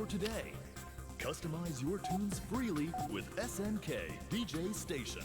for today. Customize your tunes freely with SNK DJ Station.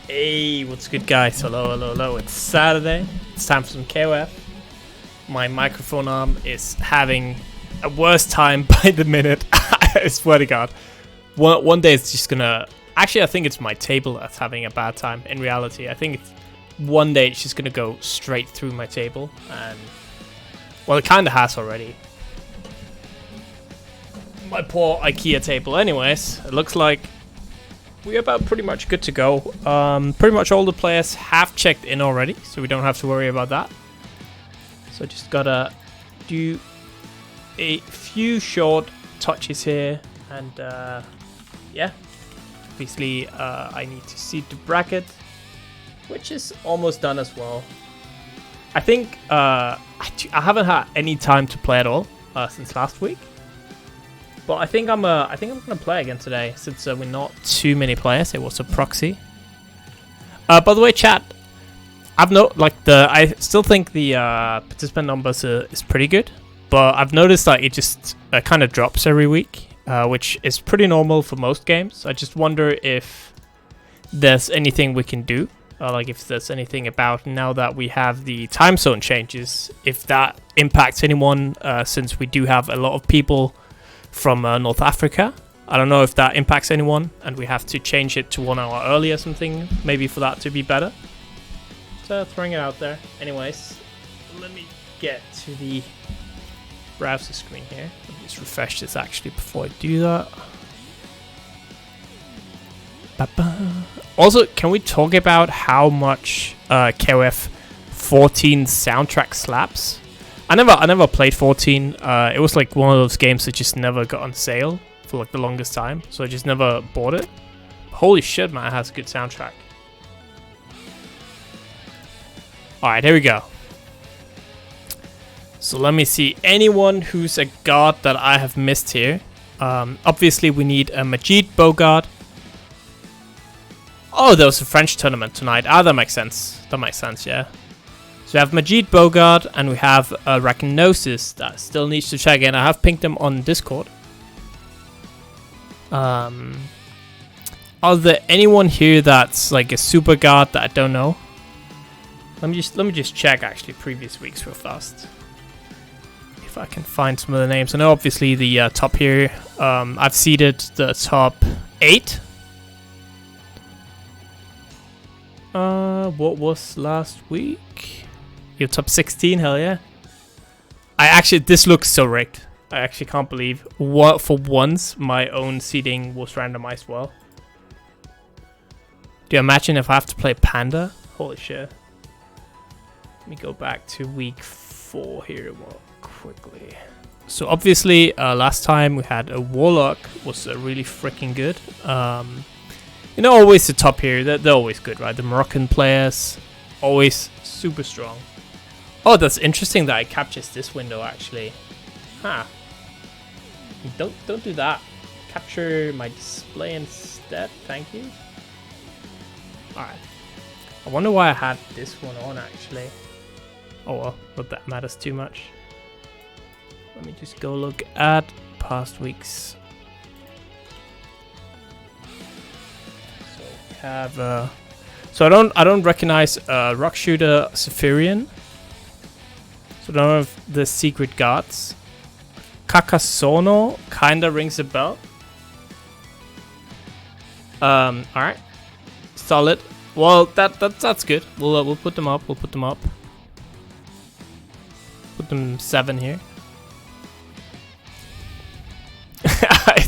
Hey, what's good, guys? Hello, hello, hello. It's Saturday. It's time for some KOF. My microphone arm is having a worse time by the minute. I swear to God. One day it's just gonna... Actually, I think it's my table that's having a bad time. In reality, I think one day it's just gonna go straight through my table. And... well, it kind of has already. My poor IKEA table. Anyways, it looks like we're about pretty much good to go. Pretty much all the players have checked in already, so we don't have to worry about that. So just gotta do a few short touches here, and yeah, obviously I need to seed the bracket, which is almost done as well. I think I haven't had any time to play at all since last week. But I think I'm gonna play again today, since we're not too many players. It was a proxy. By the way, chat, I still think the participant numbers is pretty good, but I've noticed that it just kind of drops every week, which is pretty normal for most games. I just wonder if there's anything we can do, like if there's anything about now that we have the time zone changes, if that impacts anyone, since we do have a lot of people from North Africa. I don't know if that impacts anyone, and we have to change it to 1 hour early or something, maybe for that to be better. So throwing it out there. Anyways, let me get to the browser screen here. Let me just refresh this actually before I do that. Also, can we talk about how much KOF 14 soundtrack slaps? I never played 14. It was like one of those games that just never got on sale for like the longest time, so I just never bought it. Holy shit, man, it has a good soundtrack. Alright, here we go. So let me see. Anyone who's a god that I have missed here. Obviously, we need a Majid Bogard. Oh, there was a French tournament tonight. Ah, that makes sense. That makes sense, yeah. So we have Majid Bogard, and we have Arachnosis that still needs to check in. I have pinged them on Discord. Are there anyone here that's like a super god that I don't know? Let me just check actually previous weeks real fast. If I can find some of the names. I know obviously the top here. I've seeded the top 8. What was last week? Your top 16, hell yeah. This looks so rigged. I actually can't believe for once my own seeding was randomized well. Do you imagine if I have to play Panda? Holy shit. Let me go back to week 4 here quickly. So obviously last time we had a Warlock, was really freaking good. You know, always the top here, they're always good, right? The Moroccan players, always super strong. Oh, that's interesting that it captures this window actually. Huh. Don't do that. Capture my display instead, thank you. Alright. I wonder why I had this one on actually. Oh well, not that matters too much. Let me just go look at past weeks. So we have so I don't recognize Rock Shooter Zephyrian. So I don't know if the secret gods. Kakasono kinda rings a bell. Alright. Solid. Well, that's good. We'll put them up. We'll put them up. Put them 7 here.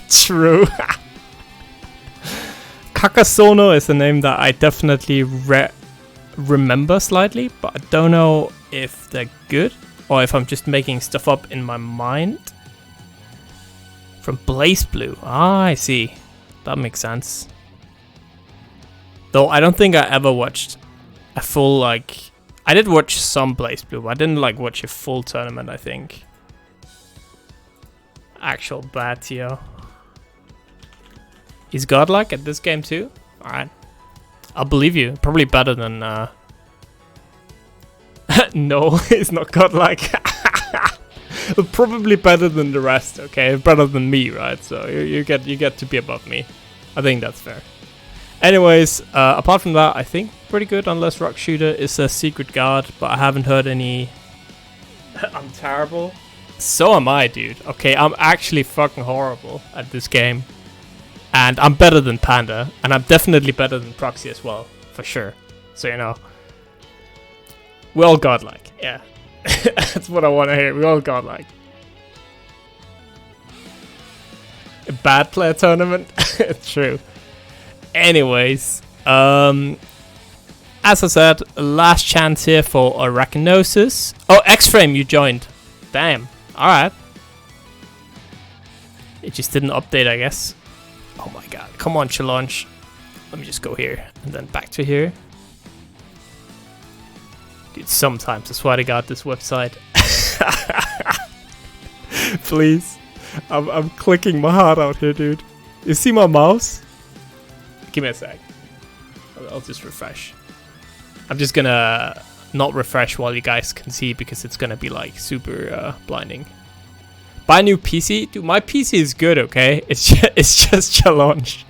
True. Kakasono is a name that I definitely remember slightly, but I don't know if they're good or if I'm just making stuff up in my mind. From Blaze Blue. Ah, I see. That makes sense. Though I don't think I ever watched a full, like... I did watch some Blaze Blue, but I didn't, like, watch a full tournament, I think. Actual bad TO. He's godlike at this game, too? Alright. I'll believe you. Probably better than, No, he's not godlike. Probably better than the rest, okay? Better than me, right? So you get to be above me. I think that's fair. Anyways, apart from that, I think pretty good. Unless Rock Shooter is a secret guard, but I haven't heard any. I'm terrible. So am I, dude. Okay, I'm actually fucking horrible at this game. And I'm better than Panda. And I'm definitely better than Proxy as well. For sure. So, you know. We're all godlike. Yeah. That's what I want to hear. We're all godlike. A bad player tournament? True. Anyways. As I said, last chance here for Arachnosis. Oh, X-Frame, you joined. Damn. Alright. It just didn't update, I guess. Oh my god. Come on, challenge. Let me just go here. And then back to here. Dude, sometimes I swear to god, this website. Please. I'm clicking my heart out here, dude. You see my mouse? Give me a sec. I'll just refresh. I'm just gonna not refresh while you guys can see because it's gonna be like super blinding. Buy a new PC? Dude, my PC is good, okay? It's just challenge.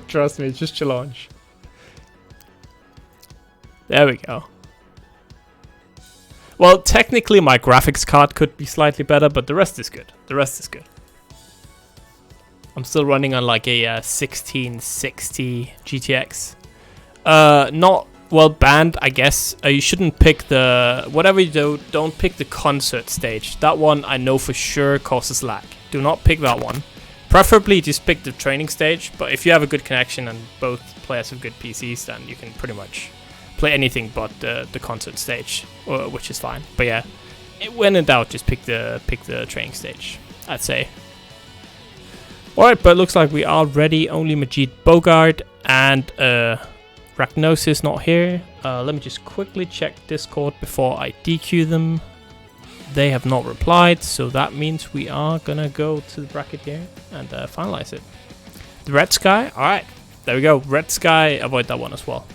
Trust me, it's just challenge. There we go. Well, technically my graphics card could be slightly better, but the rest is good. The rest is good. I'm still running on like a 1660 GTX. Not well banned, I guess. You shouldn't pick the whatever you do. Don't pick the concert stage. That one I know for sure causes lag. Do not pick that one. Preferably just pick the training stage. But if you have a good connection and both players have good PCs, then you can pretty much play anything but the concert stage, which is fine. But yeah, when in doubt, just pick the training stage, I'd say. Alright, but it looks like we are ready. Only Majid Bogard and Arachnosis not here. Let me just quickly check Discord before I DQ them. They have not replied, so that means we are gonna go to the bracket here and finalize it. The Red Sky, alright, there we go. Red Sky, avoid that one as well.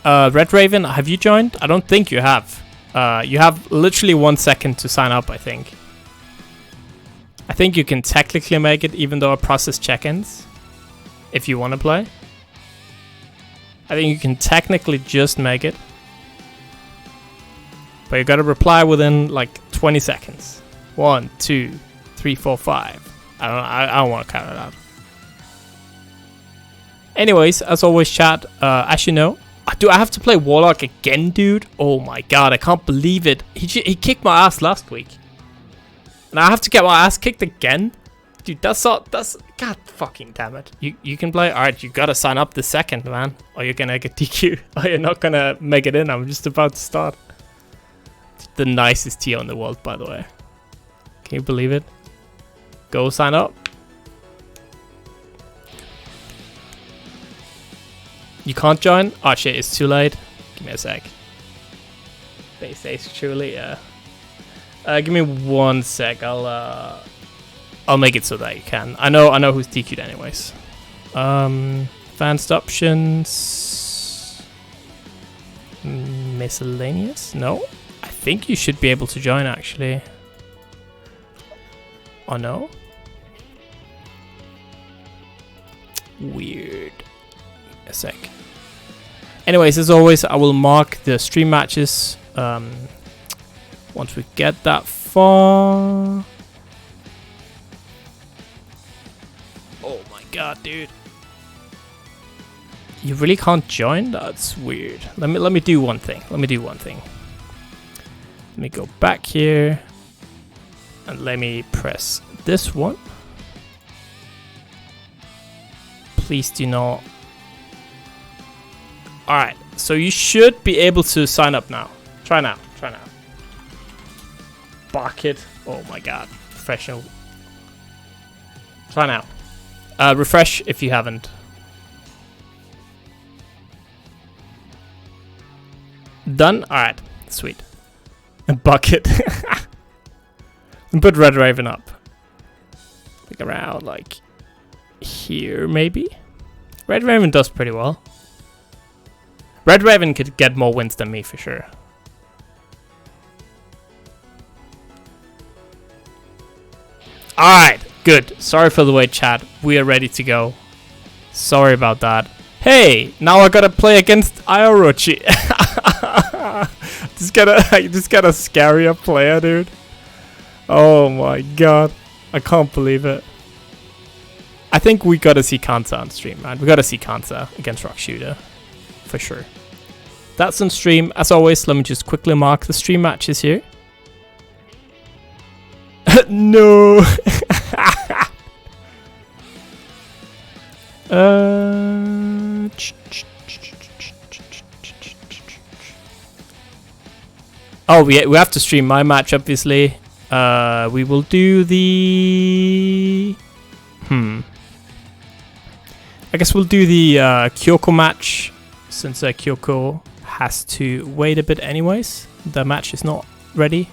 Red Raven, have you joined? I don't think you have. You have literally 1 second to sign up, I think. I think you can technically make it even though I process check-ins. If you want to play. I think you can technically just make it. But you gotta reply within like 20 seconds. 1, 2, 3, 4, 5. I don't want to count it out. Anyways, as always, chat, as you know, do I have to play Warlock again, dude? Oh my god, I can't believe it. He kicked my ass last week. And I have to get my ass kicked again? Dude, that's god fucking damn it. You can play? Alright, you gotta sign up the second, man. Or you're gonna get DQ. Or you're not gonna make it in. I'm just about to start. The nicest TO in the world, by the way. Can you believe it? Go sign up. You can't join? Oh shit, it's too late. Give me a sec. Base stage truly, yeah. Give me 1 sec. I'll make it so that you can. I know who's DQ'd anyways. Advanced options. Miscellaneous? No. I think you should be able to join actually. Oh no. Weird. A sec. Anyways, as always, I will mark the stream matches once we get that far. Oh my god, dude! You really can't join? That's weird. Let me do one thing. Let me go back here and let me press this one. Please do not. Alright, so you should be able to sign up now. Try now. Bucket. Oh my god. Professional. Try now. Refresh if you haven't. Done? Alright. Sweet. Bucket. And put Red Raven up. Like around like here maybe? Red Raven does pretty well. Red Raven could get more wins than me for sure. Alright, Good. Sorry for the wait, chat. We are ready to go. Sorry about that. Hey, now I gotta play against Ioruchi. just got a scarier player, dude. Oh my god. I can't believe it. I think we gotta see Kanta on stream, man. We gotta see Kanta against Rock Shooter. For sure. That's on stream. As always, let me just quickly mark the stream matches here. No. Oh, we have to stream my match, obviously. We will do the... I guess we'll do the Kyoko match, since Kyoko has to wait a bit anyways. The match is not ready.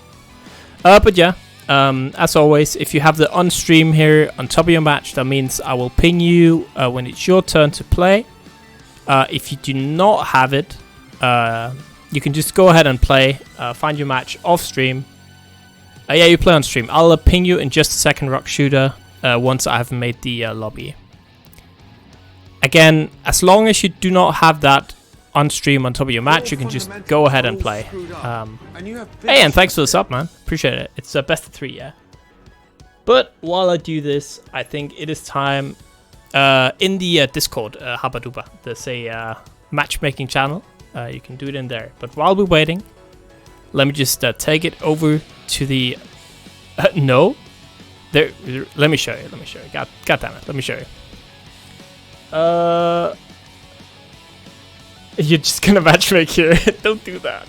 But yeah, as always, if you have the on-stream here on top of your match, that means I will ping you when it's your turn to play. If you do not have it, you can just go ahead and play. Find your match off-stream. Yeah, you play on stream. I'll ping you in just a second, Rock Shooter, once I have made the lobby. Again, as long as you do not have that on stream on top of your match, you can just go ahead and play. Hey, and thanks for the sub, man. Appreciate it. It's best of 3, yeah. But while I do this, I think it is time in the Discord, Habaduba. There's a matchmaking channel. You can do it in there. But while we're waiting, let me just take it over to the... no? There. Let me show you. God damn it. Let me show you. You're just gonna matchmake here. Don't do that.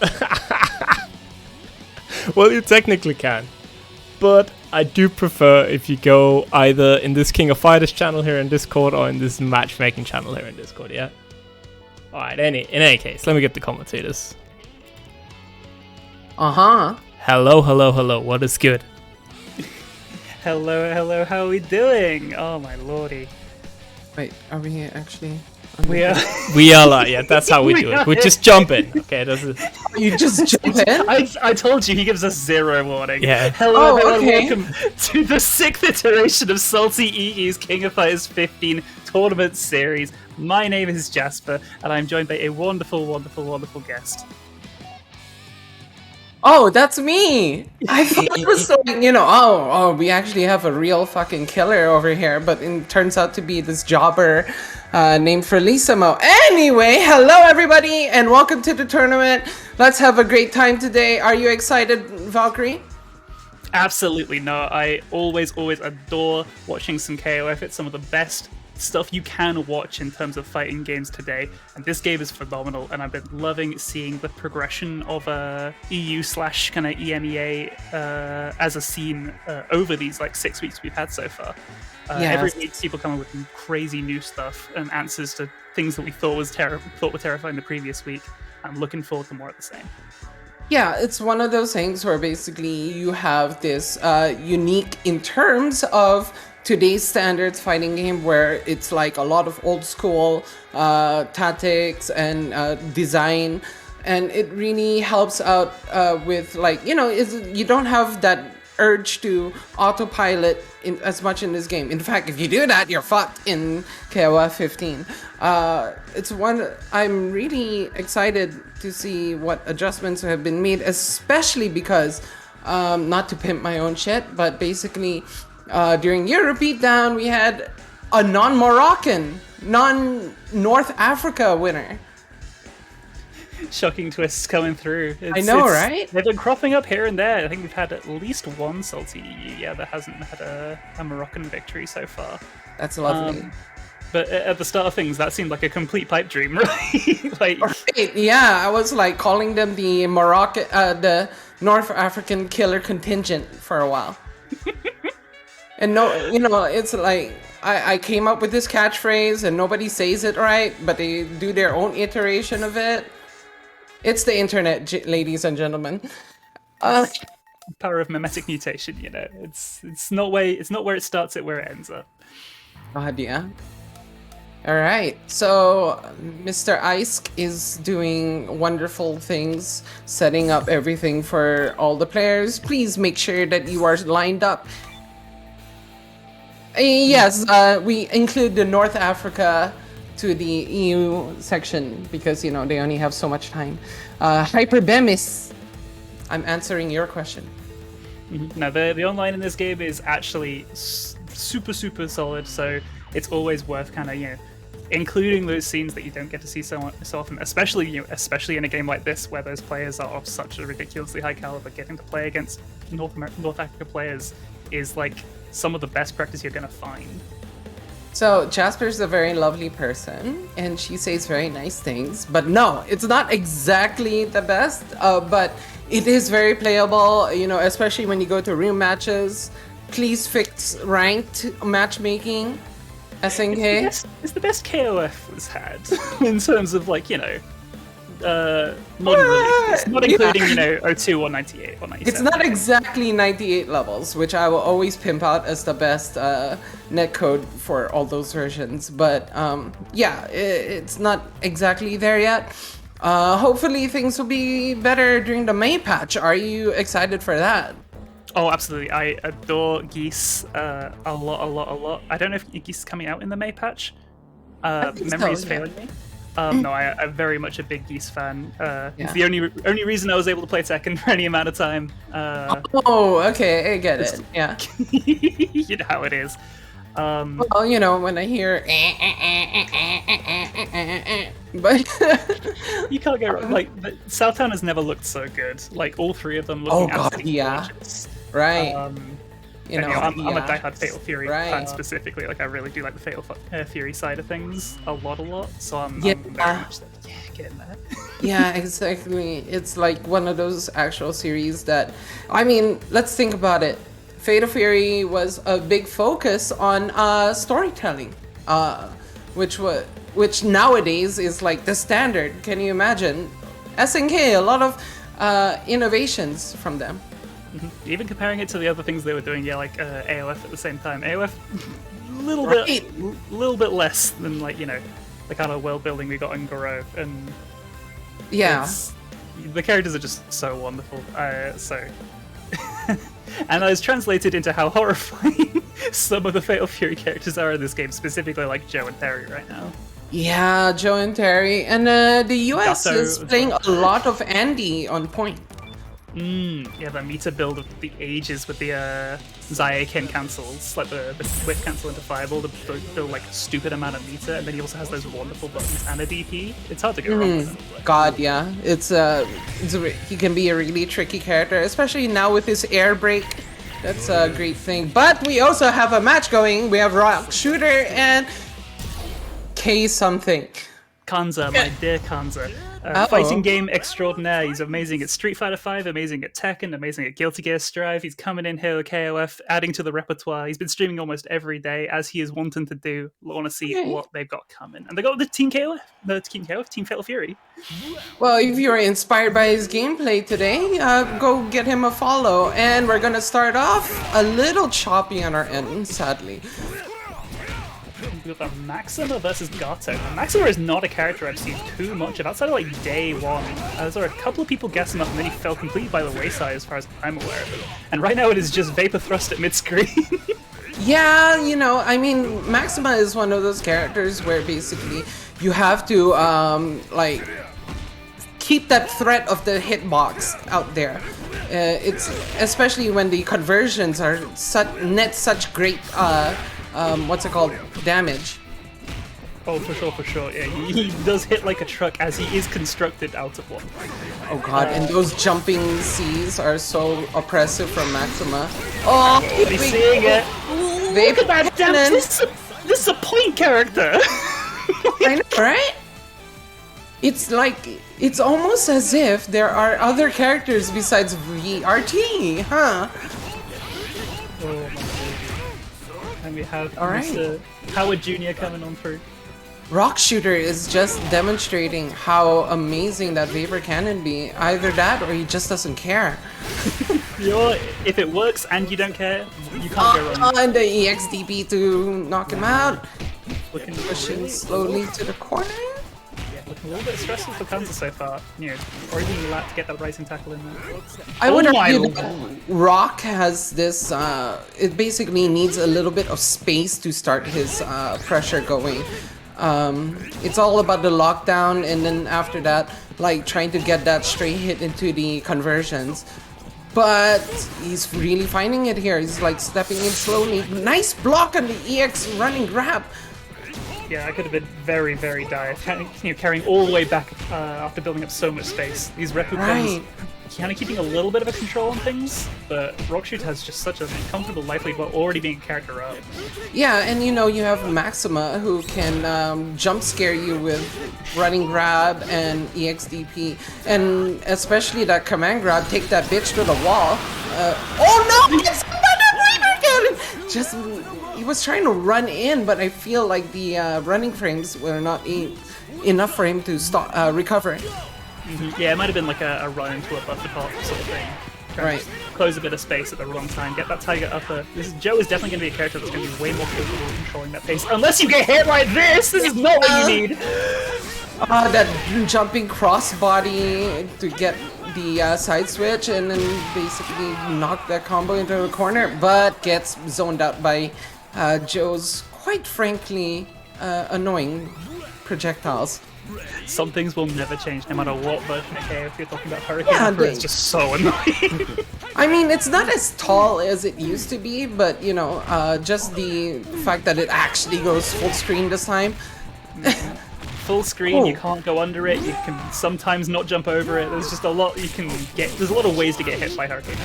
Well, you technically can, but I do prefer if you go either in this King of Fighters channel here in Discord or in this matchmaking channel here in Discord. Yeah. All right. In any case, let me get the commentators. Hello. What is good? Hello. How are we doing? Oh my lordy. Wait, are we actually? We are. We are like, yeah, that's how we do it. We just jump in. Okay, that's it. You just jump in? I told you, he gives us 0 warning. Yeah. Hello, everyone. Okay. Welcome to the 6th iteration of SaltyEU's King of Fighters 15 tournament series. My name is Jasper, and I'm joined by a wonderful guest. Oh, that's me! I thought it was so, we actually have a real fucking killer over here, but it turns out to be this jobber named Felicimo. Anyway, hello everybody, and welcome to the tournament. Let's have a great time today. Are you excited, Valkyrie? Absolutely not. I always adore watching some KOF. It's some of the best stuff you can watch in terms of fighting games today, and this game is phenomenal, and I've been loving seeing the progression of EU / kind of EMEA as a scene over these like 6 weeks we've had so far. Every week people come up with crazy new stuff and answers to things that we thought were terrifying the previous week. I'm looking forward to more of the same. Yeah, it's one of those things where basically you have this unique in terms of today's standards fighting game, where it's like a lot of old school tactics and design, and it really helps out with like, you don't have that urge to autopilot as much in this game. In fact, if you do that, you're fucked in KOF 15. It's one I'm really excited to see what adjustments have been made, especially because not to pimp my own shit, but basically during Euro Beatdown we had a non-Moroccan, non-North Africa winner. Shocking twists coming through. I know, right? They've been cropping up here and there. I think we've had at least one SaltyEU, that hasn't had a Moroccan victory so far. That's lovely. But at the start of things, that seemed like a complete pipe dream, right? Right, yeah, I was like calling them the the North African killer contingent for a while. And no, it's like I came up with this catchphrase and nobody says it right, but they do their own iteration of it. It's the internet, ladies and gentlemen. Power of mimetic mutation, it's not where it starts, it's where it ends up. God, yeah. All right, so Mr. Ice is doing wonderful things, setting up everything for all the players. Please make sure that you are lined up. Yes, we include the North Africa to the EU section because they only have so much time. Hyperbemis. I'm answering your question. No, the online in this game is actually super solid. So it's always worth kind of including those scenes that you don't get to see so often, especially in a game like this where those players are of such a ridiculously high caliber. Getting to play against North Africa players is like some of the best practice you're gonna find. So Jasper's a very lovely person, and she says very nice things. But no, it's not exactly the best. But it is very playable. Especially when you go to room matches. Please fix ranked matchmaking. SNK. It's the best KOF has had in terms of modern releases, not including 02 or 98 or 97. It's not exactly 98 levels, which I will always pimp out as the best netcode for all those versions. But it's not exactly there yet. Hopefully things will be better during the May patch. Are you excited for that? Oh, absolutely. I adore Geese a lot. I don't know if Geese is coming out in the May patch. Memory is failing me. No, I'm very much a big Geese fan. It's the only reason I was able to play Tekken for any amount of time. Okay, I get it. Yeah. You know how it is. Well, when I hear but you can't get wrong. Like Southtown has never looked so good. Like all three of them looking absolutely gorgeous. Right. I'm a diehard Fatal Fury fan specifically. Like I really do like the Fatal Fury side of things a lot. So I'm very much like, get in there. Yeah, exactly. It's like one of those actual series that, let's think about it. Fatal Fury was a big focus on storytelling, which nowadays is like the standard. Can you imagine? SNK, a lot of innovations from them. Mm-hmm. Even comparing it to the other things they were doing, like AOF at the same time. AOF, little bit less than the kind of world building we got in Goro, and the characters are just so wonderful. And that is translated into how horrifying some of the Fatal Fury characters are in this game, specifically like Joe and Terry right now. Yeah, Joe and Terry, and the US is playing a lot of Andy on point. Yeah, the meta build of the ages with the Zayaken cancels, like the quick cancel into Fireball to build like a stupid amount of meta, and then he also has those wonderful buttons and a DP. It's hard to go wrong with him. God, yeah, he can be a really tricky character, especially now with his air break. That's a great thing. But we also have a match going. We have Rock Shooter and K something. Kanza, my dear Kanza. Fighting game extraordinaire. He's amazing at Street Fighter V, amazing at Tekken, amazing at Guilty Gear Strive. He's coming in here with KOF, adding to the repertoire. He's been streaming almost every day, as he is wanting to do. Want to see what they've got coming. And they got the Team Fatal Fury. Well, if you're inspired by his gameplay today, go get him a follow. And we're gonna start off a little choppy on our end, sadly. We've got Maxima versus Gato. Maxima is not a character I've seen too much of outside of like day one. There were a couple of people guessing him up and then he fell completely by the wayside as far as I'm aware of it. And right now it is just Vapor Thrust at mid-screen. Yeah, Maxima is one of those characters where basically you have to keep that threat of the hitbox out there. It's especially when the conversions are such great damage. Oh, for sure. Yeah, he does hit like a truck as he is constructed out of one. Oh god, and those jumping C's are so oppressive from Maxima. Oh, he's seeing it. Look at that cannon. This is a point character. I know, right? It's almost as if there are other characters besides VRT, huh? Oh my god. And we have Mr. Howard Jr. coming on through. Rock Shooter is just demonstrating how amazing that Vapor can be. Either that or he just doesn't care. If it works and you don't care, you can't go wrong. And the EXDP to knock him out. Pushing slowly to the corner. Yeah, a little bit stressful for Kansas so far. You know, or even allowed to get that rising tackle in there. I would Oh my argue lord. that Rock has this, it basically needs a little bit of space to start his pressure going. It's all about the lockdown, and then after that, like trying to get that straight hit into the conversions. But he's really finding it here. He's like stepping in slowly. Nice block on the EX running grab. Yeah, I could have been very, very dire. Carrying all the way back after building up so much space. These Repu Right. kind of keeping a little bit of a control on things, but Rockshoot has just such a comfortable life lead while already being a character up. Yeah, and you know, you have Maxima who can jump scare you with running grab and EXDP. And especially that command grab, take that bitch to the wall. Oh no! It's another Weaver! Just, he was trying to run in, but I feel like the running frames were not enough for him to stop, recover. Yeah, it might have been like a run into a buffer top sort of thing. Right. Close a bit of space at the wrong time, get that Tiger upper. Joe is definitely going to be a character that's going to be way more capable of controlling that pace. Unless you get hit like this! This is not what you need! That jumping crossbody to get the side switch and then basically knock that combo into the corner, but gets zoned out by Joe's quite frankly annoying projectiles. Some things will never change, no matter what version of KO. If you're talking about Hurricane, Yeah, it's just so annoying. I mean, it's not as tall as it used to be, but you know, just the fact that it actually goes full screen this time. Full screen, you can't go under it, you can sometimes not jump over it, there's just a lot you can get, there's a lot of ways to get hit by Hurricane.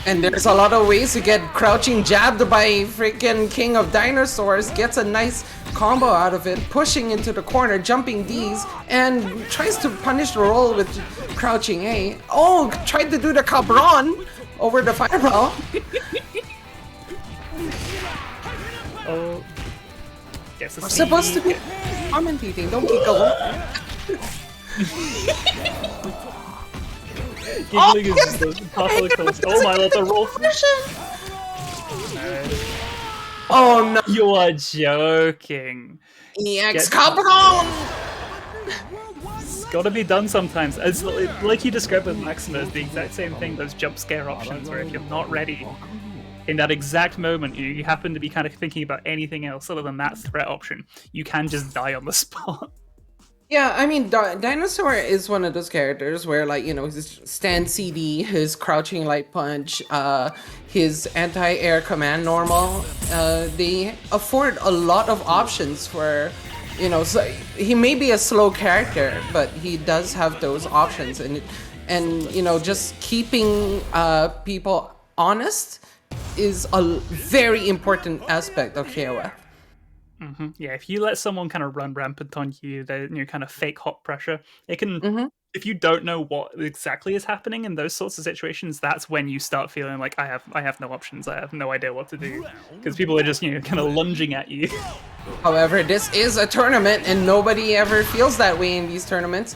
And there's a lot of ways to get crouching jabbed by freaking King of Dinosaurs, gets a nice combo out of it, pushing into the corner, jumping D's, and tries to punish the roll with crouching A. Oh, tried to do the Cabron over the fireball. Oh. Yes, We're supposed to be commentating, don't giggle. Giggling is the part of the course. Oh my lord, the roll. Oh no, You are joking. EX Cabron! It's gotta be done sometimes. It's like you described with Maxima, it's the exact same thing, those jump scare options where if you're not ready in that exact moment, you happen to be kind of thinking about anything else other than that threat option, you can just die on the spot. Yeah, I mean, Dinosaur is one of those characters where, like, you know, his stand CD, his crouching light punch, his anti-air command normal, they afford a lot of options for, you know, so he may be a slow character, but he does have those options, and you know, just keeping people honest is a very important aspect of KOF. Yeah, if you let someone kind of run rampant on you, they kind of fake hot pressure. It can, if you don't know what exactly is happening in those sorts of situations, that's when you start feeling like I have no options. I have no idea what to do because people are just kind of lunging at you. However, this is a tournament, and nobody ever feels that way in these tournaments.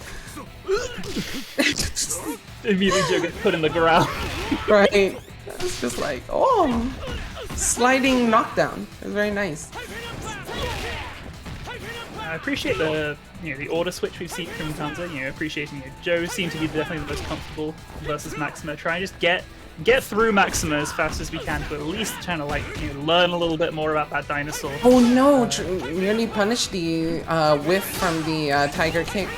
Immediately Joe gets put in the ground. Right? It's just like, oh, sliding knockdown. It's very nice. I appreciate the the order switch we've seen from Tanza. Appreciating Joe seemed to be definitely the most comfortable versus Maxima. Try and just get through Maxima as fast as we can to at least trying to learn a little bit more about that dinosaur. Oh no! Nearly punished the whiff from the Tiger Kick.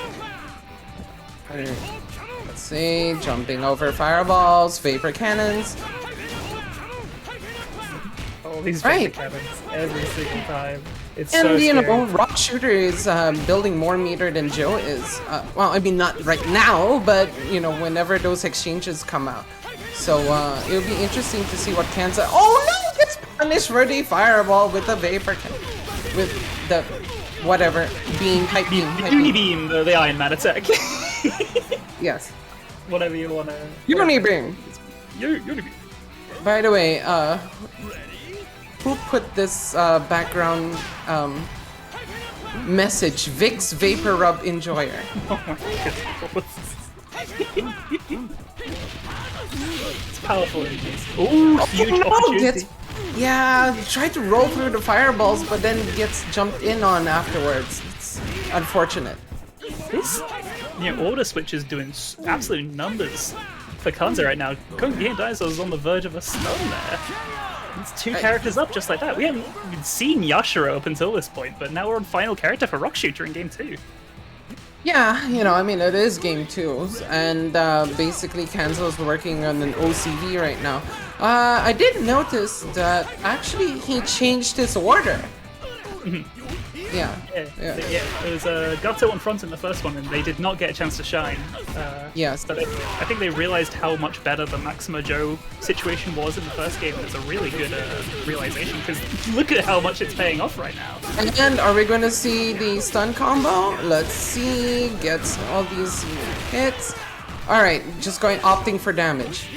Let's see, jumping over fireballs, vapor cannons. All these Right. vapor cannons every single time. It's And so you scary. know, Rock Shooter is building more meter than Joe is. Well, I mean, not right now, but you know, whenever those exchanges come out. So it'll be interesting to see what Kansas. Oh no! Gets punished for the fireball with the vapor cannon, with the whatever beam, hype beam, hype Uni beam. beam, the Iron Man attack. Yes, Whatever you want to. Uni beam. Uni beam. By the way, who put this background message? Vic's Vapor Rub Enjoyer. Oh my goodness. It's powerful images. Ooh, huge opportunity. Yeah, tried to roll through the fireballs, but then gets jumped in on afterwards. It's unfortunate. this order switch is doing absolute numbers for Kanza right now. Game Dinosaur is on the verge of a stun there. It's 2 characters up just like that. We haven't even seen Yashiro up until this point, but now we're on final character for Rock Shooter in game 2. Yeah, I mean, it is game 2, and basically Kanzo's working on an OCV right now. I did notice that actually he changed his order. Yeah. There was a Gato on front in the first one, and they did not get a chance to shine. Yes. But I think they realized how much better the Maxima Joe situation was in the first game. It's a really good realization, because look at how much it's paying off right now. And are we going to see the stun combo? Let's see. Gets all these hits. All right, just opting for damage.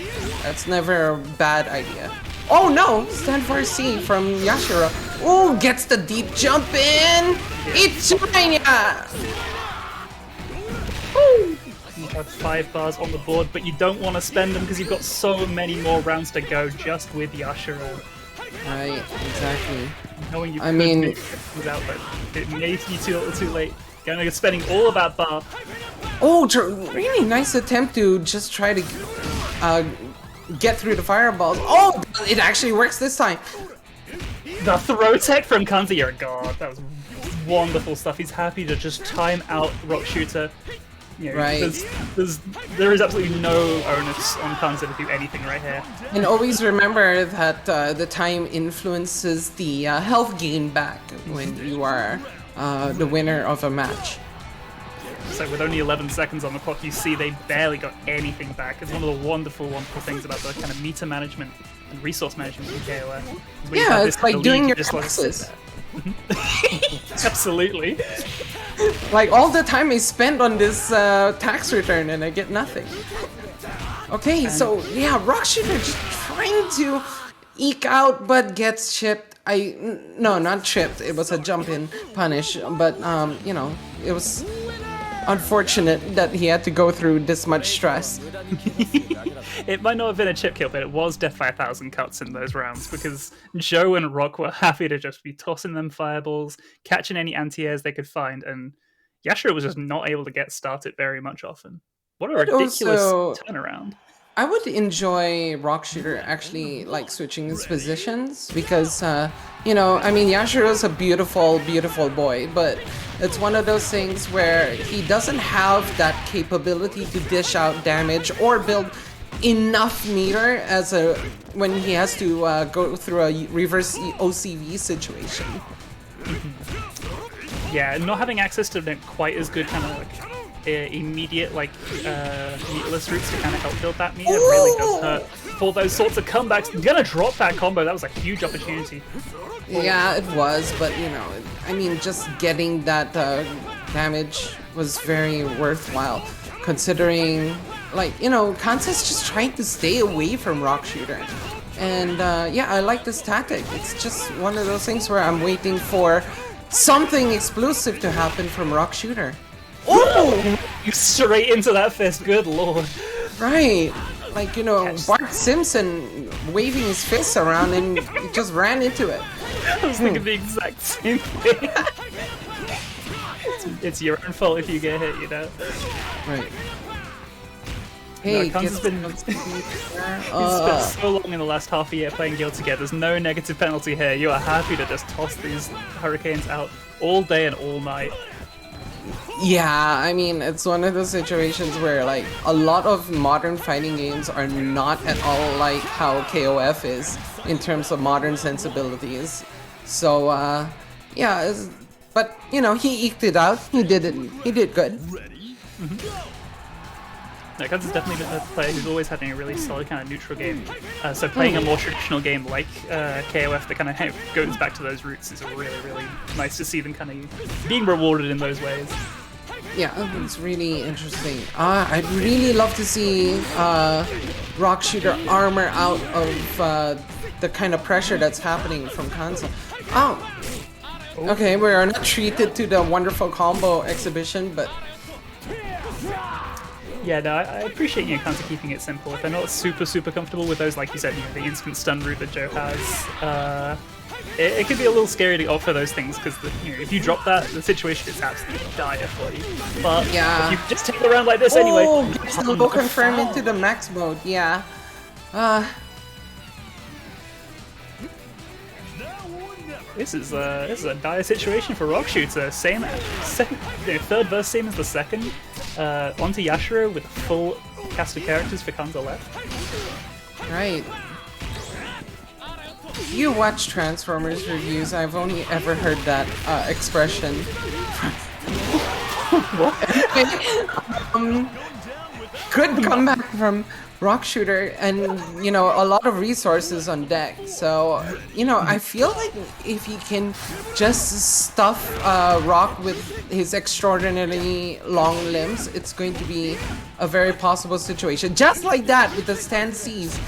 That's never a bad idea. Oh no! Stand for C from Yashiro. Oh, gets the deep jump in! It's mine! You have 5 bars on the board, but you don't want to spend them because you've got so many more rounds to go just with Yashiro. Right, exactly. Knowing you I mean, without that, it may be too late. You're spending all of that bar. Oh, really nice attempt to just try to get through the fireballs. Oh, it actually works this time. The throw tech from Kanza, you're a god. That was wonderful stuff. He's happy to just time out Rock Shooter. Right. There is absolutely no onus on Kanza to do anything right here. And always remember that the time influences the health gain back when you are the winner of a match. So with only 11 seconds on the clock, you see they barely got anything back. It's one of the wonderful things about the kind of meter management and resource management in KOF. Yeah, it's like doing your taxes. Absolutely. Like all the time I spend on this tax return and I get nothing. Okay, so yeah, Rock Shooter just trying to eke out, but gets chipped. No, not chipped. It was a jump in punish, but it was unfortunate that he had to go through this much stress. It might not have been a chip kill, but it was death by 1,000 cuts in those rounds because Joe and Rock were happy to just be tossing them fireballs, catching any anti-airs they could find, and Yashiro was just not able to get started very much often. What a ridiculous turnaround. I would enjoy Rock Shooter actually like switching his positions because, I mean, Yashiro's a beautiful, beautiful boy, but it's one of those things where he doesn't have that capability to dish out damage or build enough meter when he has to go through a reverse OCV situation. Yeah, not having access to quite as good kind of immediate meterless routes to kind of help build that meter really does hurt for those sorts of comebacks. I'm gonna drop that combo. That was a huge opportunity. Yeah, it was, but I mean, just getting that damage was very worthwhile, considering Kanza's just trying to stay away from Rock Shooter. And yeah, I like this tactic. It's just one of those things where I'm waiting for something explosive to happen from Rock Shooter. Oh! You straight into that fist, good lord. Right. Like, Bart Simpson waving his fists around and he just ran into it. I was thinking the exact same thing. It's your own fault if you get hit, Right. Hey, Kanza's been spent so long in the last half a year playing Guilty Gear. There's no negative penalty here. You are happy to just toss these hurricanes out all day and all night. Yeah, I mean, it's one of those situations where, a lot of modern fighting games are not at all like how KOF is in terms of modern sensibilities. So, yeah, but, he eked it out. He did good. Kanza's definitely been a player who's always having a really solid kind of neutral game. So playing a more traditional game like KOF that kind of goes back to those roots is really, really nice to see them kind of being rewarded in those ways. Yeah, it's really interesting. I'd really love to see Rock Shooter armor out of the kind of pressure that's happening from Kanza. Oh! Okay, we are not treated to the wonderful combo exhibition, but... Yeah, no, I appreciate Kanza keeping it simple. If they're not super comfortable with those, like you said, the instant stun route that Joe has, it can be a little scary to offer those things because if you drop that, the situation is absolutely dire for you. But Yeah. if you just take it around like this anyway, Gets the low confirm into the max mode. Yeah. this is a dire situation for Rock Shooter. Same, third verse, same as the second. Onto Yashiro with a full cast of characters for Kanza left. Right. You watch Transformers reviews. I've only ever heard that expression. What? Good comeback from Rock Shooter, and a lot of resources on deck. So I feel like if he can just stuff Rock with his extraordinarily long limbs, it's going to be a very possible situation. Just like that with the stand C's.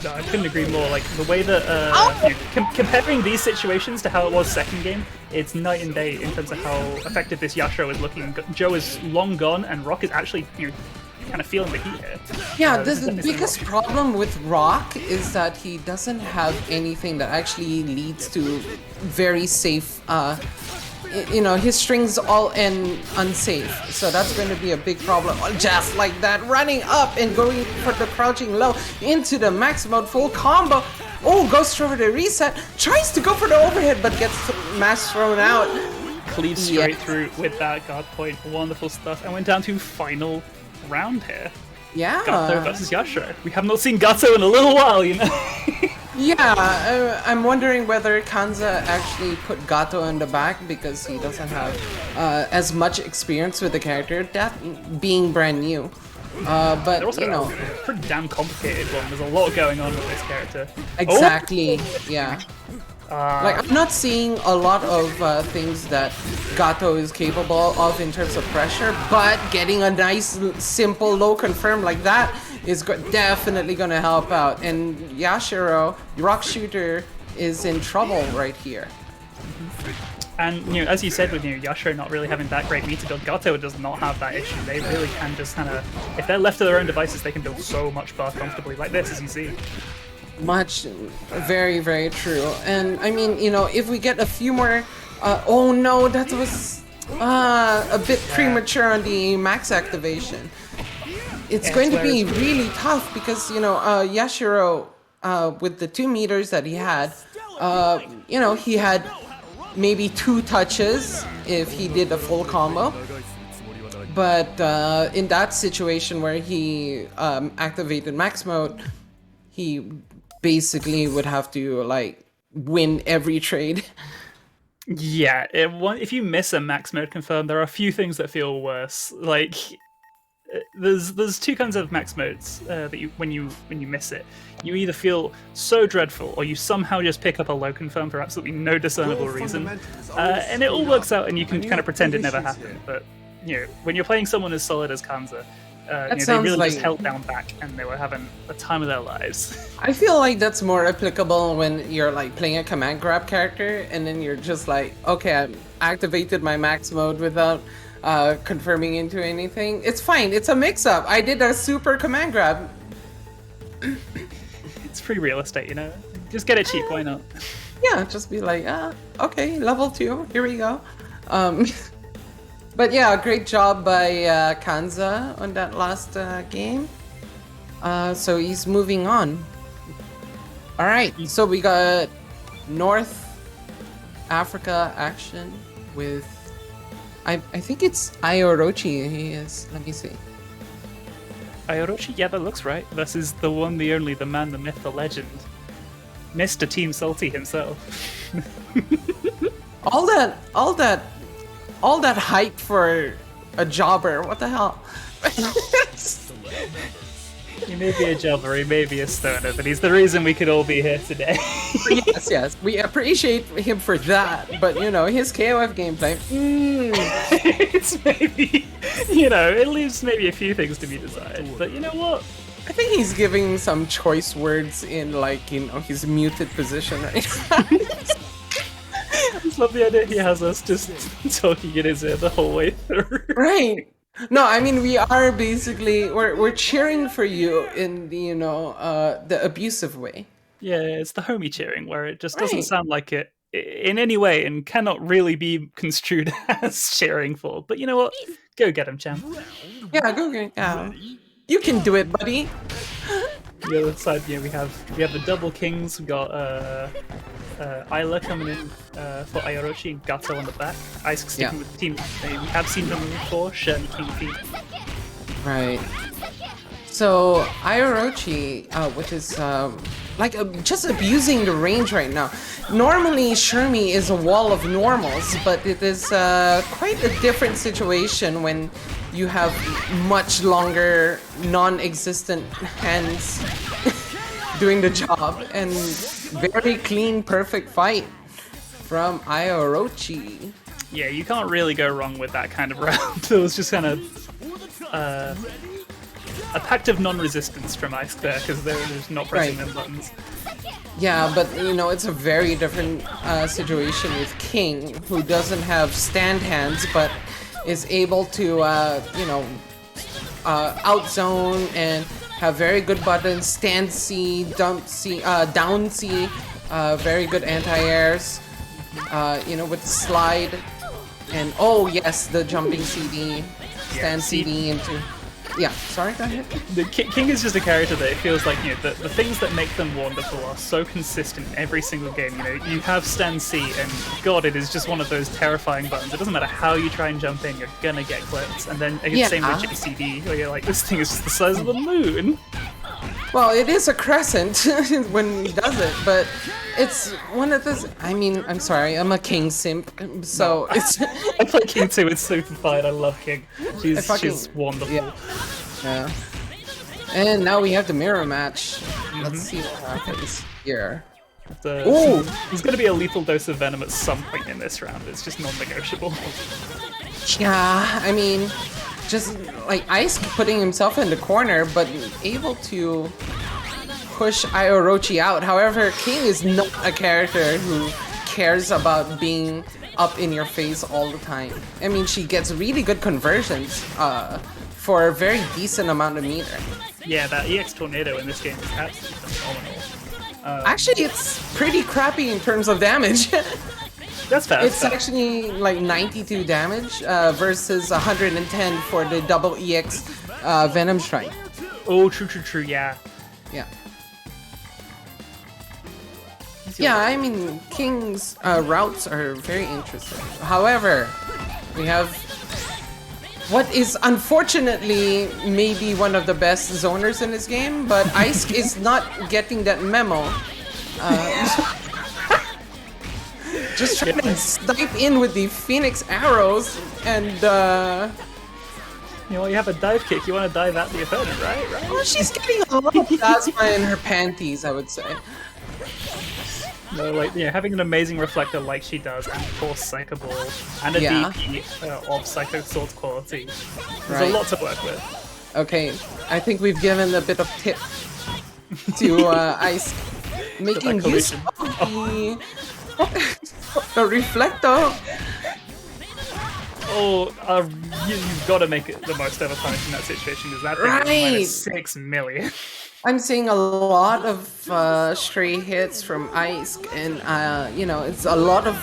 No, I couldn't agree more. Like the way that comparing these situations to how it was second game, it's night and day in terms of how effective this Yashiro is looking. Joe is long gone, and Rock is actually kind of feeling the heat here. Yeah, the biggest problem with Rock is that he doesn't have anything that actually leads to very safe. His strings all end unsafe, so that's going to be a big problem. Just like that, running up and going for the crouching low into the max mode full combo. Oh, goes for the reset, tries to go for the overhead, but gets mass thrown out. Cleaves straight through with that guard point. Wonderful stuff. And went down to final round here. Yeah. Gato versus Yashiro. We have not seen Gato in a little while, Yeah, I'm wondering whether Kanza actually put Gato in the back because he doesn't have as much experience with the character, that being brand new. But also a pretty damn complicated one. There's a lot going on with this character. Exactly. Yeah. I'm not seeing a lot of things that Gato is capable of in terms of pressure, but getting a nice, simple low confirm like that is definitely going to help out. And Yashiro, Rock Shooter, is in trouble right here. And as you said, with Yashiro not really having that great meter build, Gato does not have that issue. They really can just kind of, if they're left to their own devices, they can build so much bar comfortably, like this, as you see. Much, very, very true. And I mean, if we get a few more, oh no, that was a bit premature on the max activation. It's going to be really tough because Yashiro, with the 2 meters that he had, he had maybe 2 touches if he did a full combo. But in that situation where he activated max mode, he basically would have to win every trade. Yeah, if you miss a max mode confirm, there are a few things that feel worse. Like there's 2 kinds of max modes that when you miss it, you either feel so dreadful or you somehow just pick up a low confirm for absolutely no discernible reason, and it all works out and you can kind of pretend it never happened. But when you're playing someone as solid as Kanza, they really just held down back and they were having a time of their lives. I feel like that's more applicable when you're playing a command grab character and then you're just okay, I activated my max mode without confirming into anything. It's fine, it's a mix-up. I did a super command grab. It's free real estate, just get it cheap, why not? Yeah, just be okay, level 2, here we go. But yeah, great job by Kanza on that last game. So he's moving on. Alright, so we got North Africa action with, I think it's Iorochi he is. Let me see. Iorochi, yeah, that looks right. Versus the one, the only, the man, the myth, the legend. Mr. Team Salty himself. All that hype for a jobber. What the hell? He may be a jobber, he may be a stoner, but he's the reason we could all be here today. Yes. We appreciate him for that, but his KOF gameplay. It's maybe, it leaves maybe a few things to be desired. But you know what? I think he's giving some choice words in his muted position right now. I just love the idea he has us just talking in his ear the whole way through. Right. No, I mean we are basically we're cheering for you in the the abusive way. Yeah, it's the homie cheering where it just doesn't Right. sound like it in any way and cannot really be construed as cheering for. But you know what? Go get him, champ. Yeah, go get. Yeah, you can do it, buddy. The other side, we have the double kings. We got Isla coming in for Ayorochi and Gato on the back. Ice sticking with the team. We have seen them before. Shen, King team. Right. So Ayorochi, which is just abusing the range right now. Normally, Shermie is a wall of normals, but it is quite a different situation when you have much longer, non-existent hands doing the job, and very clean, perfect fight from Ayorochi. Yeah, you can't really go wrong with that kind of round. It was just kind of a pact of non-resistance from Ice there because they're just not pressing them buttons. Yeah, but it's a very different situation with King, who doesn't have stand hands, but is able to, outzone and have very good buttons, stand C, dump C, down C, very good anti-airs, with slide, and oh yes, the jumping CD, stand CD into... Yeah, sorry, go ahead. The King is just a character that it feels like, the things that make them wonderful are so consistent in every single game. You have stand C, and God, it is just one of those terrifying buttons. It doesn't matter how you try and jump in, you're gonna get clipped. And then same with JCD, where you're like, this thing is just the size of the moon. Well, it is a crescent when he does it, but it's one of those... I mean, I'm sorry, I'm a King simp, so it's... I play King too, it's super fine, I love King. She's wonderful. Yeah. And now we have the mirror match. Let's see what happens here. Ooh! There's gonna be a lethal dose of venom at some point in this round, it's just non-negotiable. Yeah, I mean... Just like Ice putting himself in the corner, but able to push Ayorochi out. However, King is not a character who cares about being up in your face all the time. I mean, she gets really good conversions for a very decent amount of meter. Yeah, that EX Tornado in this game is absolutely phenomenal. Actually, it's pretty crappy in terms of damage. That's fair. It's actually like 92 damage versus 110 for the double EX Venom Strike. Oh, true, yeah. Yeah. Yeah, I mean, King's routes are very interesting. However, we have what is unfortunately maybe one of the best zoners in this game, but Ice is not getting that memo. Just trying to snipe in with the Phoenix arrows, and you have a dive kick. You want to dive at the opponent, right? Well, she's getting a lot of plasma in her panties, I would say. No, having an amazing reflector like she does, and of course Psycho Ball, and a DP of Psycho Sword's quality. There's a lot to work with. Okay, I think we've given a bit of tip to Ice, making use of the reflector. Oh, you've got to make it the most ever punish in that situation, because that thing is -6 million. I'm seeing a lot of stray hits from Ice, and it's a lot of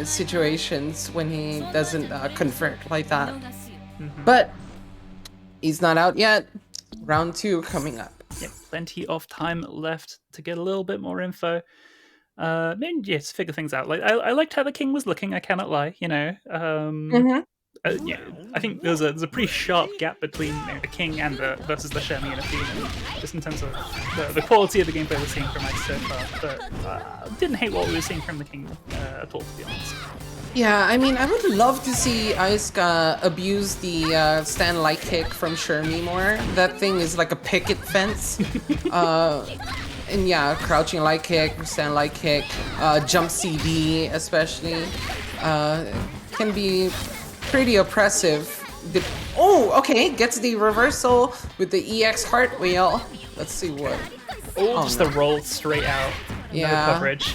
situations when he doesn't convert like that. But he's not out yet. Round 2 coming up. Yep, plenty of time left to get a little bit more info. To figure things out. I liked how the King was looking. I cannot lie. I think there's a pretty sharp gap between the King and versus the Shermie and Athena, just in terms of the quality of the gameplay we're seeing from Ice so far. But didn't hate what we were seeing from the King at all, to be honest. Yeah, I mean, I would love to see Asuka abuse the stand light kick from Shermie more. That thing is like a picket fence. And yeah, crouching light kick, stand light kick, jump CD especially, can be pretty oppressive. Okay, gets the reversal with the EX heart wheel. Let's see what. Just the roll straight out. Yeah. No coverage.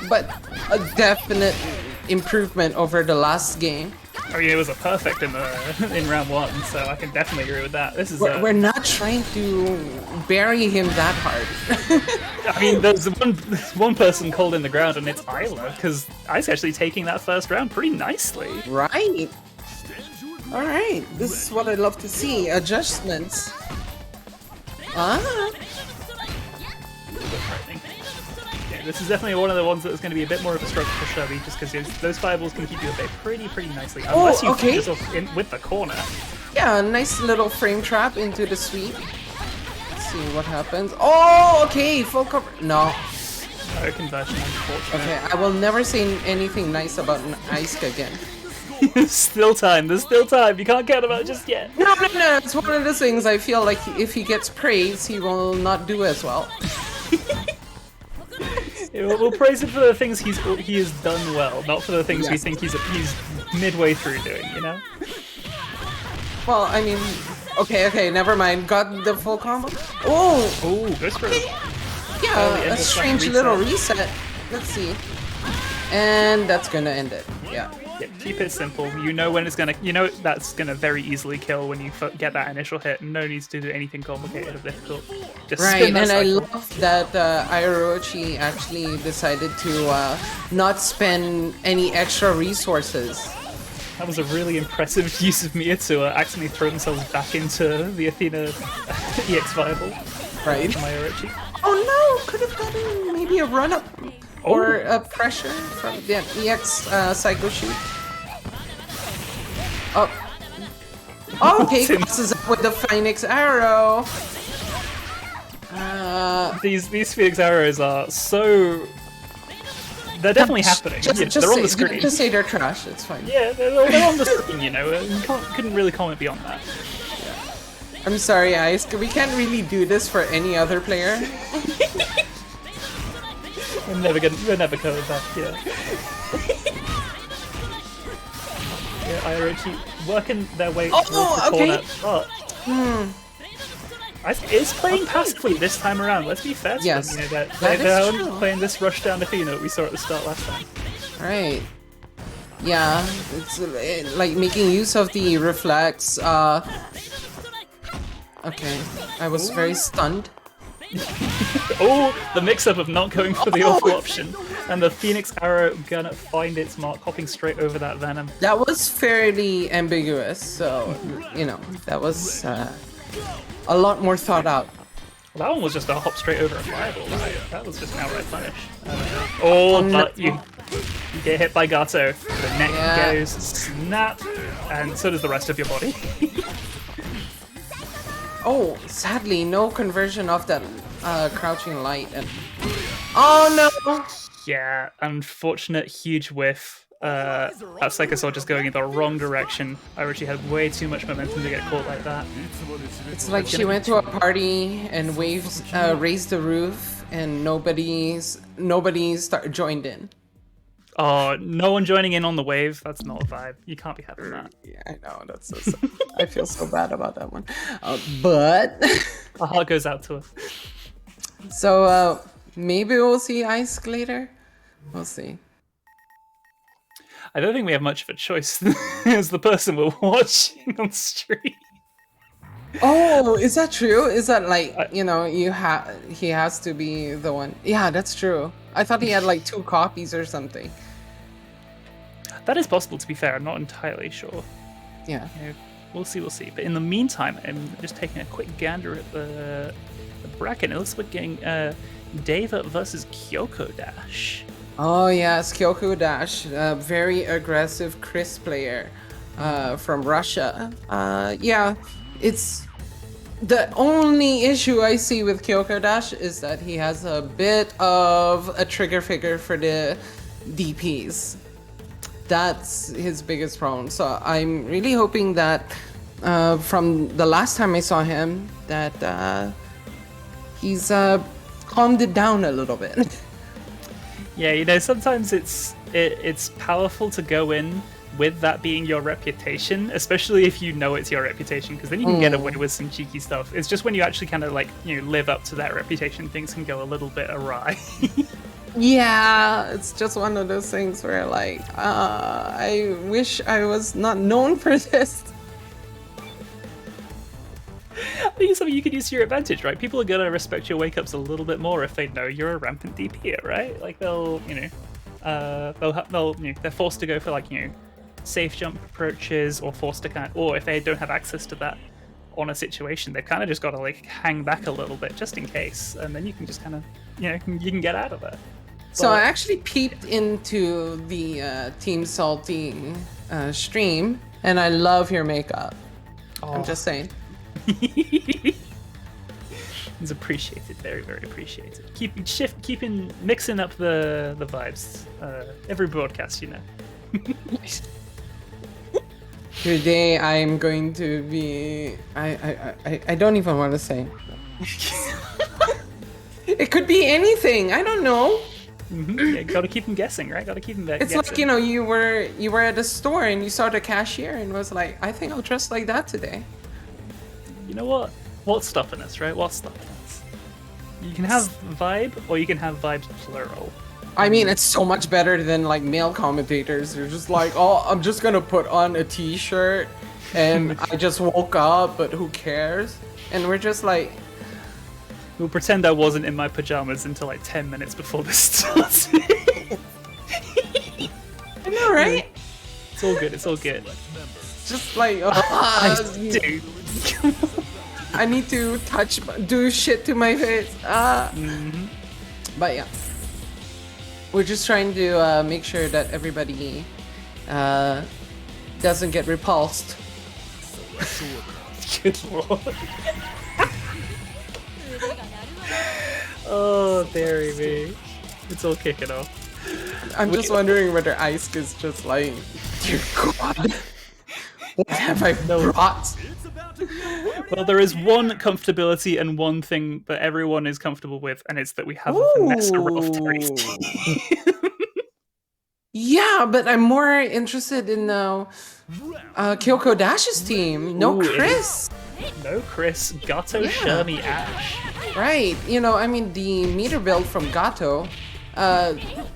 But a definite improvement over the last game. I mean, it was a perfect in round 1, so I can definitely agree with that. This is We're not trying to bury him that hard. I mean, there's one person called in the ground, and it's Isla, because I's actually taking that first round pretty nicely. Right. All right. This is what I love to see. Adjustments. Ah. A little bit frightening. Yeah, this is definitely one of the ones that's going to be a bit more of a struggle for Shelby, just because those fireballs can keep you at bay pretty nicely, unless you okay. get yourself in with the corner. Yeah, a nice little frame trap into the sweep. Let's see what happens. Oh, okay. Full cover. No. No conversion, unfortunately. Okay, I will never say anything nice about an Ice again. There's still time. There's still time. You can't count about it just yet. No. It's one of those things I feel like if he gets praise, he will not do as well. Yeah, we'll praise him for the things he has done well, not for the things we Yes. think he's midway through doing. You know. Well, I mean, okay, never mind. Got the full combo. Oh, Oh, goes for yeah, end a of strange reset. little reset. Let's see. And that's gonna end it. Yeah. Yeah, keep it simple. You know when it's gonna. You know that's gonna very easily kill when you get that initial hit. No needs to do anything complicated or difficult. Just Right, spin that and I cycle. love that Orochi actually decided to not spend any extra resources. That was a really impressive use of Mia to accidentally throw themselves back into the Athena EX Viable. Right. My Orochi. Oh no! Could have gotten maybe a run up or a pressure from the EX Psycho Shoot. Oh. Oh, okay, Awesome. crosses up with the Phoenix Arrow. These Phoenix arrows are so. They're definitely happening. Yeah, they're on the screen. Just say they're trash. It's fine. Yeah, they're on the screen. You know, you couldn't really comment beyond that. I'm sorry, Ice. We can't really do this for any other player. We're never coming back. Yeah. Yeah, Orochi working their way towards the corner. okay. Ice is playing passively this time around. Let's be fair to Yes, them. You know, that they're is only true. playing this rush down Athena that we saw at the start last time. Right. Yeah, it's like making use of the reflex. Okay, I was very stunned. Oh, the mix-up of not going for the awful option, and the Phoenix Arrow gonna find its mark, hopping straight over that Venom. That was fairly ambiguous, so you know that was a lot more thought out. Well, that one was just a hop straight over a fireball, right? That was just an outright punish. Oh, but you get hit by Gato. The neck Yeah. goes snap, and so does the rest of your body. Oh, sadly, no conversion of that crouching light. And oh no! Yeah, unfortunate huge whiff. That Psycho Sword just going in the wrong direction. Orochi had way too much momentum to get caught like that. It's like she went to a party and waves raised the roof, and nobody joined in. Oh, no one joining in on the wave. That's not a vibe. You can't be having that. Yeah, I know. That's so sad. I feel so bad about that one. But Our heart goes out to her. so maybe we'll see Ice later. We'll see. I don't think we have much of a choice as the person we're watching on stream. Oh, is that true? Is that like he has to be the one? Yeah, that's true. I thought he had like 2 copies or something. That is possible, to be fair. I'm not entirely sure. Yeah. You know, we'll see. But in the meantime, I'm just taking a quick gander at the bracket. It looks like we're getting Deva versus Kyoko Dash. Oh yes, Kyoku Dash, a very aggressive Chris player from Russia. Yeah, it's the only issue I see with Kyoko Dash is that he has a bit of a trigger figure for the DPs. That's his biggest problem. So I'm really hoping that from the last time I saw him that he's calmed it down a little bit. Yeah, you know, sometimes it's powerful to go in with that being your reputation, especially if you know it's your reputation, because then you can get away with some cheeky stuff. It's just when you actually kind of like, you know, live up to that reputation, things can go a little bit awry. Yeah, it's just one of those things where like, I wish I was not known for this. I think it's something you could use to your advantage, right? People are gonna respect your wake ups a little bit more if they know you're a rampant DP, right? Like they'll, they're forced to go for like safe jump approaches, or forced to or if they don't have access to that on a situation, they've kind of just got to like hang back a little bit just in case, and then you can just kind of, you can get out of it. So I actually peeped into the Team Salty stream, and I love your makeup. I'm just saying. It's appreciated, very, very appreciated. Keeping mixing up the vibes. Every broadcast, Today I'm going to be. I don't even want to say. It could be anything. I don't know. Yeah, gotta keep them guessing, right? Gotta keep them guessing. It's like you were at a store and you saw the cashier and was like, I think I'll dress like that today. You know what? What's stopping us, right? What's stopping us? You can have vibe, or you can have vibes plural. I mean, it's so much better than like male commentators. They're just like, oh, I'm just gonna put on a t-shirt and I just woke up, but who cares? And we're just like, we'll pretend I wasn't in my pajamas until like 10 minutes before this starts. I know, right? It's all good, it's all good. Just like, Dude. I need to do shit to my face. But yeah, we're just trying to make sure that everybody doesn't get repulsed. Good lord. Oh, dairy me. It's all kicking off. I'm just wondering whether Ice is just like, dear God, what have I brought? Well, there is one comfortability and one thing that everyone is comfortable with, and it's that we have a Vanessa Rolf Terry's team. Yeah, but I'm more interested in Kyoko Dash's team. No Chris. No Chris. Gato, Shermie, Ash. Right. I mean, the meter build from Gato,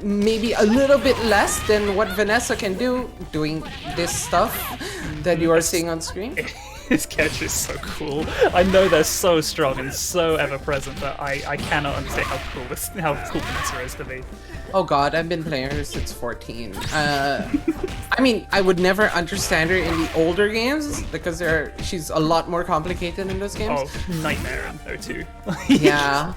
maybe a little bit less than what Vanessa can do, doing this stuff that you are seeing on screen. His character is so cool. I know they're so strong and so ever present that I cannot understand how cool Vanessa is to me. Oh God, I've been playing her since 14. I mean, I would never understand her in the older games because she's a lot more complicated in those games. Oh, nightmare in there too. Yeah,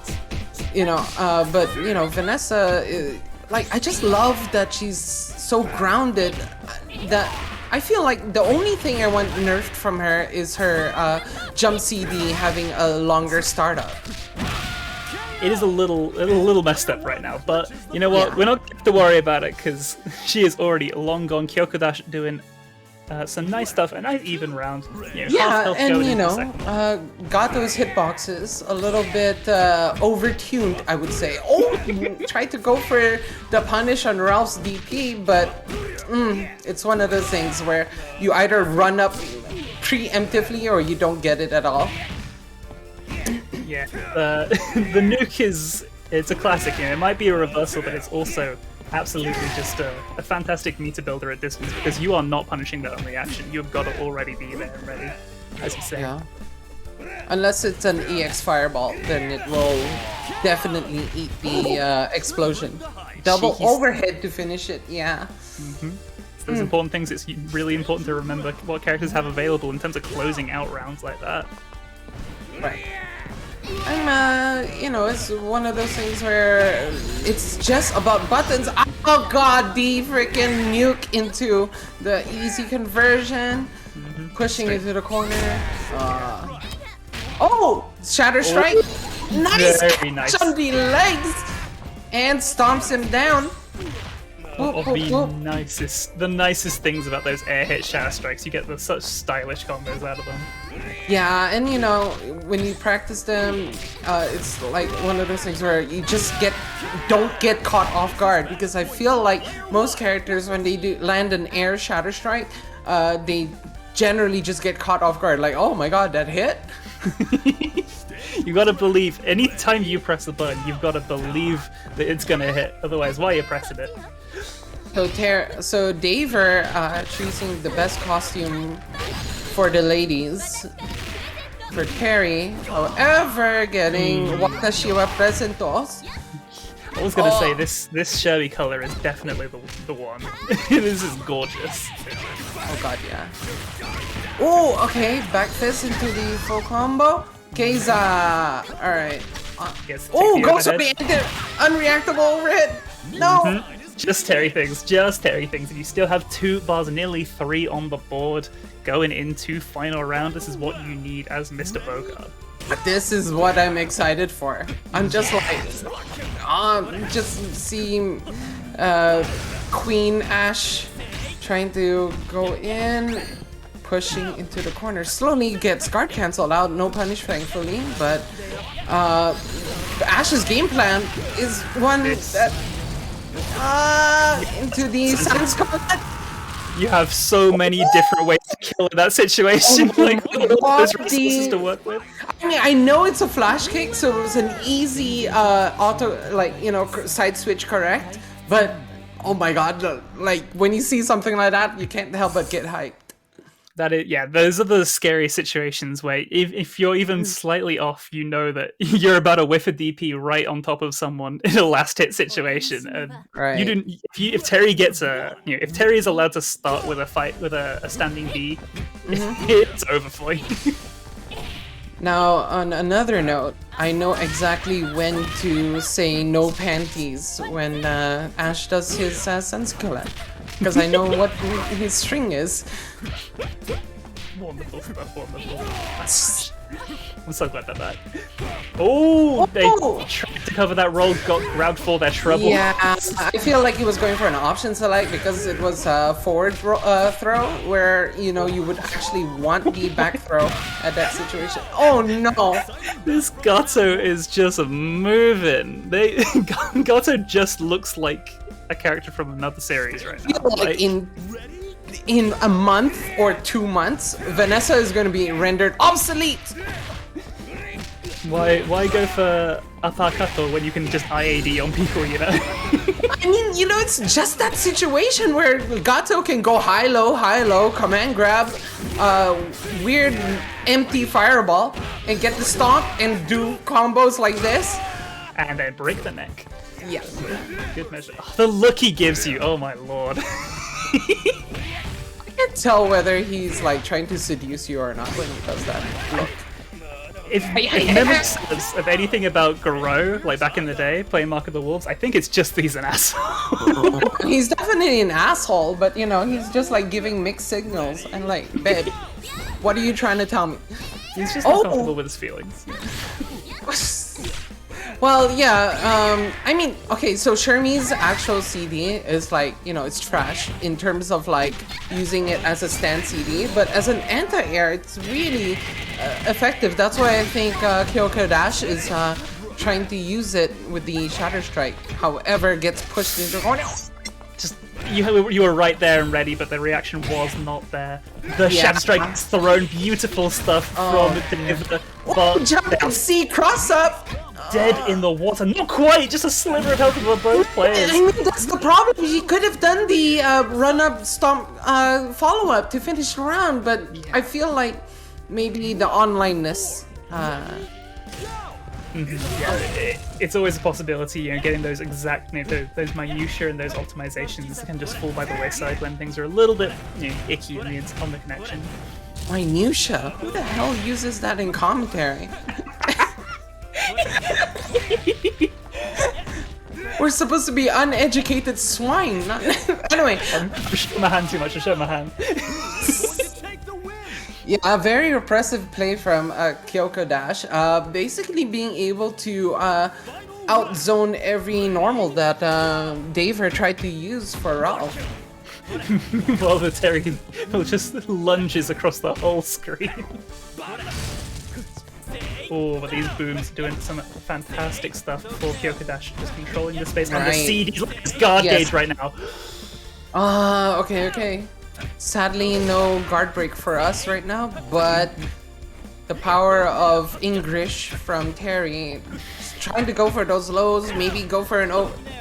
but Vanessa, like I just love that she's so grounded that I feel like the only thing I want nerfed from her is her jump CD having a longer startup. It is a little messed up right now, but you know what? Yeah. We're not going to worry about it because she is already long gone. Kyoko Dash doing some nice stuff, a nice even round. Yeah, and Gato's hitboxes a little bit overtuned, I would say. Oh, tried to go for the punish on Ralph's DP, but it's one of those things where you either run up preemptively or you don't get it at all. Yeah, the nuke it's a classic. It might be a reversal, but it's also absolutely just a fantastic meter builder at distance because you are not punishing that on reaction. You've got to already be there and ready, as you say. Yeah. Unless it's an EX fireball, then it will definitely eat the explosion. Double overhead to finish it, yeah. Those important things, it's really important to remember what characters have available in terms of closing out rounds like that. Right. And, it's one of those things where it's just about buttons. Oh God, the freaking nuke into the easy conversion. Pushing it to the corner. Oh! Shatter Strike! Nice catch on the legs! And stomps him down. The nicest things about those air hit Shatter Strikes. You get such stylish combos out of them. Yeah, and when you practice them, it's like one of those things where you just don't get caught off guard, because I feel like most characters, when they do land an air Shatter Strike, they generally just get caught off guard, like, oh my God, that hit? You gotta believe. Anytime you press a button, you've gotta believe that it's gonna hit. Otherwise, why are you pressing it? So Daver choosing the best costume for the ladies. For Terry, however, getting Watashiwa Presentos. I was gonna say this Shirley color is definitely the one. This is gorgeous. Oh god, yeah. Oh, okay, back fist into the full combo. Keiza, alright. Oh, goes up the unreactable overhit. No. Just Terry things, and you still have 2 bars, nearly 3 on the board going into final round. This is what you need as Mr. Bogart. This is what I'm excited for. I'm just just seeing Queen Ash trying to go in, pushing into the corner. Slowly gets guard canceled out, no punish thankfully, but Ash's game plan is one that into the Sunscarlet. You have so many different ways to kill in that situation. There's resources to work with. I mean, I know it's a flash kick, so it was an easy auto, side switch correct. But oh my god, when you see something like that, you can't help but get hyped. That is, yeah, those are the scary situations where if you're even slightly off, you know that you're about to whiff a DP right on top of someone in a last hit situation. And you didn't. If Terry gets if Terry is allowed to start with a fight with a standing B, it's over for you. Now, on another note, I know exactly when to say no panties when Ash does his Sunscarlet. Because I know what his string is. Wonderful. I'm so glad they're back. Oh, they tried to cover that roll, got grabbed for their trouble. Yeah, I feel like he was going for an option select because it was a forward throw where, you would actually want the back throw at that situation. Oh no! This Gato is just moving. Gato just looks like a character from another series right now. Like in a month or 2 months, Vanessa is going to be rendered obsolete. Why go for Apakato when you can just IAD on people, I mean, it's just that situation where Gato can go high-low, command grab, weird empty fireball, and get the stomp and do combos like this. And then break the neck. Yeah. Good measure. The look he gives you, oh my lord. I can't tell whether he's trying to seduce you or not when he does that look. If memory serves of anything about Garo, back in the day, playing Mark of the Wolves, I think it's just he's an asshole. He's definitely an asshole, but he's just giving mixed signals and babe, what are you trying to tell me? He's just not comfortable with his feelings. Well, yeah, I mean, okay, so Shermie's actual CD is it's trash in terms of using it as a stand CD, but as an anti-air, it's really effective. That's why I think Kyoko Dash is trying to use it with the Shatter Strike. However, gets pushed into the corner. Just you were right there and ready, but the reaction was not there. The Shatter Strike is thrown, beautiful stuff from David, but Jump C cross up. Dead in the water. Not quite, just a sliver of health for both players. I mean, that's the problem. He could have done the run-up stomp follow-up to finish the round, but I feel like maybe the onlineness. It's always a possibility, getting those exact, those minutiae and those optimizations can just fall by the wayside when things are a little bit, icky on the connection. Minutia? Who the hell uses that in commentary? We're supposed to be uneducated swine. Anyway. I'm showing my hand too much. I'm showing my hand. Yeah, a very repressive play from Kyoko Dash. Basically being able to outzone every normal that Daver tried to use for Ralph. While the Terry just lunges across the whole screen. Oh, but these booms are doing some fantastic stuff for Kyoko Dash, just controlling the space and the seed. He's like his guard gauge right now. Okay. Sadly, no guard break for us right now, but the power of English from Terry. Trying to go for those lows, maybe go for an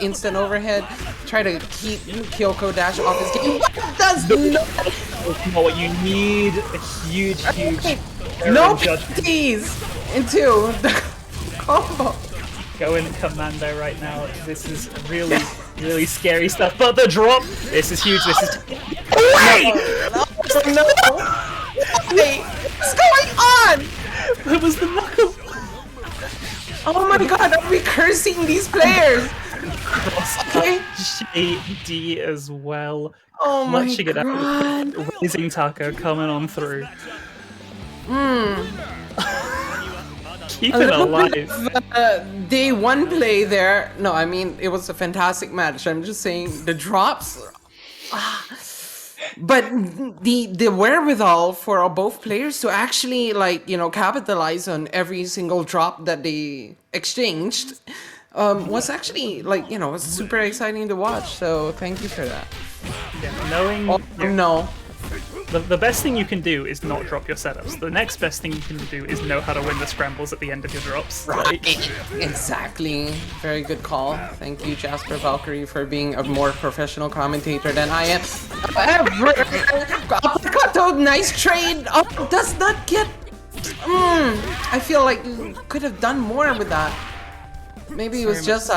instant overhead. Try to keep Kyoko Dash off his game. That's not what you need. A huge no judgment. PTs into the combo. Go in commando right now. This is really scary stuff. But the drop, this is huge. This is Wait! No! Wait! What's going on? That was the knuckle. Oh my god, are we cursing these players? Okay. JD as well. Oh my Clutching it god. out. Raising Taco coming on through. Keep it alive. Day one play there. No, I mean, it was a fantastic match. I'm just saying the drops. But the wherewithal for both players to actually, like, you know, capitalize on every single drop that they exchanged was actually, like, you know, was super exciting to watch. So thank you for that. Yeah, knowing No. the best thing you can do is not drop your setups. The next best thing you can do is know how to win the scrambles at the end of your drops. Right. Exactly. Very good call. Thank you, Jasper Valkyrie, for being a more professional commentator than I am. Uppercut, nice trade. Oh, does not get. I feel like you could have done more with that. Maybe he was just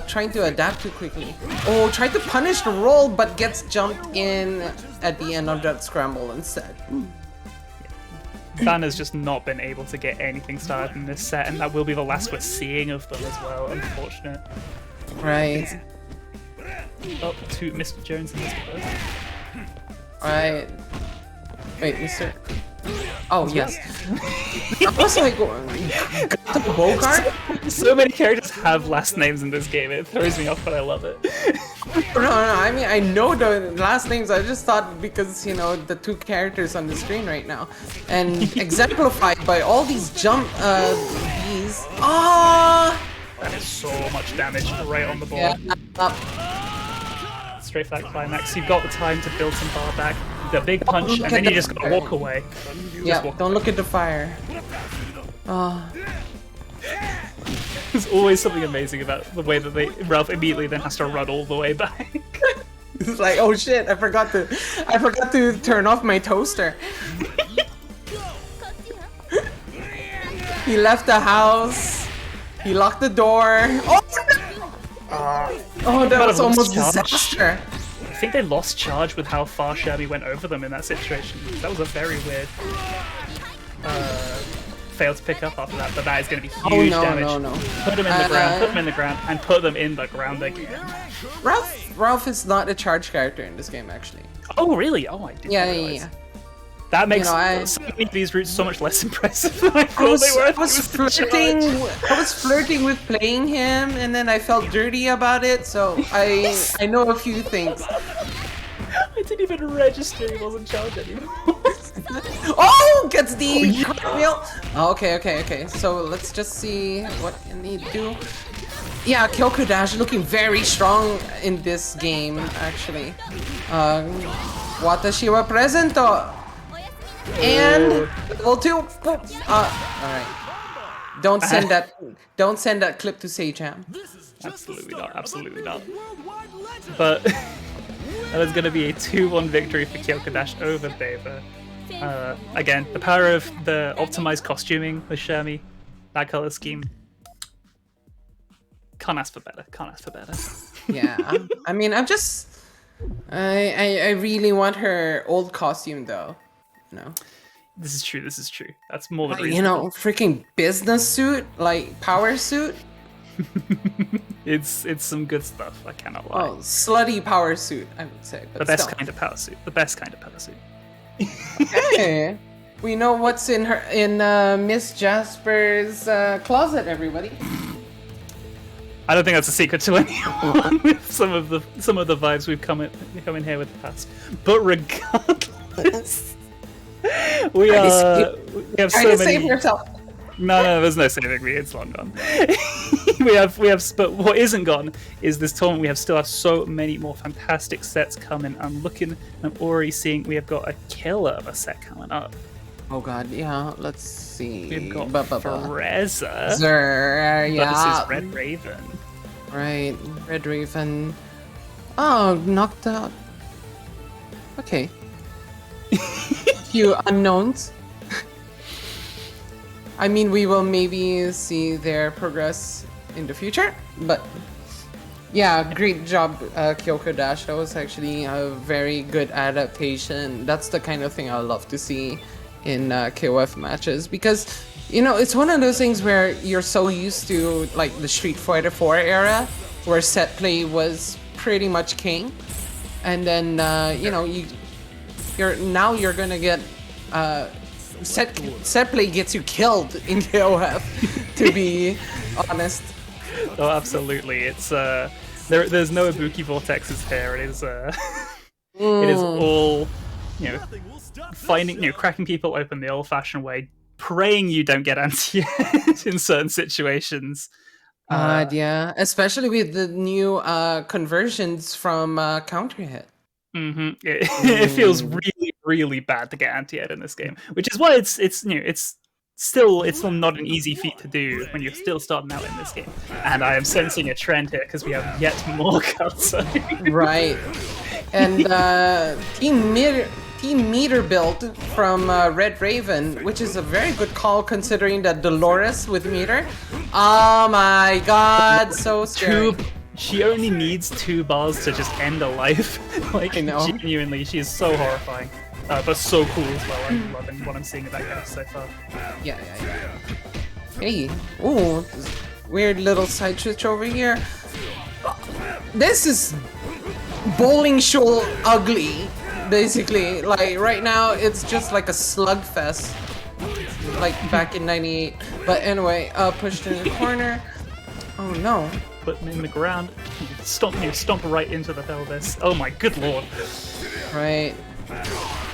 trying to adapt too quickly. Oh, tried to punish the roll, but gets jumped in at the end of that scramble instead. Van has just not been able to get anything started in this set, and that will be the last we're seeing of them as well, unfortunate. Right. Up to Mr. Jones in this case. Right. Wait, Mr. Oh, yes. I was like, Bogart? So many characters have last names in this game, it throws me off, but I love it. No, I mean, I know the last names. I just thought because, you know, the two characters on the screen right now. And exemplified by all these jump, these. That is so much damage right on the ball. Yeah, Straight for that climax. You've got the time to build some bar back. The big punch, and then you just gotta walk away. Don't look at the fire. There's always something amazing about the way that Ralph immediately then has to run all the way back. It's like, oh shit, I forgot to turn off my toaster. He left the house. He locked the door. Oh, that was almost disaster. I think they lost charge with how far Shabby went over them in that situation. That was a very weird fail to pick up after that, but that is going to be huge damage. No. Put them in the ground, put them in the ground, and put them in the ground again. Ralph is not a charge character in this game, actually. Oh, really? Oh, I didn't realize. Yeah. That makes You know, some of these routes so much less impressive than I thought they were. I was flirting with playing him, and then I felt dirty about it, so I know a few things. I didn't even register he wasn't charged anymore. Oh, gets the cartwheel. Okay. So let's just see what can he do. Yeah, Kyoko Dash looking very strong in this game, actually. Watashi wa presento. And level 2. Alright. Don't send that clip to Sageham. Absolutely not. But that is going to be a 2-1 victory for Kyoko Dash over Beva. Again, the power of the optimized costuming with Shermie, that color scheme. Can't ask for better. Yeah, I mean, I really want her old costume though. No. This is true. That's more than reasonable. You know, freaking business suit, like power suit. It's some good stuff. I cannot lie. Oh, slutty power suit, I would say. But the best kind of power suit. Hey, we know what's in Miss Jasper's closet, everybody. I don't think that's a secret to anyone with some of the vibes we've come in here with the past. But regardless, we have so many. Save yourself. No, there's no saving me. It's long gone. we have. But what isn't gone is this tournament. We still have so many more fantastic sets coming. I'm already seeing we have got a killer of a set coming up. Oh god, yeah. Let's see. We've got Ba-ba-ba. Freza Yeah. versus Red Raven. Right, Red Raven. Oh, knocked out. Okay. Few unknowns. I mean, we will maybe see their progress in the future, but yeah, great job, Kyoko Dash. That was actually a very good adaptation. That's the kind of thing I love to see in KOF matches because, you know, it's one of those things where you're so used to like the Street Fighter 4 era, where set play was pretty much king, and then you know you're gonna get set play gets you killed in KOF. To be honest. Oh, absolutely. It's there's no Ibuki vortexes here. It is it is all, you know, finding, you know, cracking people open the old-fashioned way, praying you don't get anti-air in certain situations. Yeah, especially with the new conversions from counter hit. It feels really, really bad to get anti-air in this game, which is why it's you know, it's still not an easy feat to do when you're still starting out in this game. And I am sensing a trend here because we have yet more cuts. Right, and Team Meter build from Red Raven, which is a very good call considering that Dolores with Meter. Oh my god, so scary. She only needs 2 bars to just end a life. Like, I know. Genuinely, she is so horrifying. But so cool as well. I'm loving what I'm seeing of that character so far. Yeah. Hey, ooh, this weird little side switch over here. This is bowling shoal ugly, basically. Like right now, it's just like a slugfest, like back in '98. But anyway, pushed in the corner. Oh no. Put him in the ground, stomp right into the pelvis. Oh my good lord! Right.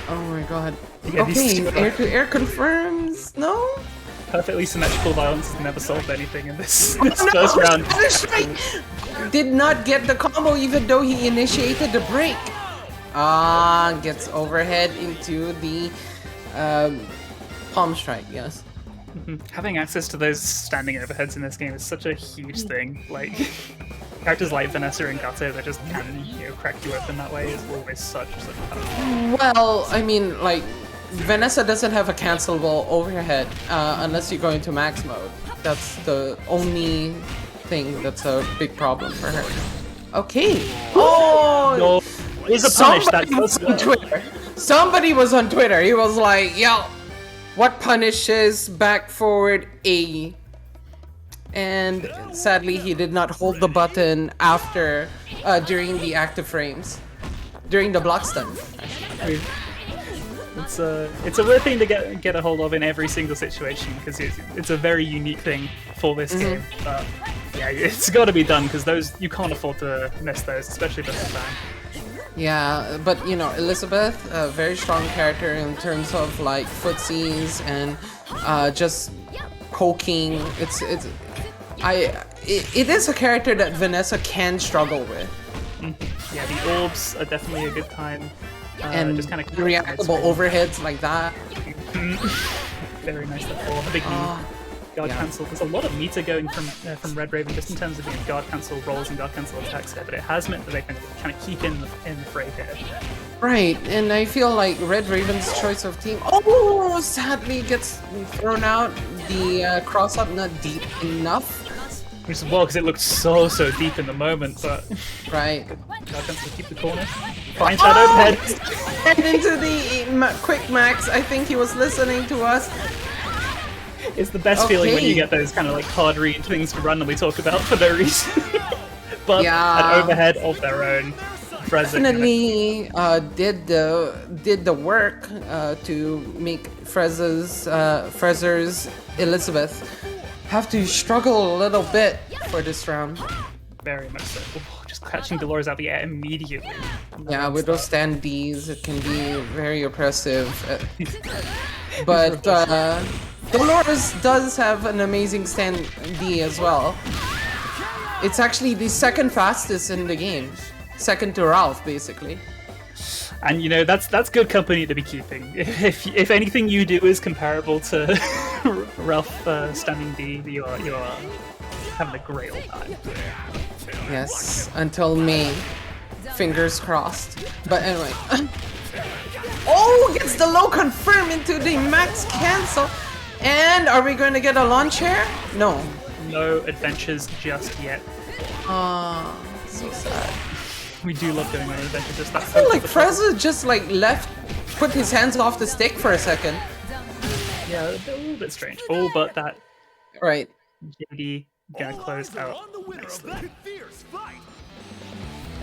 Oh my god. Yeah, Okay, air to air confirms. No. Perfectly symmetrical violence has never solved anything in this first round. Did not get the combo even though he initiated the break. Gets overhead into the palm strike. Yes. Having access to those standing overheads in this game is such a huge thing. Like, characters like Vanessa and Gato that just can, you know, crack you open that way is always such a powerful. Well, I mean, like, Vanessa doesn't have a cancelable overhead unless you're going to max mode. That's the only thing that's a big problem for her. Okay. Oh! No, there's a punish that goes on Twitter. Somebody was on Twitter. He was like, yo, what punishes back forward A? And sadly, he did not hold the button after, during the active frames. During the block stun, actually. It's a weird thing to get a hold of in every single situation because it's a very unique thing for this game. But yeah, it's got to be done because those, you can't afford to miss those, especially the first time. Yeah, but you know, Elizabeth, a very strong character in terms of like footsies and just poking. It is a character that Vanessa can struggle with. Yeah, the orbs are definitely a good time. And just kind of reactable overheads like that. Very nice before. A big guard cancel. There's a lot of meter going from Red Raven just in terms of guard cancel rolls and guard cancel attacks here, but it has meant that they can kind of keep in the fray here. Right, and I feel like Red Raven's choice of team. Oh, sadly gets thrown out. The cross up not deep enough. Which is well because it looked so deep in the moment, but right. Guard cancel keep the corner. Finds that overhead. And into the quick max. I think he was listening to us. It's the best feeling when you get those kind of like hard read things to randomly talk about for no reason. But an overhead of their own. Definitely did the work to make Frezer's Elizabeth have to struggle a little bit for this round. Very much so. Oh, just catching Dolores out the air immediately. Yeah, with those stand Ds, it can be very oppressive. But Dolores does have an amazing stand D as well. It's actually the second fastest in the game. Second to Ralph, basically. And you know that's good company to be keeping. If anything you do is comparable to Ralph standing D, you are having a great old time. Yes, until May. Fingers crossed. But anyway. Oh, gets the low confirm into the max cancel. And are we going to get a launch here? No. No adventures just yet. So sad. We do love going on adventures. Just that I feel like Freza just like put his hands off the stick for a second. Yeah, a little bit strange. Oh, but that Right. JD gonna close out On the winner of nicely. that fierce fight.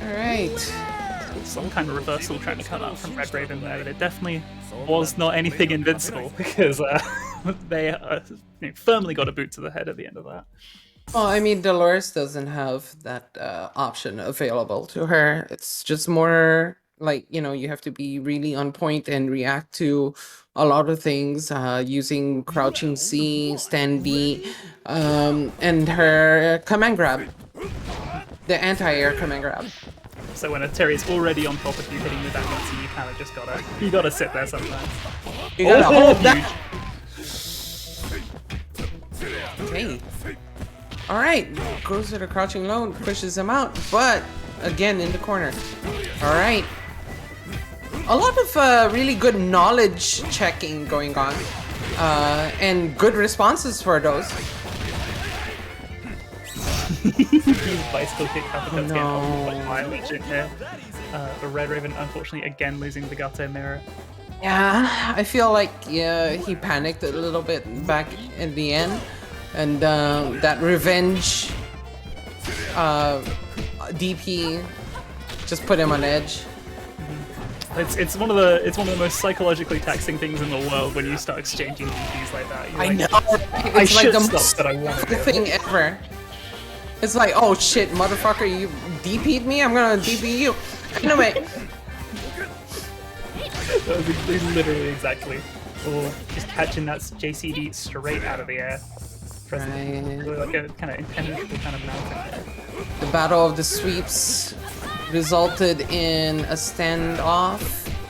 All right. Some kind of reversal trying to come out from Red Raven there, but it definitely was not anything invincible because they firmly got a boot to the head at the end of that. Well, I mean, Dolores doesn't have that option available to her. It's just more like, you know, you have to be really on point and react to a lot of things using crouching C, stand B, and her command grab. The anti-air command grab. So when a Terry's already on top of you, hitting you that multi, you kind of just gotta sit there sometimes. You gotta hold huge. that. Okay. All right, goes to the crouching low, pushes him out, but again in the corner. All right. A lot of really good knowledge checking going on, and good responses for those. These bicycle kick uppercuts getting No. quite mileage in here. The Red Raven, unfortunately, again losing the Gato mirror. Yeah, I feel like he panicked a little bit back in the end, and that revenge DP just put him on edge. It's one of the most psychologically taxing things in the world when you start exchanging DPs like that. You're I like, know. I It's like should the stop, most but I want to. thing ever. It's like, oh shit, motherfucker, you DP'd me? I'm gonna DP you. Anyway. That was literally exactly. Or just catching that JCD straight out of the air. Right. Like a kind of impenetrable kind of mountain. The battle of the sweeps resulted in a standoff.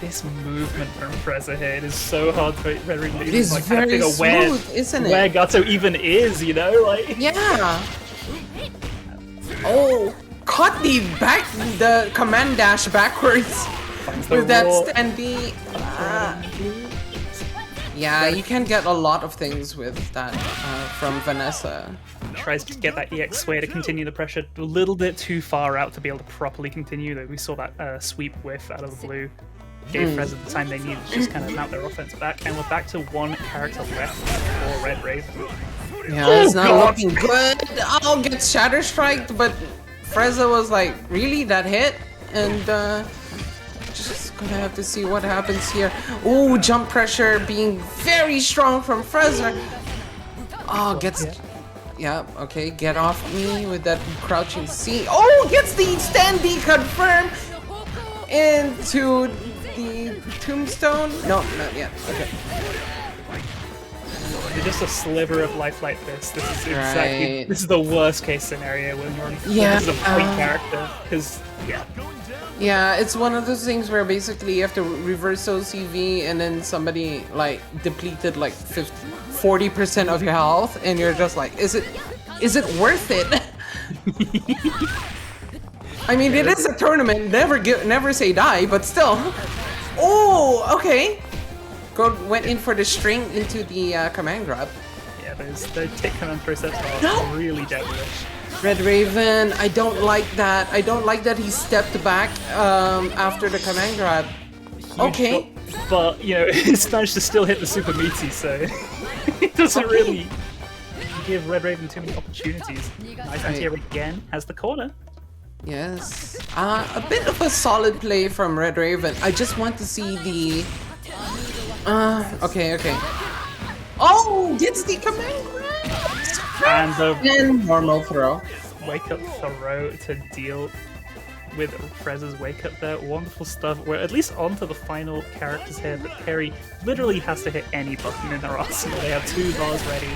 This movement from Freza here, it is so hard to very It is like, kind of very figure where, smooth, isn't it? where Gato even is, you know? Like, Yeah. Oh, caught the command dash backwards with that roll. stand B. Yeah, you can get a lot of things with that from Vanessa. tries to get that EX sway to continue the pressure a little bit too far out to be able to properly continue. Though we saw that sweep whiff out of the blue. Gave Freza the time they needed to just kind of mount their offense back, and we're back to one character left for Red Raven. Yeah, it's not God. looking good. I'll get Shatter Striked, but Freza was like, really, that hit? And just gonna have to see what happens here. Ooh, jump pressure being very strong from Freza. Oh, gets... Yeah, okay, get off me with that crouching C. Oh, gets the stand D confirm into the tombstone. No, not yet. Okay. Just a sliver of life like this. This is exactly. Right. This is the worst case scenario when you're on Yeah, as a point character. Because Yeah, it's one of those things where basically you have to reverse OCV and then somebody like depleted like 40% of your health and you're just like, is it worth it? I mean, it is a tournament, never say die, but still. Oh, okay. Went in for the string into the command grab. yeah, those tick command process are really devilish. Red Raven, I don't like that. I don't like that he stepped back after the command grab. Okay. But you know, he's managed to still hit the super meaty, so it doesn't really give Red Raven too many opportunities. Nice anti-air again, has the corner. Yes. A bit of a solid play from Red Raven. I just want to see the... okay. Oh, gets the command grab! And the And normal throw. wake up throw to deal with Freza's wake up there. Wonderful stuff. We're at least on to the final characters here, but Perry literally has to hit any button in their arsenal. They have 2 bars ready.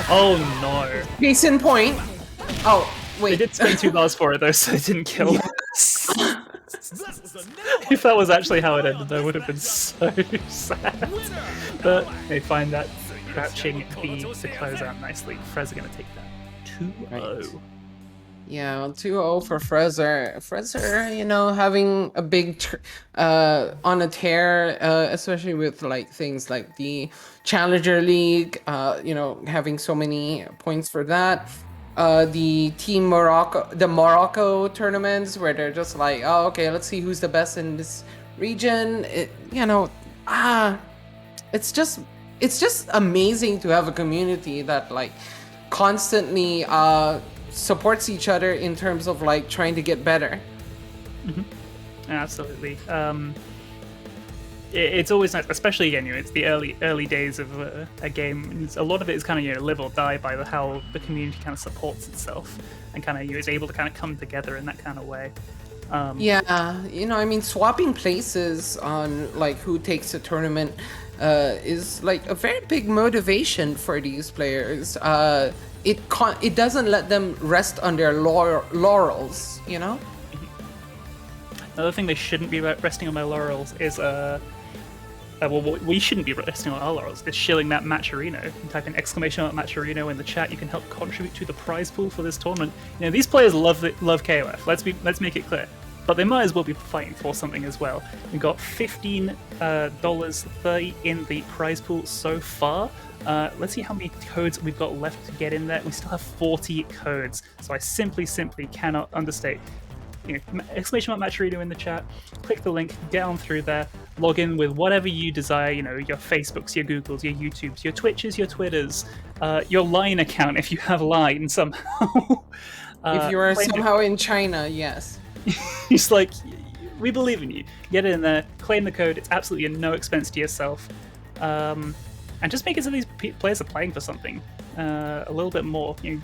Oh no. Case in point. Oh, They wait. did spend 2 bars for it though, so it didn't kill. If that was actually how it ended, I would have been so sad. But they find that crouching B to close out nicely. Frez are going to take that 2-0. Right. Yeah, 2-0 for Fraser. Fraser, you know, having a big on a tear, especially with like things like the Challenger League, you know, having so many points for that. The Morocco tournaments where they're just like, oh, okay, let's see who's the best in this region. You know, it's just amazing to have a community that like constantly supports each other in terms of like trying to get better. Absolutely. It's always nice, especially again, you know, it's the early days of a game. And a lot of it is kind of, you know, live or die by how the community kind of supports itself and kind of, you know, is able to kind of come together in that kind of way. Yeah, you know, I mean, swapping places on like who takes a tournament is like a very big motivation for these players. It doesn't let them rest on their laurels, you know? Another thing they shouldn't be resting on their laurels is well, we shouldn't be resting on our laurels. Is shilling that Matcherino. You can type in !Matcherino in the chat. You can help contribute to the prize pool for this tournament. You know, these players love KOF. Let's make it clear. But they might as well be fighting for something as well. We've got $15.30 in the prize pool so far. Let's see how many codes we've got left to get in there. We still have 40 codes, so I simply cannot understate. You know, !Matcherino in the chat. Click the link, get on through there, log in with whatever you desire. You know, your Facebooks, your Googles, your YouTubes, your Twitches, your Twitters, your Line account if you have Line somehow. If you are somehow in China, yes. He's like, we believe in you. Get in there, claim the code. It's absolutely at no expense to yourself, and just make it so these players are playing for something a little bit more. You know,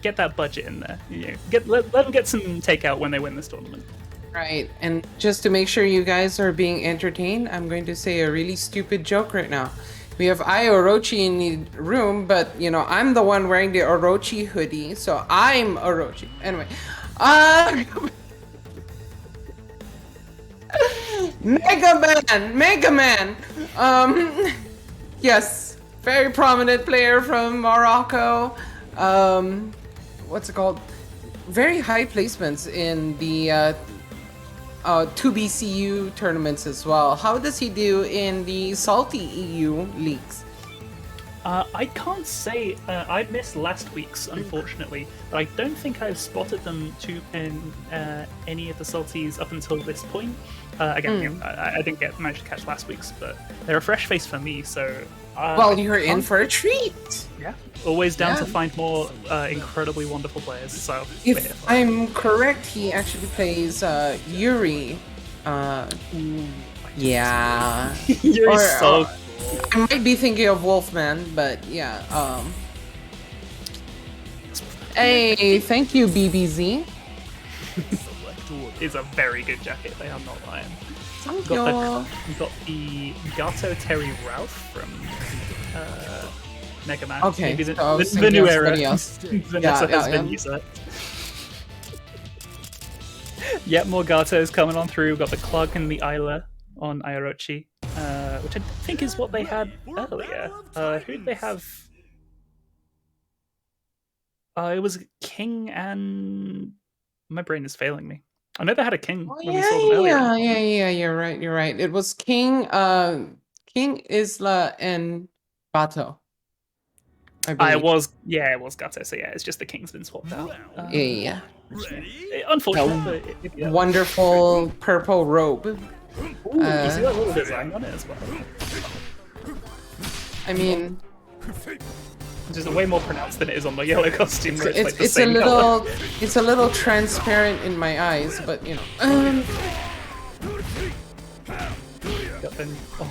get that budget in there. You know, let them get some takeout when they win this tournament. Right, and just to make sure you guys are being entertained, I'm going to say a really stupid joke right now. We have Orochi in the room, but you know, I'm the one wearing the Orochi hoodie, so I'm Orochi. Anyway, Mega Man. Yes, very prominent player from Morocco. What's it called? Very high placements in the 2BCU tournaments as well. How does he do in the SaltyEU leagues? I can't say. I missed last week's, unfortunately, but I don't think I've spotted them in any of the Salties up until this point. Again, you know, I didn't manage to catch last week's, but they're a fresh face for me, so... well, you're in for a treat! Yeah, always down to find more incredibly wonderful players, so... If I'm correct, he actually plays Yuri. Yeah. Yuri's so cool. I might be thinking of Wolfman, but yeah. Hey, thank you, BBZ. Is a very good jacket, they are not lying. Thank We've you. got the Gato Terry Ralph from Mega Man. Okay, Maybe so I was the thinking new of era. somebody else. Vanessa has been used. Yep, more Gatos coming on through. We've got the Clog and the Isla on Orochi, which I think is what they had earlier. Who did they have? It was King and... My brain is failing me. I know they had a King when we saw them earlier. Yeah, you're right. It was King, Isla, and Bato. I believe. It was Gato, so yeah, it's just the King's been swapped out. Yeah. Unfortunate, but yeah. Wonderful purple robe. Ooh, you see that little design on it as well. I mean... Which is way more pronounced than it is on the yellow costume. Where it's like the It's same color. it's a little transparent in my eyes, but you know.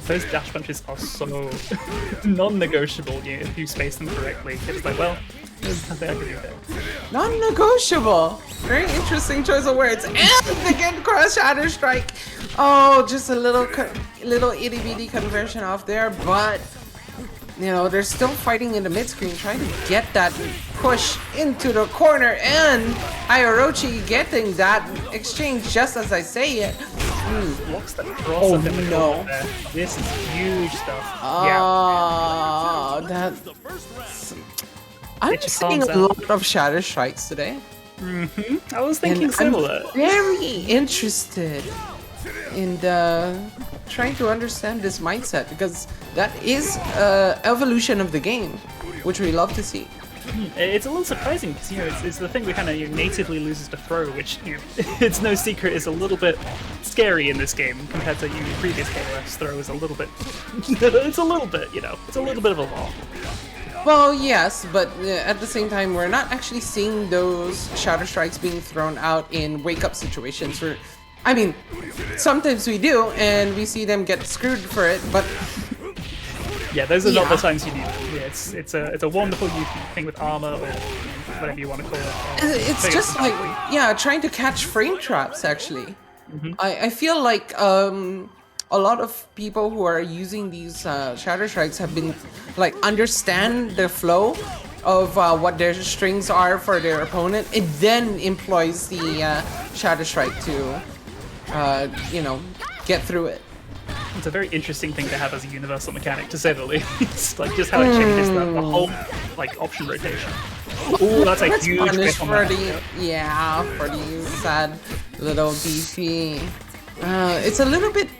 Those dash punches are so non-negotiable. You know, if you space them correctly, it's like, well, there's nothing I can do there. Non-negotiable. Very interesting choice of words. And again, cross shatter strike. Oh, just a little itty bitty conversion off there, but. You know, they're still fighting in the mid-screen, trying to get that push into the corner, and Orochi getting that exchange just as I say it. Blocks that cross Oh, up in the no. corner there. This is huge stuff. Oh, that. I'm It just seeing calms a out. lot of Shatter Strikes today. I was thinking And similar. I'm very interested in trying to understand this mindset because that is evolution of the game, which we love to see. It's a little surprising because it's the thing that kind of natively loses to throw, which it's no secret is a little bit scary in this game compared to previous KOFs. Throw is a little bit, it's a little bit of a law. Well, yes, but at the same time, we're not actually seeing those Shatter Strikes being thrown out in wake-up situations. I mean, sometimes we do, and we see them get screwed for it, but Yeah, those are not the times you need them. Yeah, it's a wonderful thing with armor or whatever you want to call it. it's just like, yeah, trying to catch frame traps, actually. I feel like a lot of people who are using these Shatter Strikes have been, like, understand the flow of what their strings are for their opponent. It then employs the Shatter Strike to, get through it. It's a very interesting thing to have as a universal mechanic, to say the least. Like, just how it changes the whole, like, option rotation. Ooh, that's a huge Punish bit on for that. for the sad little DP. It's a little bit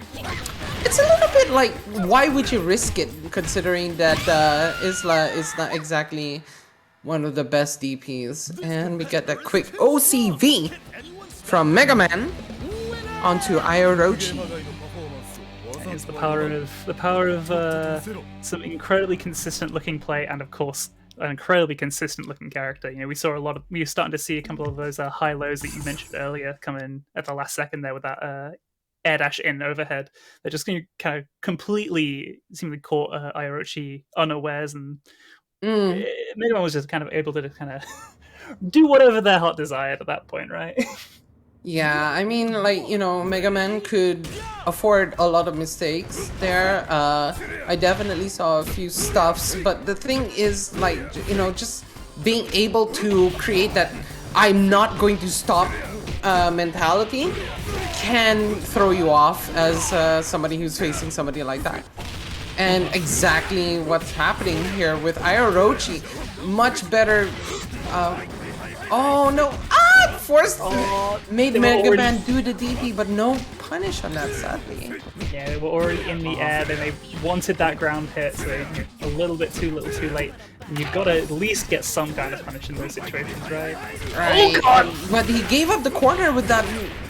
like, why would you risk it, considering that Isla is not exactly one of the best DPs. And we get that quick OCV from Mega Man onto Iorochi. It's the power of some incredibly consistent looking play, and of course an incredibly consistent looking character. You know, we were starting to see a couple of those high lows that you mentioned earlier come in at the last second there with that air dash in overhead. They're just going to kind of completely seemingly caught Iorochi unawares, and Mega Man was just kind of able to kind of do whatever their heart desired at that point, right? Yeah, I mean, like, Mega Man could afford a lot of mistakes there. I definitely saw a few stuffs, but the thing is, like, just being able to create that I'm not going to stop mentality can throw you off as somebody who's facing somebody like that. And exactly what's happening here with Iorochi. Much better. Oh no! Forced. Made Mega Man do the DP, but no punish on that, sadly. Yeah, they were already in the air, then they wanted that ground hit, so a little bit too little too late. And you've got to at least get some kind of punish in those situations, right? Right. Oh god! But he gave up the corner with that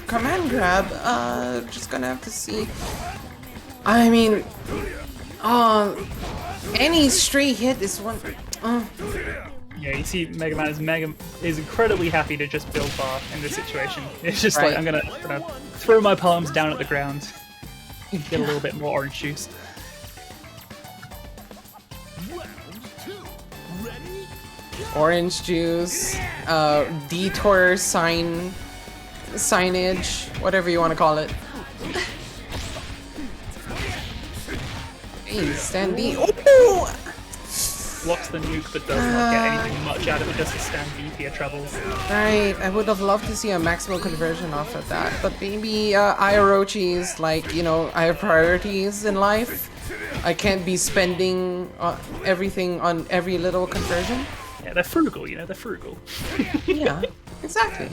command grab. Just gonna have to see. I mean, any stray hit is one. Yeah, you see Mega Man is incredibly happy to just build bar in this situation. It's just like, I'm gonna throw my palms down at the ground, get a little bit more orange juice. Orange juice, detour signage, whatever you want to call it. Hey, stand D. Oh! Blocks the nuke, but does not get anything much out of it, just a stand B via trebles. Right, I would have loved to see a maximum conversion off of that, but maybe Iorochi is like, I have priorities in life. I can't be spending everything on every little conversion. Yeah, they're frugal, they're frugal. Yeah, exactly.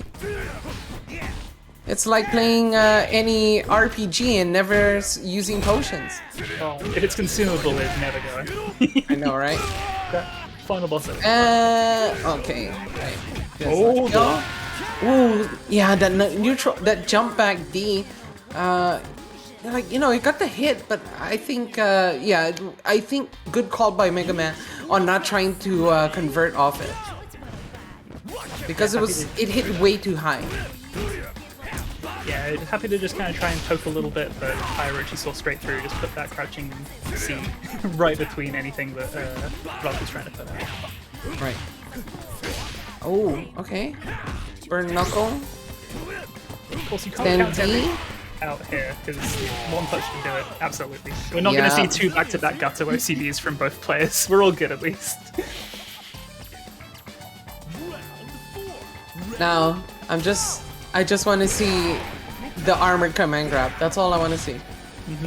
It's like playing any RPG and never using potions. Oh, if it's consumable, it's never going. I know, right? Okay, final boss. Okay. Right. Oh, ooh, yeah, that jump back D. It got the hit, but I think, I think good call by Mega Man on not trying to convert off it. Because it hit way too high. Yeah, happy to just kind of try and poke a little bit, but Iorochi saw straight through, just put that crouching C right between anything that Rob was trying to put out. Right. Oh, okay. Burn Knuckle. Of course, you can't count everything out here, because one touch can do it, absolutely. We're not going to see two back-to-back Gato OCDs from both players. We're all good, at least. Now, I just want to see the armored command grab. That's all I want to see.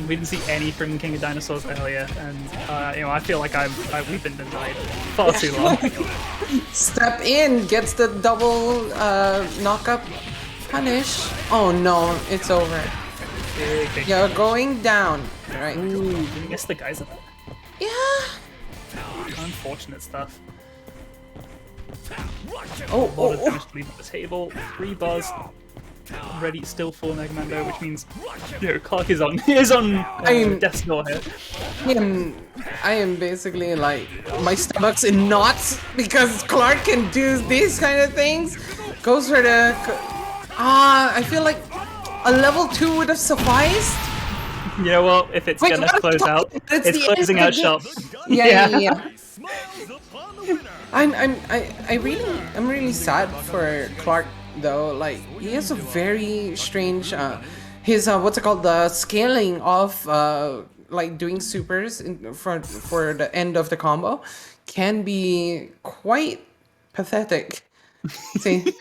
We didn't see any from King of Dinosaurs earlier, and you know, I feel like we've been denied far too long. Step in, gets the double knock-up punish. Oh no, it's over. Big. You're going down. All right. Ooh, we missed the guys. Yeah. Unfortunate stuff. Oh, A lot of damage to leave on the table. 3 bars. Ready, still 4 Mega Man though, which means, you know, Clark is on death's door here. I am basically like, my stomach's in knots because Clark can do these kind of things. Goes for the... I feel like a level 2 would have sufficed. Yeah, well, if it's gonna close out, it's closing out shop. Yeah. I'm really sad for Clark though. Like, he has a very strange his what's it called, the scaling of like doing supers for the end of the combo can be quite pathetic. See.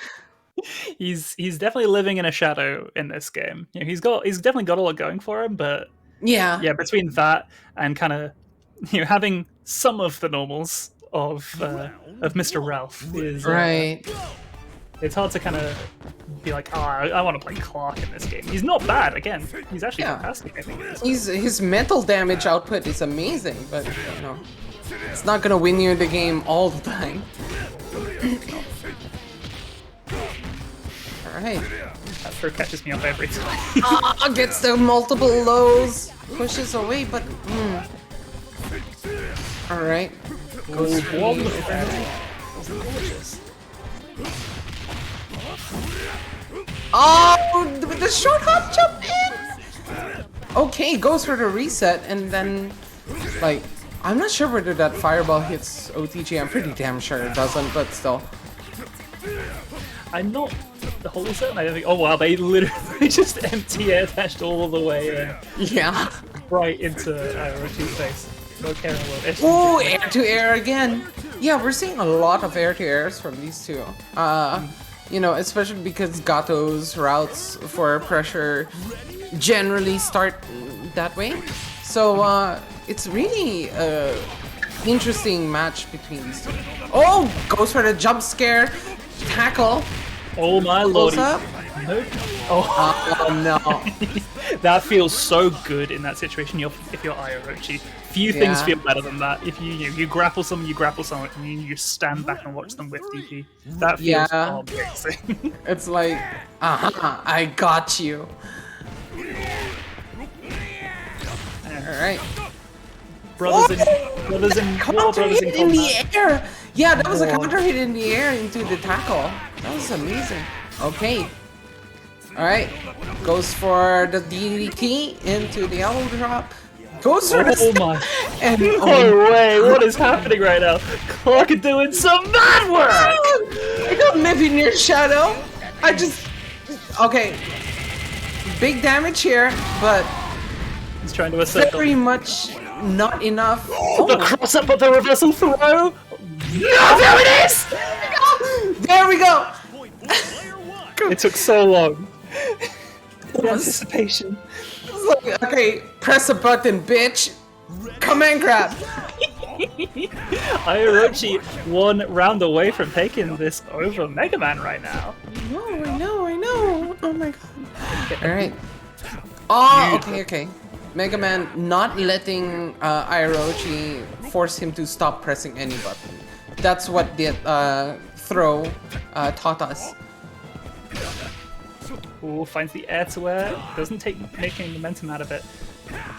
He's definitely living in a shadow in this game. You know, he's definitely got a lot going for him, but yeah, between that and kind of, you know, having some of the normals of Mr. Ralph is right. It's hard to kind of be like, oh, I want to play Clark in this game. He's not bad. Again, he's actually fantastic. I think it is. His mental damage output is amazing, but you know, it's not gonna win you the game all the time. Alright. That throw catches me up every time. Gets the multiple lows. Pushes away, but... Alright. Goes the short hop jump in! Okay, goes for the reset, and then... Like, I'm not sure whether that fireball hits OTG. I'm pretty damn sure it doesn't, but still. I'm not wholly certain. I don't think. Oh wow, they literally just empty air dashed all the way in. Yeah. Right into Orochi's face. No care about. Oh, air to air again. Yeah, we're seeing a lot of air to airs from these two. You know, especially because Gato's routes for pressure generally start that way. So it's really interesting match between these two. Oh, goes for the jump scare. Tackle. Oh my lord. Up. No. Oh no. That feels so good in that situation. If you're Orochi, few things feel better than that. If you grapple someone, and you stand back and watch them whip DP. That feels amazing. It's like, I got you. Alright. Brothers in the air! Yeah, that was a counter hit in the air into the tackle. That was amazing. Okay. Alright. Goes for the DDT into the elbow drop. Goes for the my. And no way! What is happening right now? Clark is doing some mad work! I don't live in your shadow. I just... Okay. Big damage here, but... He's trying to assert very much not enough. The cross up of the reversal throw! No, there it is! There we go! It took so long. The anticipation. Okay, press a button, bitch. Command grab. Orochi 1 round away from taking this over Mega Man right now. I know. Oh my god. Alright. Oh, okay. Mega Man not letting Orochi force him to stop pressing any button. That's what the throw taught us. Ooh, finds the air to air. Doesn't make any momentum out of it.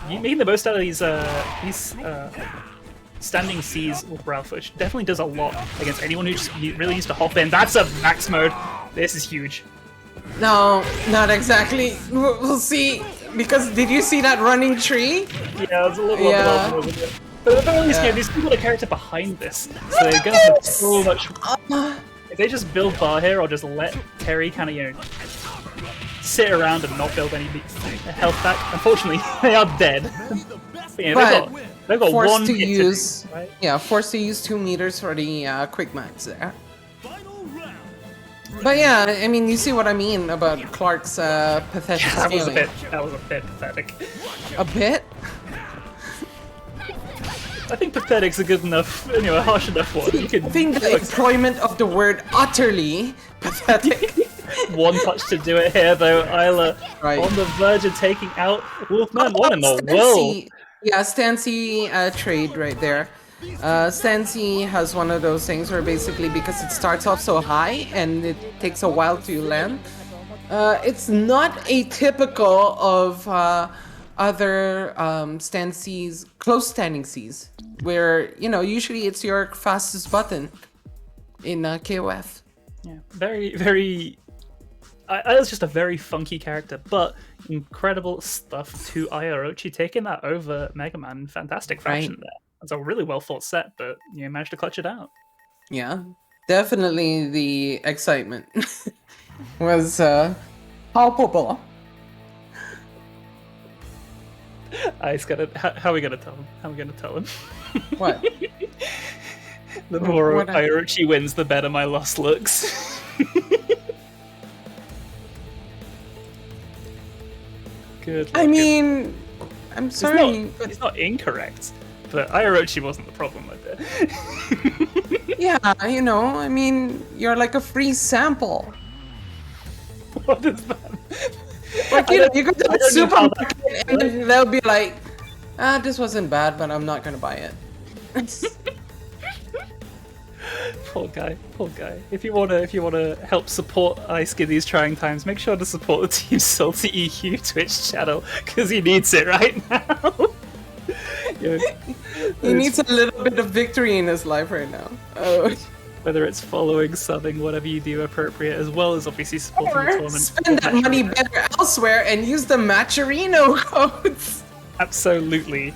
Making the most out of these standing C's with Ralph, which definitely does a lot against anyone who just really needs to hop in. That's a max mode. This is huge. No, not exactly. We'll see. Because did you see that running tree? Yeah, it's a little over it. But at the very least, these people are the character behind this, so they're gonna have so much. If they just build bar here, or just let Terry kind of sit around and not build any health back. Unfortunately, they are dead. But they've got forced one to hit use, to do, right? forced to use 2 meters for the quick max there. But yeah, I mean, you see what I mean about Clark's pathetic That was a scaling. bit pathetic. A bit? I think pathetic's a good enough, a harsh enough one. You can I think the employment of the word utterly pathetic. one touch to do it here, though. Isla Right. on the verge of taking out Wolfman. What in the world? Yeah, Stancy trade right there. Stancy has one of those things where basically because it starts off so high and it takes a while to land, it's not atypical of other Stancy's close standing Cs, where usually it's your fastest button in KOF. Yeah, very, very. I was just a very funky character, but incredible stuff to Orochi taking that over Mega Man. Fantastic fashion there. It's a really well thought set, but you managed to clutch it out. Yeah, definitely the excitement was palpable. It's gotta. How are we gonna tell him? How are we gonna tell him? What? The more What I- Orochi wins, the better my loss looks. Good. I mean, I'm sorry, but It's not incorrect, but Orochi wasn't the problem with it. yeah, I mean, you're like a free sample. What is that? Like, you go to I the don't know how that- supermarket and then they'll be like, this wasn't bad, but I'm not gonna buy it. Poor guy, poor guy. If you wanna help support Ice in these trying times, make sure to support the Team SaltyEU Twitch channel because he needs it right now. Yeah. He needs a little bit of victory in his life right now. Oh. Whether it's following, subbing, whatever you do appropriate, as well as obviously supporting the Or tournament. spend that money better elsewhere and use the Matcherino codes. Absolutely.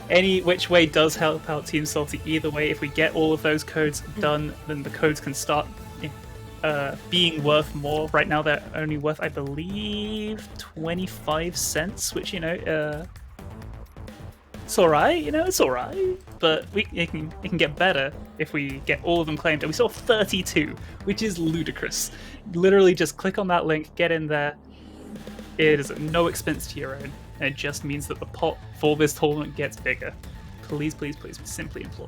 Any which way does help out Team Salty. Either way, if we get all of those codes done, then the codes can start being worth more. Right now, they're only worth, I believe, 25 cents, which, it's alright, it's alright. But it can get better if we get all of them claimed. And we saw 32, which is ludicrous. Literally just click on that link, get in there. It is at no expense to your own. And it just means that the pot for this tournament gets bigger. Please, please, please, we simply implore.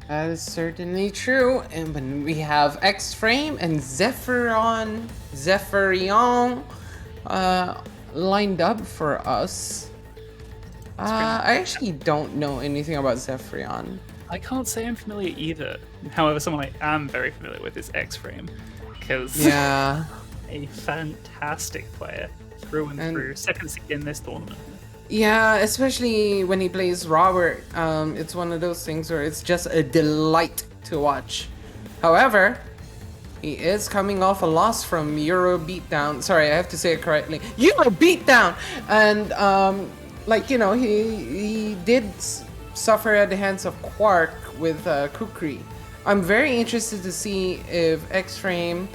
That is certainly true. And when we have X-Frame and Zephyrion lined up for us. I actually don't know anything about Zephyrion. I can't say I'm familiar either. However, someone I am very familiar with is X-Frame. Because Yeah. a fantastic player through and through. Second seed in this tournament. Yeah, especially when he plays Robert. It's one of those things where it's just a delight to watch. However, he is coming off a loss from Euro Beatdown. Sorry, I have to say it correctly. Euro Beatdown! And, he did suffer at the hands of Quark with Kukri. I'm very interested to see if X-Frame...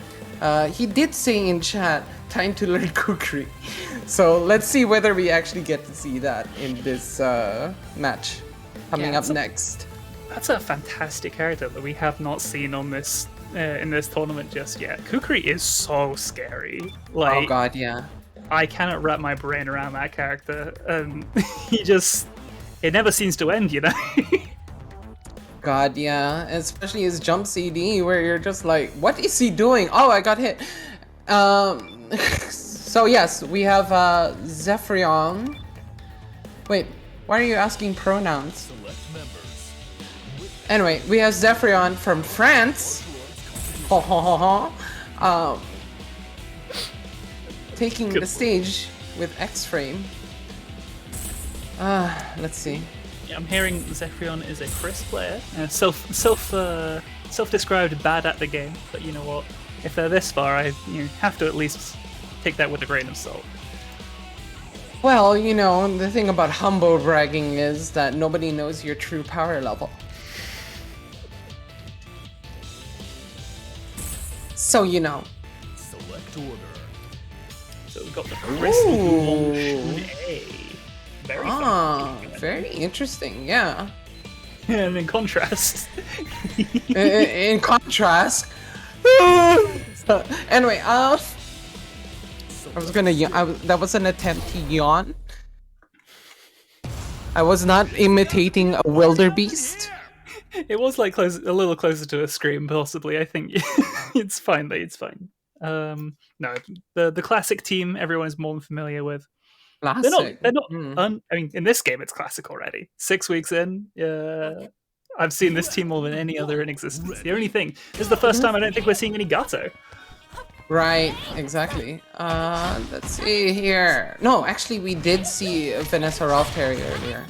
he did say in chat, time to learn Kukri. So let's see whether we actually get to see that in this match coming up next. That's a fantastic character that we have not seen on this in this tournament just yet. Kukri is so scary. Like, Oh god, yeah. I cannot wrap my brain around that character. It never seems to end, God, yeah. Especially his jump CD where you're just like, what is he doing? Oh, I got hit. So yes, we have Zephyrion. Wait, why are you asking pronouns? Anyway, we have Zephyrion from France. Ho ho ho ho. Taking the stage with X-Frame. Let's see. Yeah, I'm hearing Zephyrion is a Chris player. Self-described bad at the game, but you know what? If they're this far, I have to at least take that with a grain of salt. Well, the thing about humble bragging is that nobody knows your true power level. So Select order. So we've got the Chris Ooh. A. Very fun. Very interesting, yeah. And in contrast, in contrast. Anyway, I was gonna that was an attempt to yawn. I was not imitating a wildebeest. it was like a little closer to a scream, possibly. I think it's fine, though. It's fine. No, the classic team everyone is more than familiar with. Classic. They're not. I mean, in this game, it's classic already. 6 weeks in, I've seen this team more than any other in existence. The only thing, this is the first time I don't think we're seeing any Gato. Right, exactly. Let's see here. No, actually, we did see Vanessa Rolfterry earlier.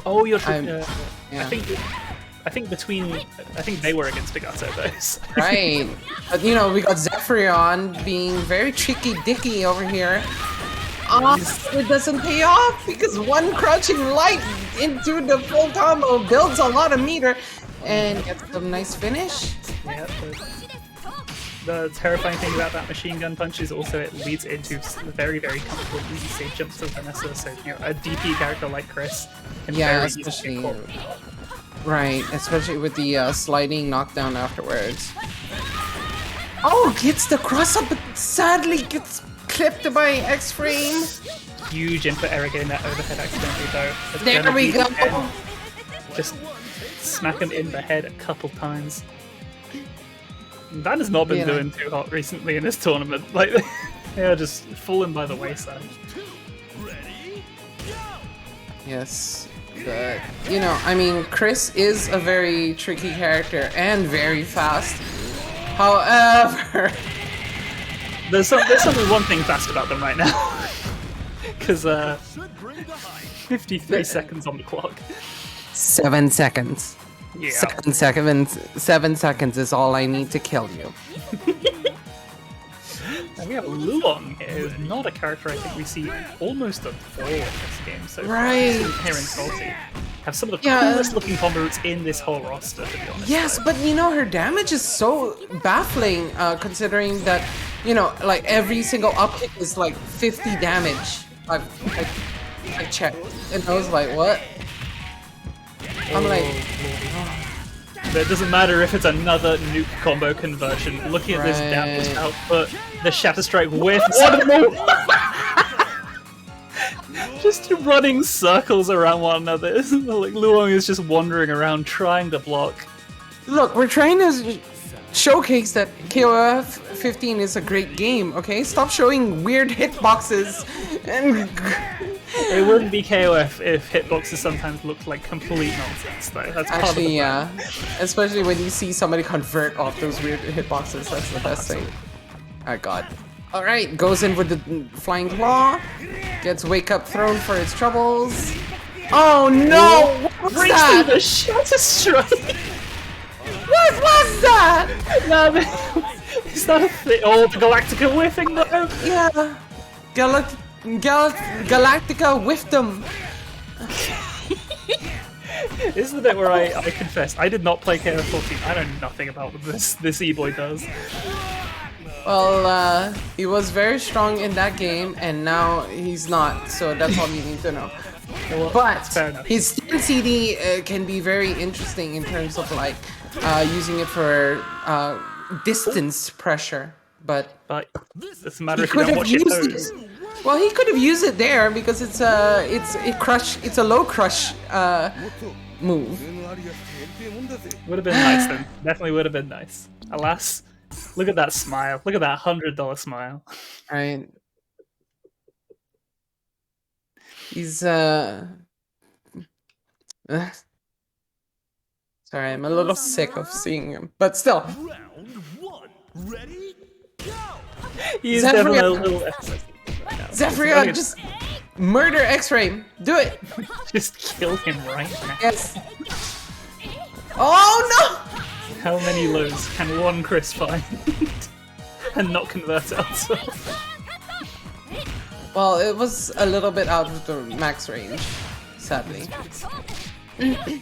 Oh, you're true. Yeah. I think they were against a Gato, though. So. Right. But, you know, we got Zephyrion being very tricky-dicky over here. It doesn't pay off because one crouching light into the full combo builds a lot of meter and gets a nice finish. Yeah, the terrifying thing about that machine gun punch is also it leads into very, very comfortable easy safe jumps for Vanessa. So, you know, a DP character like Chris can very especially easily right, especially with the sliding knockdown afterwards. Oh, gets the cross up, but sadly gets clipped by X-Frame. Huge input error getting that overhead accidentally, though. It's There we go. Just smack him in the head a couple times. That has not been doing too hot recently in this tournament. Like, they're just falling by the wayside. Yes, but you know, I mean, Chris is a very tricky character and very fast. However, there's only one thing fast about them right now, because 53 seconds on the clock. 7 seconds. Yeah. 7 seconds is all I need to kill you. And we have Luong here, who's not a character I think we see almost at all in this game. So Right. Here in Salty, have some of the coolest looking combo routes in this whole roster, to be honest. Yes, but you know, her damage is so baffling, considering that, you know, like every single up kick is like 50 damage. I checked, and I was like, what? I'm like, But it doesn't matter if it's another nuke combo conversion. Looking at this damage output, the Shatter Strike whiff. Just running circles around one another. Like Luong is just wandering around trying to block. look, we're trying to showcase that KOF 15 is a great game, okay? Stop showing weird hitboxes and... It wouldn't be KOF if hitboxes sometimes looked like complete nonsense, though. That's part of the yeah. Especially when you see somebody convert off those weird hitboxes, that's the best thing. Oh god. Alright, goes in with the flying claw. Gets wake up thrown for his troubles. Oh no! What was that? The Shatter Strike! What was that? No, is that a thing? Oh, the Galactica whiffing though? Yeah. Galactica whiffed him. This is the bit where I confess, I did not play KOF 14. I know nothing about what this E-boy does. Well, he was very strong in that game, and now he's not, so that's all you need to know. Well, But fair enough. his stand CD can be very interesting in terms of like using it for distance pressure, but it doesn't matter if you don't watch your toes. Well, he could have used it there because it's a low crush move. Would have been nice then. Definitely would have been nice. Alas, look at that smile. Look at that $100 smile. Right. He's sorry, I'm a little sick of seeing him, but still. Round one. Ready? Go! He is Zephyrion. definitely a little excessive right now. Zephyrion, just murder X-Ray. Do it. Just kill him right now. Yes. Oh no! How many lows can one Chris find and not convert it also? Well, it was a little bit out of the max range, sadly. There's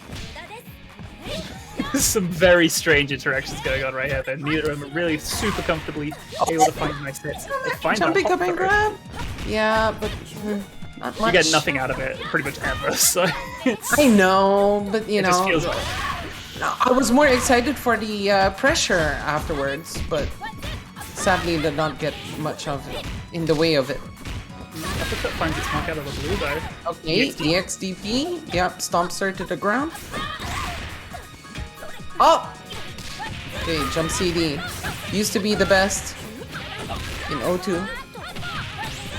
some very strange interactions going on right here. Though neither of them are really super comfortably able to find nice hits. They find Jumping that up and hot throw. grab. Yeah, but Not You much. get nothing out of it pretty much ever, so it's, I know, but you it just know, feels like I was more excited for the pressure afterwards, but sadly did not get much of it in the way of it. uppercut finds its mark out of the blue though. Okay, EXDP. Yep, stomps her to the ground. Oh! Okay, jump CD. Used to be the best in O2.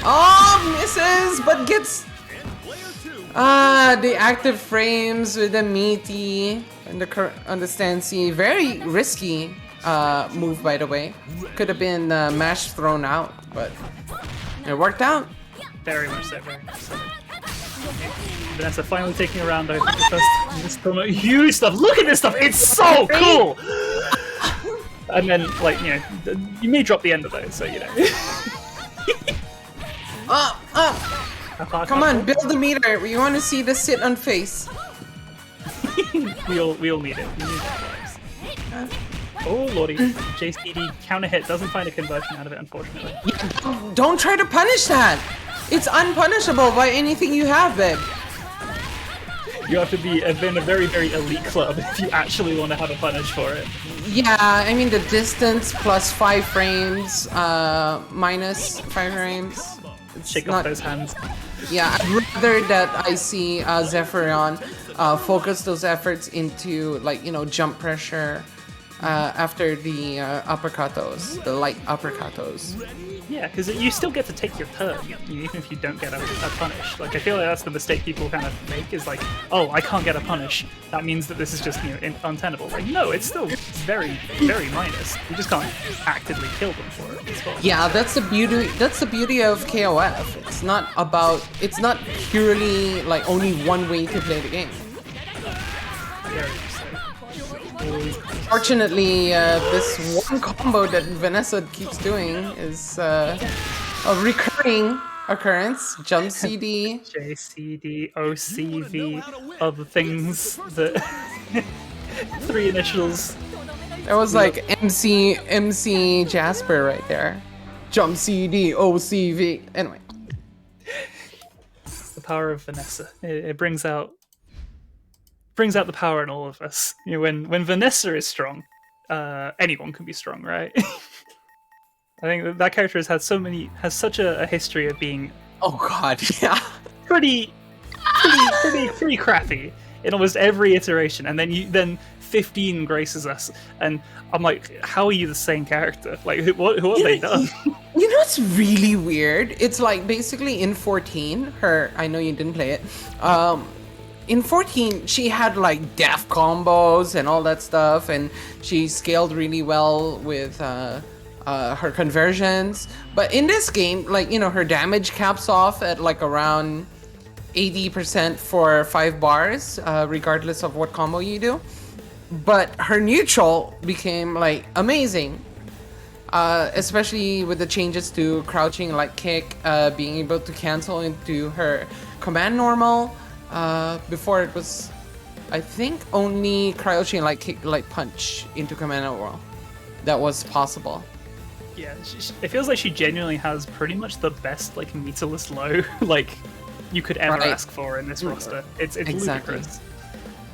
Oh, misses, but gets... the active frames with the meaty and on the stand C. Very risky move, by the way. Could have been mash thrown out, but it worked out. Very much so, very much so. Vanessa finally taking a round over the first time in this promo. Huge stuff! Look at this stuff! It's so cool! And then, like, you know, you may drop the end of those, so you know. Come on, build the meter. We want to see the sit on face. we all need it. We need that. Oh lordy, JCD counter hit doesn't find a conversion out of it, unfortunately. Don't try to punish that. It's unpunishable by anything you have, babe. You have to be in a very, very elite club if you actually want to have a punish for it. Yeah, I mean the distance plus 5 frames, minus 5 frames. It's Shake not, off those hands. Yeah, I'd rather that I see Zephyrion focus those efforts into, like, you know, jump pressure after the uppercuttos, the light uppercuttos. Yeah, because you still get to take your turn, even if you don't get a punish. Like, I feel like that's the mistake people kind of make, is like, oh, I can't get a punish. That means that this is just, you know, untenable. Like, no, it's still very, very minus. You just can't actively kill them for it as well. Yeah, that's the beauty. That's the beauty of KOF. It's not about. It's not purely like only one way to play the game. Very so. Fortunately, this one combo that Vanessa keeps doing is a recurring occurrence. Jump CD. JCD, OCV, other things that... 3 initials. That was like MC Jasper right there. Jump CD, OCV. Anyway. The power of Vanessa. It brings out the power in all of us. You know, when Vanessa is strong, anyone can be strong, right? I think that character has such a history of being Oh god, yeah. pretty crappy in almost every iteration, and then 15 graces us, and I'm like, how are you the same character? Like, what have they done? You know what's really weird? It's like basically in 14, I know you didn't play it. In 14, she had like death combos and all that stuff, and she scaled really well with her conversions. But in this game, like, you know, her damage caps off at like around 80% for 5 bars, regardless of what combo you do. But her neutral became like amazing, especially with the changes to crouching light kick, being able to cancel into her command normal. Before it was, I think, only crouching light kick, light punch into command normal that was possible. Yeah, it feels like she genuinely has pretty much the best like meterless low like you could ever ask for in this roster. It's Exactly. ludicrous.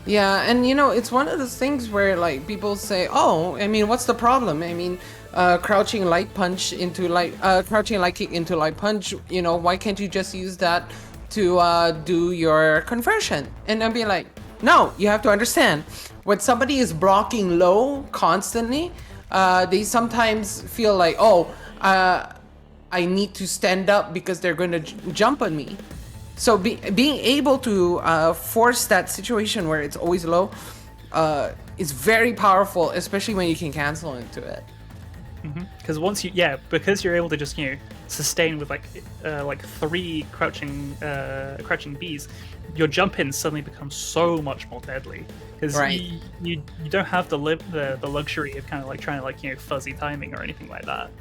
Yeah, and you know, it's one of those things where like people say, "Oh, I mean, what's the problem? I mean, crouching light punch into crouching light kick into light punch. You know, why can't you just use that to do your conversion?" And I'd be like, "No, you have to understand. When somebody is blocking low constantly, they sometimes feel like, oh, I need to stand up because they're going to jump on me." So being able to force that situation where it's always low is very powerful, especially when you can cancel into it. Because because you're able to just, you know, sustain with like 3 crouching Bs, your jump in suddenly becomes so much more deadly. Because you don't have the luxury of kind of like trying to, like, you know, fuzzy timing or anything like that.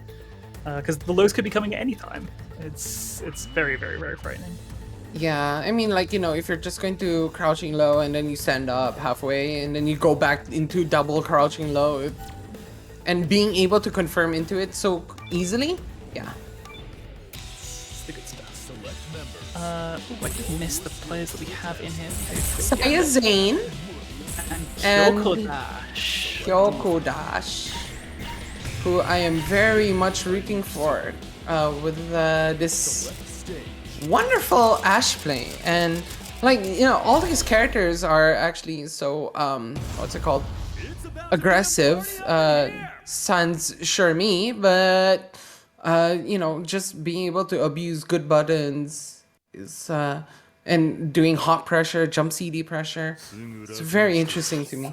Because the lows could be coming at any time. It's very, very, very frightening. Yeah, I mean, like, you know, if you're just going to crouching low and then you stand up halfway and then you go back into double crouching low, and being able to confirm into it so easily, yeah. It's the good stuff. Select member. I did miss the players that we have in here. Saya Zane And and Kyoko Dash. Kyoko Dash, who I am very much rooting for with this wonderful Ash play. And like, you know, all these characters are actually so what's it called, aggressive, sans Shermie, but you know, just being able to abuse good buttons is and doing hot pressure, jump CD pressure, it's very interesting to me.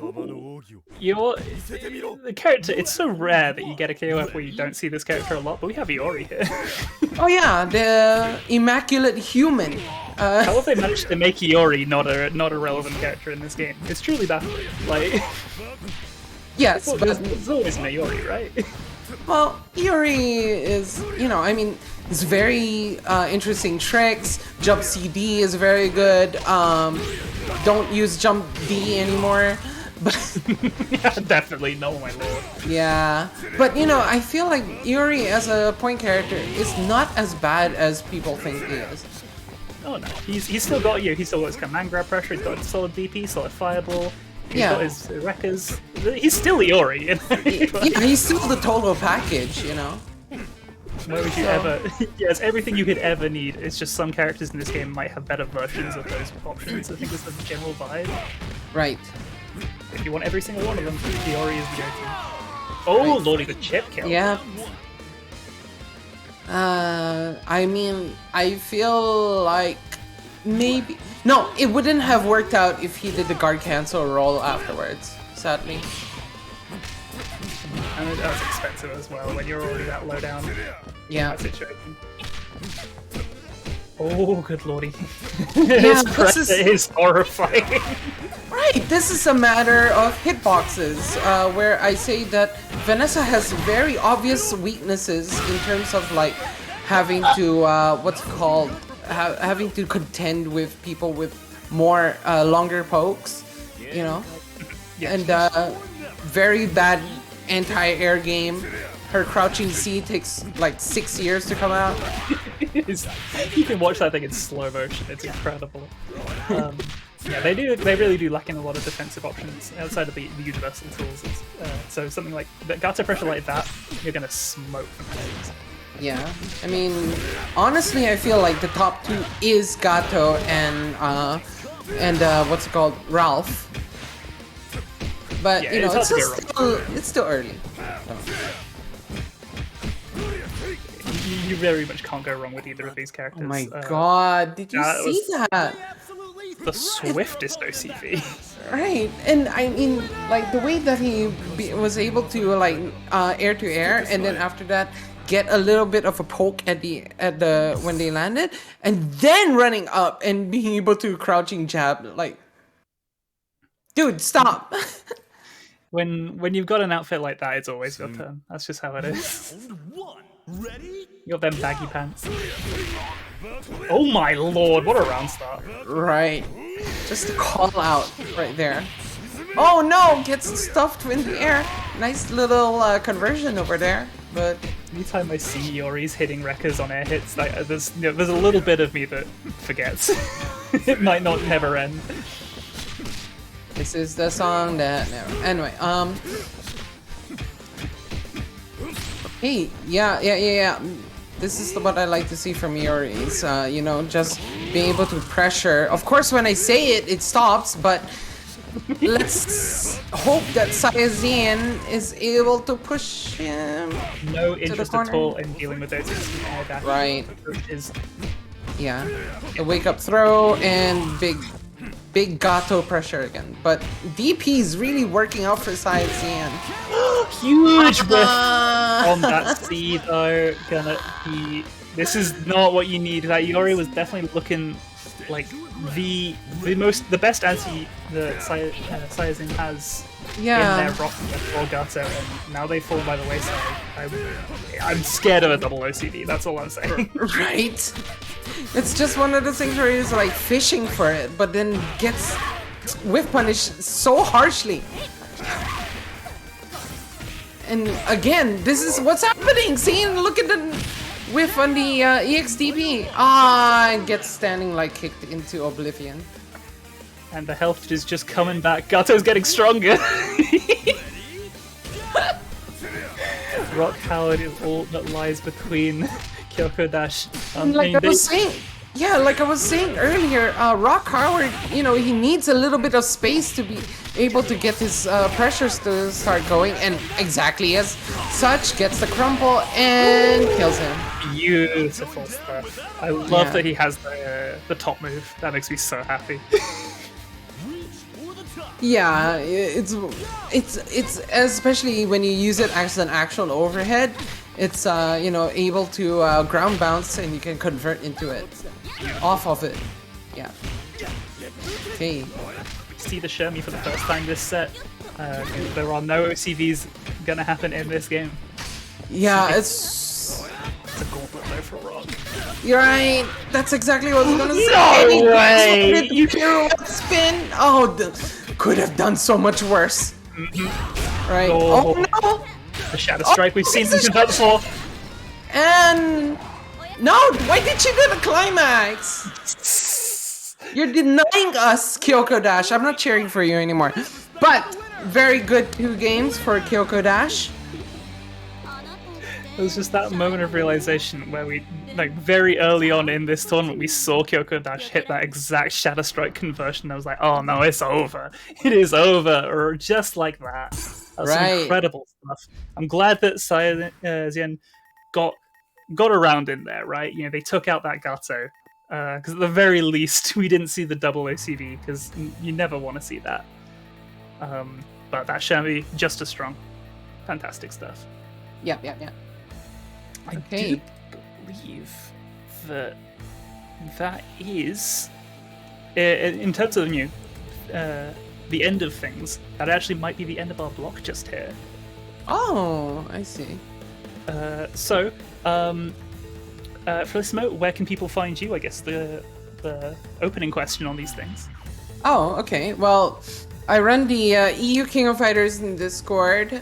The character, it's so rare that you get a KOF where you don't see this character a lot, but we have Iori here. Oh yeah, the immaculate human. How have they managed to make Iori not a relevant character in this game? It's truly baffling. Like, Yes, but it's always an Iori, right? well, Iori is, you know, I mean, it's very interesting tricks. Jump CD is very good. Don't use jump D anymore. But Yeah, definitely, no, my lord. yeah, but you know, I feel like Iori as a point character is not as bad as people think he is. Oh no, he's still got you. He's still got his command grab pressure. He's got solid DP, solid fireball. He's got his wreckers. He's still Iori. Yeah, he's still the total package, you know. Where would you ever? Yes, everything you could ever need. It's just some characters in this game might have better versions of those options. I think it's the general vibe. Right. If you want every single one of them, Iori is the go-to. Oh, Right. lordy, the chip kill. Yeah. I mean, I feel like maybe no, it wouldn't have worked out if he did the guard cancel roll afterwards. Sadly. And that was expensive as well when you're already that low down. Yeah. That situation. Oh, good lordy. Yeah, His pressure is horrifying. Right, this is a matter of hitboxes, where I say that Vanessa has very obvious weaknesses in terms of like having to what's it called, having to contend with people with more longer pokes, you know, and very bad anti-air game. Her crouching C takes like 6 years to come out. You can watch that thing in slow motion. It's incredible. Yeah, they really do lack in a lot of defensive options outside of the universal tools. So something like that, Gato pressure like that, you're gonna smoke from things. Yeah, I mean, honestly, I feel like the top two is Gato and what's it called, Ralph. But Yeah, you know, it's it's still early. You very much can't go wrong with either of these characters. Oh my god, did you that see that? The swiftest OCV. Right, and I mean, like the way that he was able to like air to air, and then after that get a little bit of a poke at the when they landed, and then running up and being able to crouching jab, like, dude, stop. When you've got an outfit like that, it's always your turn. That's just how it is. Ready? You got them baggy pants. Oh my lord, what a round start. Right, just a call out right there. Oh no, gets stuffed in the air. Nice little conversion over there, but Anytime I see Iori's hitting wreckers on air hits, like, there's a little bit of me that forgets. It might not never end. this is the song that never. Anyway, hey, yeah. This is what I like to see from Iori. Is you know, just being able to pressure. Of course, when I say it, it stops. But let's hope that Sayazian is able to push him. No interest at corner. all in dealing with those instant air dash. Right. Is Yeah, a wake up throw and big Gato pressure again. But DP is really working out for Sayazian. huge whiff on that C though. Gonna be. This is not what you need. That Iori was definitely looking like the best anti that Sayazin has in their roster for Gato, and now they fall by the wayside. I'm scared of a double OCD. That's all I'm saying. Right? It's just one of those things where he's like fishing for it, but then gets whiff punished so harshly. And again, this is what's happening. See, look at whiff on the EXDP. Ah, and gets standing like kicked into oblivion. And the health is just coming back. Gato's getting stronger. Rock Howard is all that lies between Kyoko Dash. Like I was saying earlier, Rock Howard, you know, he needs a little bit of space to be able to get his pressures to start going, and exactly as such, gets the crumple and kills him. Beautiful stuff. I love that he has the top move. That makes me so happy. Yeah, it's especially when you use it as an actual overhead. It's you know, able to ground bounce, and you can convert into it off of it. Yeah. Okay. See the Shermie for the first time this set. There are no OCVs gonna happen in this game. Yeah, It's a gauntlet though for Rock. you're right. That's exactly what I was gonna say. No way! You pirouette spin. Oh, could have done so much worse. Right. Oh. Oh no. The Shadow Strike, we've seen them convert before. And no, why did you do the climax? You're denying us, Kyoko Dash. I'm not cheering for you anymore. But very good 2 games for Kyoko Dash. It was just that moment of realization where we, like, very early on in this tournament, we saw Kyoko Dash hit that exact Shadow Strike conversion. I was like, oh no, it's over. It is over. Or just like that. That was Right. incredible stuff. I'm glad that Zien got around in there, right? You know, they took out that Gato. Because at the very least, we didn't see the double OCV, because you never want to see that. But that Shermie, just as strong. Fantastic stuff. Yeah. Okay. I do believe that is, in terms of the end of things, that actually might be the end of our block just here. Oh, I see. Felicimo, where can people find you? I guess the opening question on these things. Oh, okay. Well, I run the EU King of Fighters in Discord,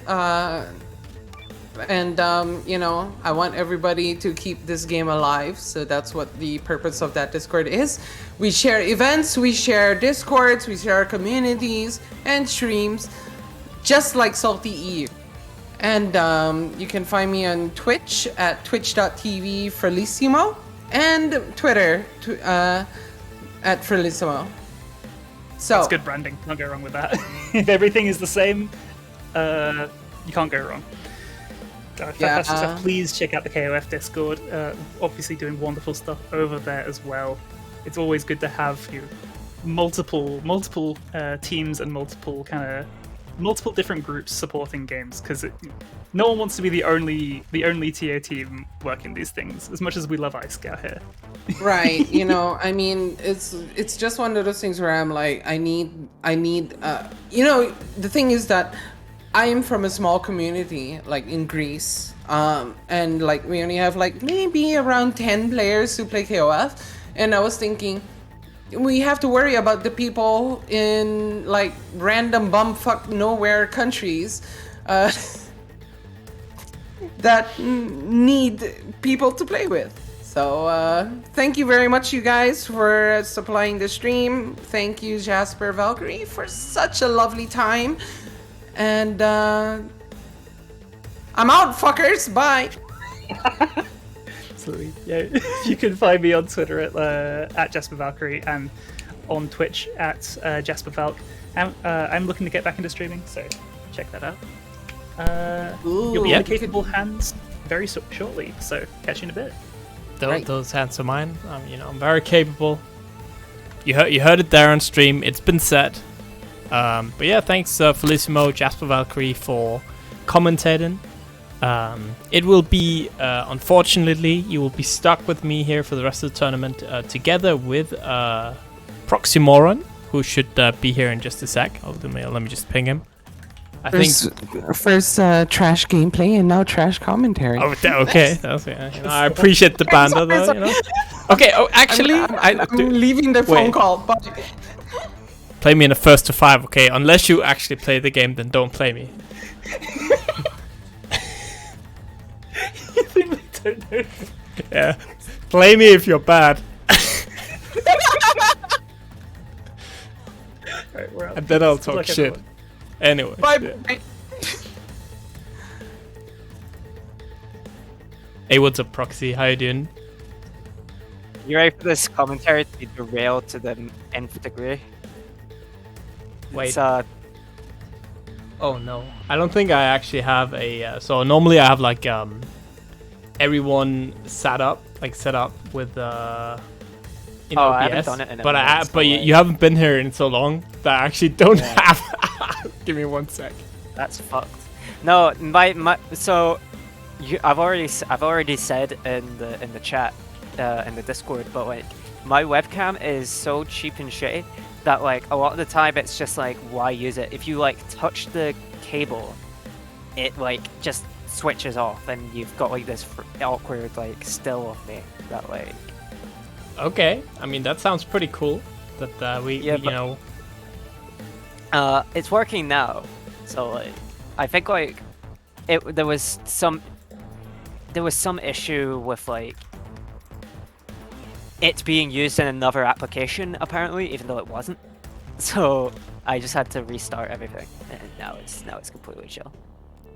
and you know, I want everybody to keep this game alive, so that's what the purpose of that Discord is. We share events, we share Discords, we share communities and streams, just like SaltyEU. And you can find me on Twitch at twitch.tv Felicimo, and Twitter at Felicimo. So That's good branding. Can't go wrong with that. If everything is the same, you can't go wrong. Fantastic stuff. Please check out the KOF Discord. Obviously doing wonderful stuff over there as well. It's always good to have multiple teams and multiple different groups supporting games, because no one wants to be the only TO team working these things. As much as we love Ice Scout here. Right, you know, I mean, it's just one of those things where I'm like, I need you know, the thing is that I am from a small community, like in Greece, and like we only have like maybe around 10 players who play KOF, and I was thinking, we have to worry about the people in like random bumfuck nowhere countries that need people to play with. So thank you very much, you guys, for supplying the stream. Thank you, Jasper Valkyrie, for such a lovely time. And I'm out, fuckers. Bye. Absolutely. Yeah, you can find me on Twitter at Jasper Valkyrie, and on Twitch at Jasper Valk. I'm looking to get back into streaming, so check that out. You'll be in capable hands very shortly, so catch you in a bit. Those hands are mine. You know, I'm very capable. You heard it there on stream. It's been said. But yeah, thanks Felicimo, Jasper Valkyrie for commentating. It will be, unfortunately, you will be stuck with me here for the rest of the tournament, together with Proximoron, who should be here in just a sec. Let me just ping him. First trash gameplay and now trash commentary. Oh, okay. That's, you know, I appreciate the banter, though. You know? Okay. Oh, actually, I'm leaving the phone call. But play me in a 1st to 5, okay? Unless you actually play the game, then don't play me. You think we don't know? Yeah. Play me if you're bad. Right, we're out. And then I'll Good talk luck, shit. everyone. Anyway. Bye. Yeah. Hey, what's up, Proxy? How you doing? You ready for this commentary to be derailed to the nth degree? Wait. It's, Oh no. I don't think I actually have a so normally I have like everyone set up with in Oh, OBS, I haven't done it in a but minute, so you haven't been here in so long that I actually don't have. Give me 1 sec. that's fucked. No, so I've already said in the chat in the Discord, but like my webcam is so cheap and shitty that like a lot of the time it's just like, why use it? If you like touch the cable, it like just switches off, and you've got like this awkward like still of me that like. Okay, I mean that sounds pretty cool. That It's working now, so like I think like there was some issue with like it being used in another application apparently, even though it wasn't. So I just had to restart everything, and now it's completely chill.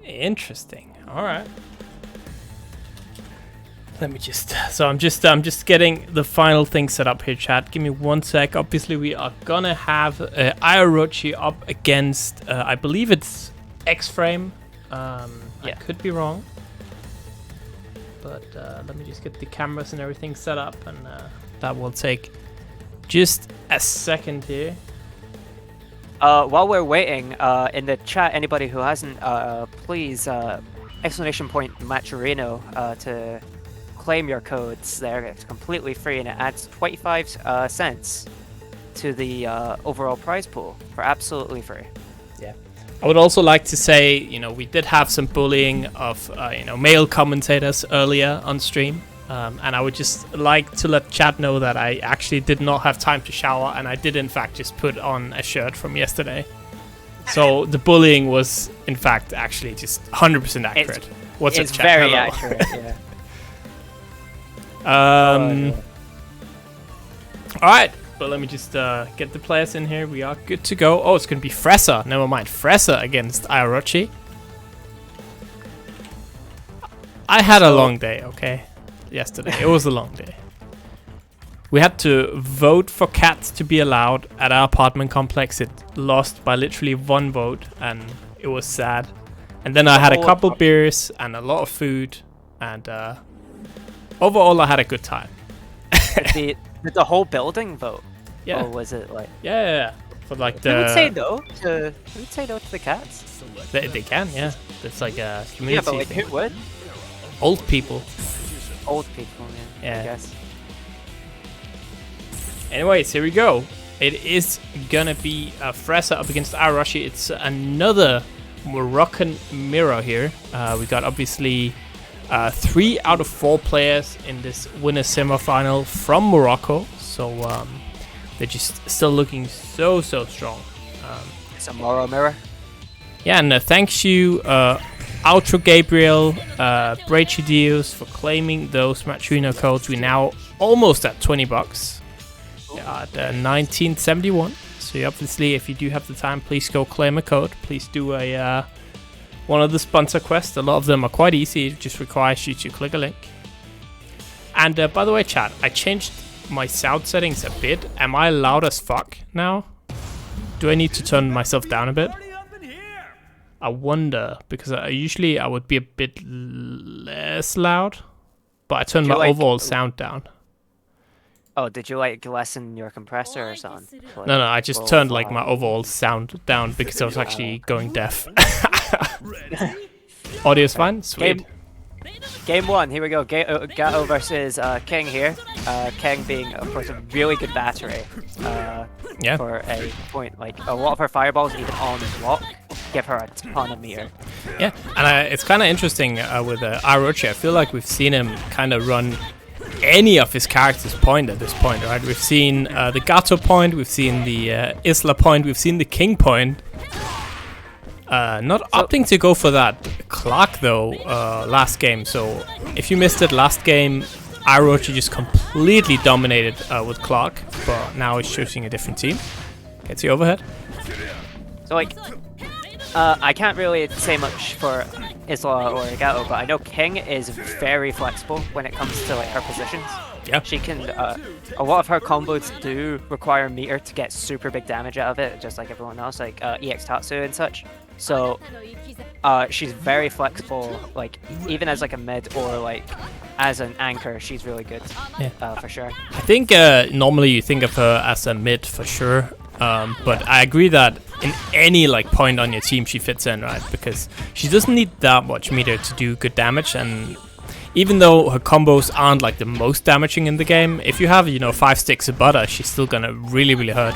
Interesting. All right. Let me just. So I'm just getting the final thing set up here, chat. Give me 1 sec. Obviously, we are gonna have Ioruchi up against. I believe it's X-Frame. I could be wrong. But let me just get the cameras and everything set up, and that will take just a second here. While we're waiting, in the chat, anybody who hasn't, please exclamation point Matcherino to claim your codes there. It's completely free, and it adds 25 cents to the overall prize pool for absolutely free. Yeah. I would also like to say, we did have some bullying of, male commentators earlier on stream. And I would just like to let chat know that I actually did not have time to shower, and I did in fact just put on a shirt from yesterday. So the bullying was in fact actually just 100% accurate. What's up, It's chat? very Hello. accurate, yeah. Alright, but let me just get the players in here. We are good to go. Oh, it's going to be Fressa. Never mind. Fressa against Ioruchi. I had a long day, okay? Yesterday. It was a long day. We had to vote for cats to be allowed at our apartment complex. It lost by literally 1 vote, and it was sad. And then I had a couple beers and a lot of food, and overall I had a good time. Did the whole building vote? Yeah. Or was it like? Yeah. For like the. Who would say no to the cats? They can, yeah. It's like a community Yeah, but like thing. who would? Old people. Old people, yeah. I guess. Anyways, here we go. It is gonna be Fressa up against Ioruchi. It's another Moroccan mirror here. We got obviously 3 out of 4 players in this winner semifinal from Morocco. So they're just still looking so strong. It's a Moro mirror. Yeah, and thanks you, Outro Gabriel, Brachidios for claiming those Matchuino codes. We're now almost at $20. At 1971. So obviously, if you do have the time, please go claim a code. Please do a one of the sponsor quests. A lot of them are quite easy. It just requires you to click a link. And by the way, chat, I changed my sound settings a bit. Am I loud as fuck now? Do I need to turn myself down a bit? I wonder, because usually I would be a bit less loud, but I turned my overall sound down. Oh, did you like lessen your compressor or something? Like, No, I just turned like my overall sound down because I was actually going deaf. Audio's fine? Sweet. Game 1, here we go. Gato versus King here. King being, of course, a really good battery. Yeah. For a point. Like, a lot of her fireballs, even on block, give her a ton of meter. Yeah, and it's kind of interesting with Ioruchi. I feel like we've seen him kind of run any of his characters' point at this point, right? We've seen the Gato point, we've seen the Isla point, we've seen the King point. Not opting to go for that clock though last game. So if you missed it last game, Orochi just completely dominated with Clark, but now he's choosing a different team. Gets the overhead. So like, I can't really say much for Isla or Gato, but I know King is very flexible when it comes to like her positions. Yeah. She can, a lot of her combos do require meter to get super big damage out of it, just like everyone else, like EX Tatsu and such. So, she's very flexible, like, even as like a mid or like as an anchor, she's really good, for sure. I think normally you think of her as a mid for sure, but I agree that in any like point on your team she fits in, right? Because she doesn't need that much meter to do good damage, and even though her combos aren't like the most damaging in the game, if you have, you know, 5 sticks of butter, she's still gonna really hurt.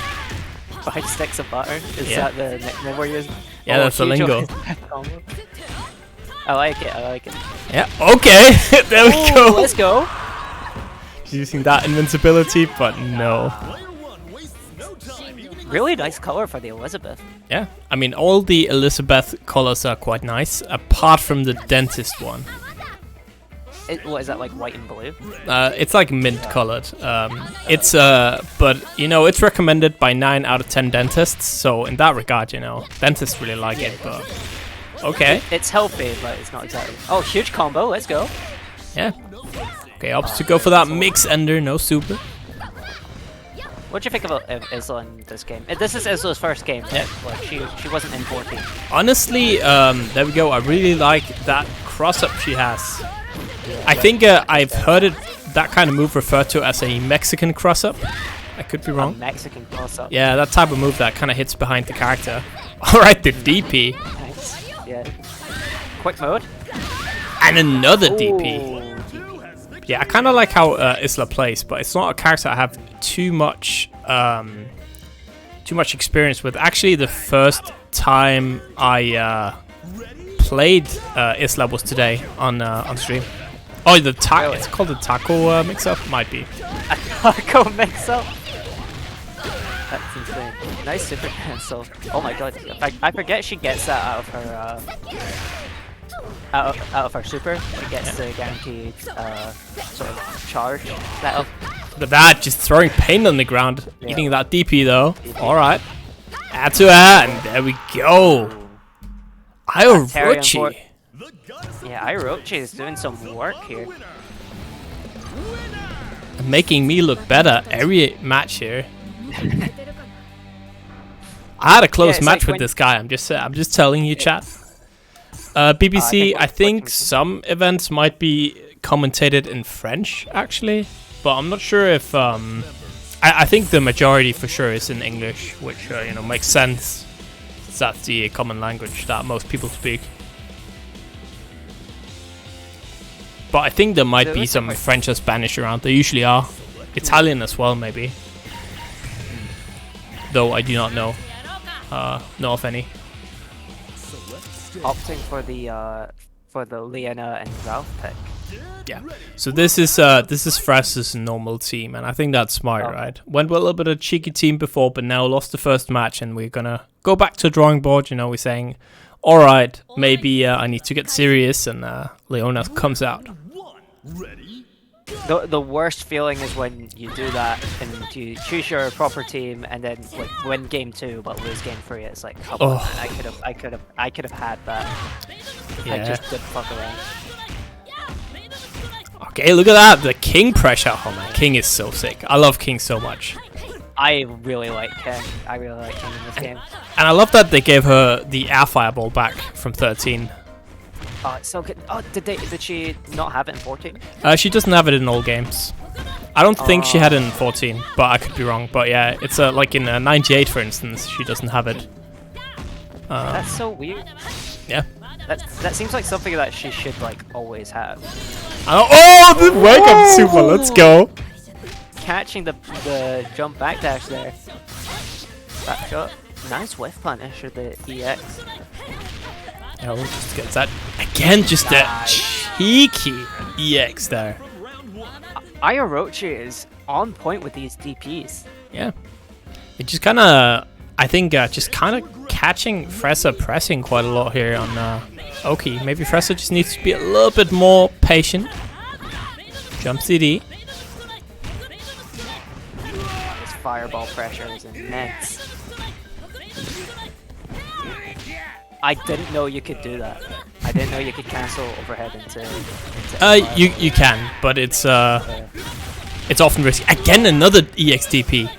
5 sticks of butter? Is that the nickname we're using? Yeah, that's the lingo. I like it, I like it. Yeah, okay, there we go. Let's go. She's using that invincibility, but no. Really nice color for the Elizabeth. Yeah, I mean, all the Elizabeth colors are quite nice, apart from the dentist one. What is that, like white and blue? It's like mint colored. It's but you know, it's recommended by 9 out of 10 dentists. So in that regard, you know, dentists really like it. But okay, it's healthy, but it's not exactly. Oh, huge combo! Let's go. Yeah. Okay, opts to go for that mix ender, no super. What do you think about Isla in this game? This is Isla's first game. Yeah. Like she wasn't in 14. Honestly, there we go. I really like that cross up she has. I think I've heard that kind of move referred to as a Mexican cross-up. I could be wrong. A Mexican cross-up. Yeah, that type of move that kind of hits behind the character. Alright, the DP. Nice. Yeah. Quick mode. And another Ooh. DP. Yeah, I kind of like how Isla plays, but it's not a character I have too much experience with. Actually, the first time I played Isla was today on stream. Oh, the taco. Really? It's called the taco mix-up. Might be. A taco mix-up. That's insane. Nice super cancel. Oh my god! I forget she gets that out of her out of her super. She gets the guaranteed sort of charge. That Look at that! Just throwing pain on the ground. Yeah. Eating that DP though. All right. Add to add, and there we go. Orochi. Yeah, Orochi is doing some work here. Making me look better every match here. I had a close match with this guy. I'm just telling you, chat. BBC, I think some events might be commentated in French actually, but I'm not sure if I think the majority for sure is in English, which you know, makes sense. That's the common language that most people speak. But I think there might be some French or Spanish around. There usually are. Italian as well, maybe. Though I do not know of any. Opting for the Leona and Ralph pick. Yeah. So this is Fress's normal team, and I think that's smart, right? Went with a little bit of cheeky team before, but now lost the first match, and we're gonna go back to the drawing board. You know, we're saying, all right, maybe I need to get serious, and Leona comes out. The worst feeling is when you do that and you choose your proper team and then like win game 2 but lose game 3. It's like, come on, man, I could have had that. Yeah. I just didn't fuck around. Okay, look at that, the King pressure. Oh man, King is so sick. I love King so much. I really like King. I really like King in this game. And I love that they gave her the air fireball back from 13. Oh, it's so good. Oh, did she not have it in 14? She doesn't have it in all games. I don't think she had it in 14, but I could be wrong. But yeah, it's like in 98, for instance, she doesn't have it. That's so weird. Yeah. That seems like something that she should like always have. Oh, the wake up super! Let's go. Catching the jump back dash there. Back shot. Nice whiff punish with the EX. Yeah, we'll just get that again. Just that cheeky EX there. Orochi is on point with these DPs. Yeah, it just kind of, I think, just kind of catching Fressa pressing quite a lot here on Oki. Maybe Fressa just needs to be a little bit more patient. Jump CD. This fireball pressure is immense. I didn't know you could do that. I didn't know you could cancel overhead into You can, but it's often risky. Again, another EXTP.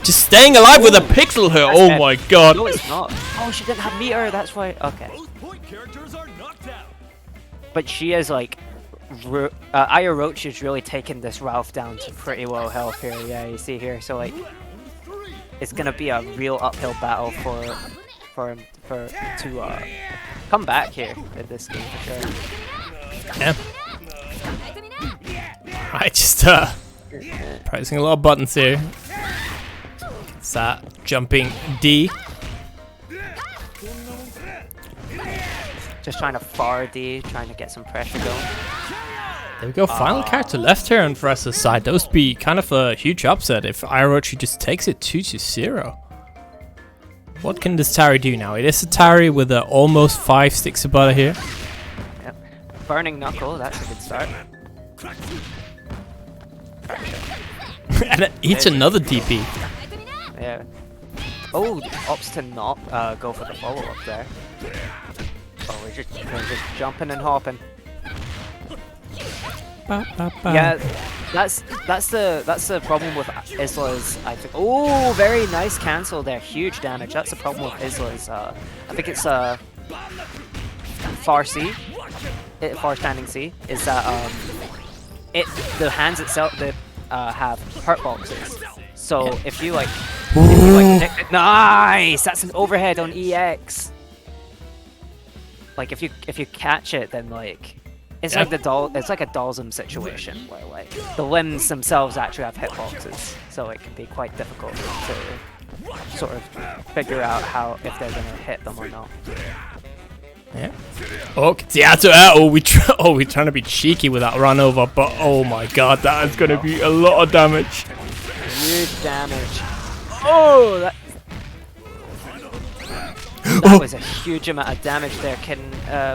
Just staying alive with a pixel here. Oh dead. my god. No, it's not. Oh, she didn't have meter. That's why. Okay. Both point characters are knocked out. But she is like, Aya Roach is really taking this Ralph down to pretty low health here. Yeah, you see here. So like, it's gonna be a real uphill battle for him to come back here in this game for sure. Yeah. I just pressing a lot of buttons here. It's that jumping D. Just trying to far D, trying to get some pressure going. There we go. Final character left here on Fresa's side. That would be kind of a huge upset if Orochi just takes it 2-0. What can this Tari do now? It is a Tari with almost 5 sticks of butter here. Yep. Burning Knuckle, that's a good start. And it eats another DP. Yeah. Oh, opts to not go for the follow-up there. Oh, we're just jumping and hopping. Yeah, that's the problem with Isla's. I think. Oh, very nice cancel there. Huge damage. That's the problem with Isla's. I think it's far C, far standing C. Is that the hands itself that have hurt boxes. So if you like, nice. That's an overhead on EX. Like if you catch it, then like. It's like the doll. It's like a Dalsum situation where like the limbs themselves actually have hitboxes, so it can be quite difficult to sort of figure out if they're gonna hit them or not. Yeah. Oh, we're trying to be cheeky with that run over, but oh my god, that is gonna be a lot of damage. Huge damage. Oh, that was a huge amount of damage there. Can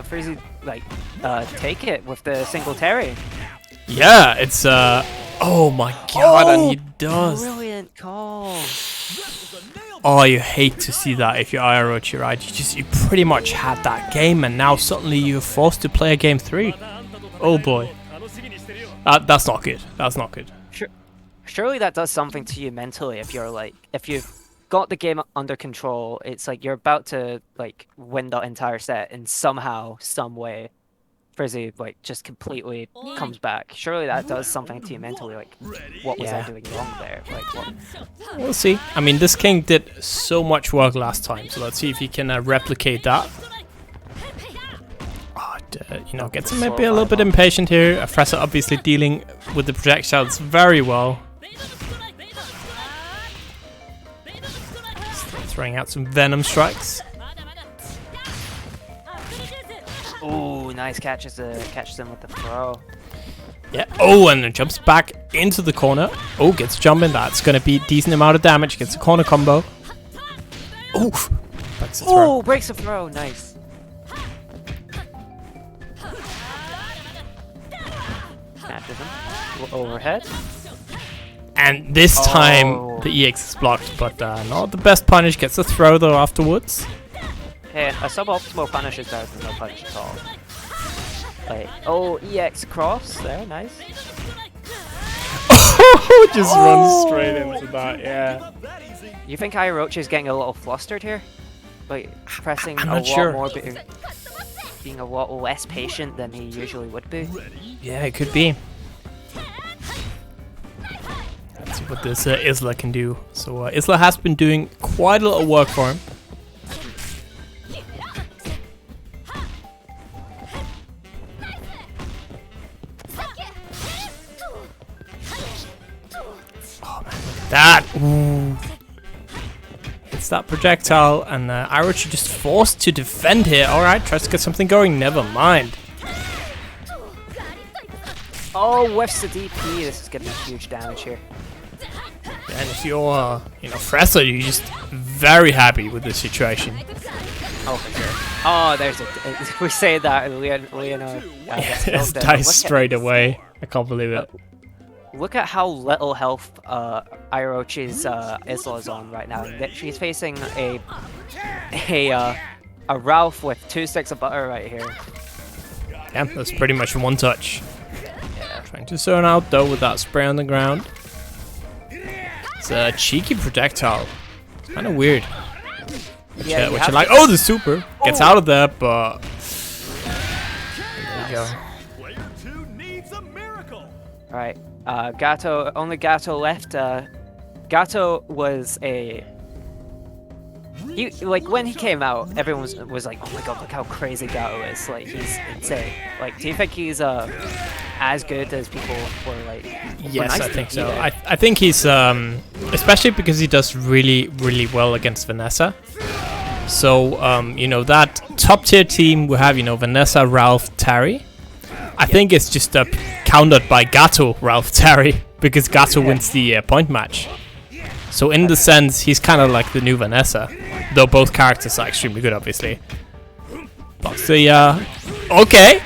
Frizzy like take it with the single Terry? Yeah, it's oh my god, and he does. Brilliant call. Oh, you hate to see that if you're Orochi, right? You pretty much had that game, and now suddenly you're forced to play a game 3. Oh boy, that's not good. That's not good. Surely that does something to you mentally if you've got the game under control. It's like you're about to like win the entire set, and somehow, some way, Frizzy like just completely comes back. Surely that does something to you mentally. Like, what was I doing wrong there? Like, what? We'll see. I mean, this king did so much work last time, so let's see if he can replicate that. Oh, gets maybe a little bit impatient here. Fresa obviously dealing with the projectiles very well. Throwing out some venom strikes. Oh, nice catches him with the throw. Yeah. Oh, and it jumps back into the corner. Oh, gets jumping. That's going to be a decent amount of damage. Gets a corner combo. Oh, breaks the throw. Oh, breaks the throw. Nice. Catches him. Overhead. And this time the EX is blocked, but not the best punish. Gets a throw though afterwards. Hey, a suboptimal punish is better than no punish at all. Like, oh, EX cross there, nice. Just runs straight into that, yeah. You think Irochi is getting a little flustered here? Like, pressing I'm a not lot sure. more, being a lot less patient than he usually would be. Yeah, it could be. Let's see what this Isla can do. So Isla has been doing quite a lot of work for him. Oh man, look at that! Ooh. It's that projectile, and Orochi just forced to defend here. Alright, tries to get something going, never mind. Oh, whiffs the DP. This is gonna be huge damage here. And if you're, Fresa, you're just very happy with the situation. Oh, for sure. Oh, there's we say that, Leonard. Yes, dies straight away. I can't believe it. Look at how little health Orochi's Isla is on right now. She's facing a Ralph with 2 sticks of butter right here. Yeah, that's pretty much one touch. Trying to zone out though with that spray on the ground. It's a cheeky projectile. It's kind of weird. Which you're like, oh, the super gets out of there, but there you go. Player 2 needs a miracle. Alright, Gato, only Gato left. Gato was like, when he came out, everyone was like, oh my god, look how crazy Gato is. Like, he's insane. Like, do you think he's as good as people were like? Yes, I think so. I think he's, especially because he does really, really well against Vanessa. So, you know, that top tier team we have, you know, Vanessa, Ralph, Terry. I think it's just countered by Gato, Ralph, Terry, because Gato wins the point match. So in the sense, he's kind of like the new Vanessa, though both characters are extremely good, obviously. But the okay.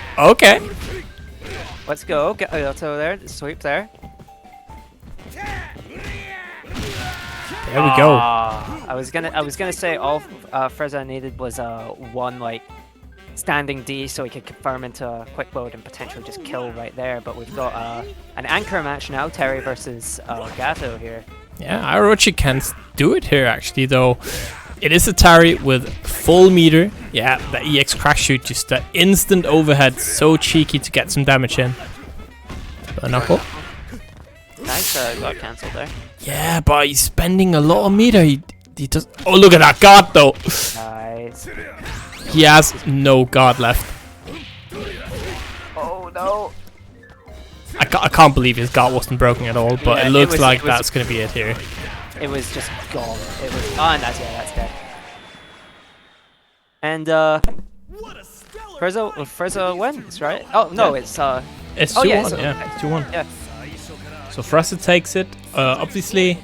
Let's go, Gato there, sweep there. There we go. I was gonna say all Freza needed was one like standing D so he could confirm into a quick load and potentially just kill right there. But we've got an anchor match now, Terry versus Gato here. Yeah, Orochi can do it here actually, though. It is a Terry with full meter. Yeah, the EX crack shoot, just the instant overhead, so cheeky to get some damage in. A knuckle. Nice, got cancelled there. Yeah, but he's spending a lot of meter. He does. Oh, look at that guard though. Nice. He has no guard left. Oh no. I can't believe his guard wasn't broken at all, but Yeah, it looks like that's gonna be it here. It was just gone. It was. Oh, and that's dead. And Freza wins, right? Oh no, Yeah. it's It's 2-1. Yeah, it's 2-1. Yeah. So Freza takes it. Obviously,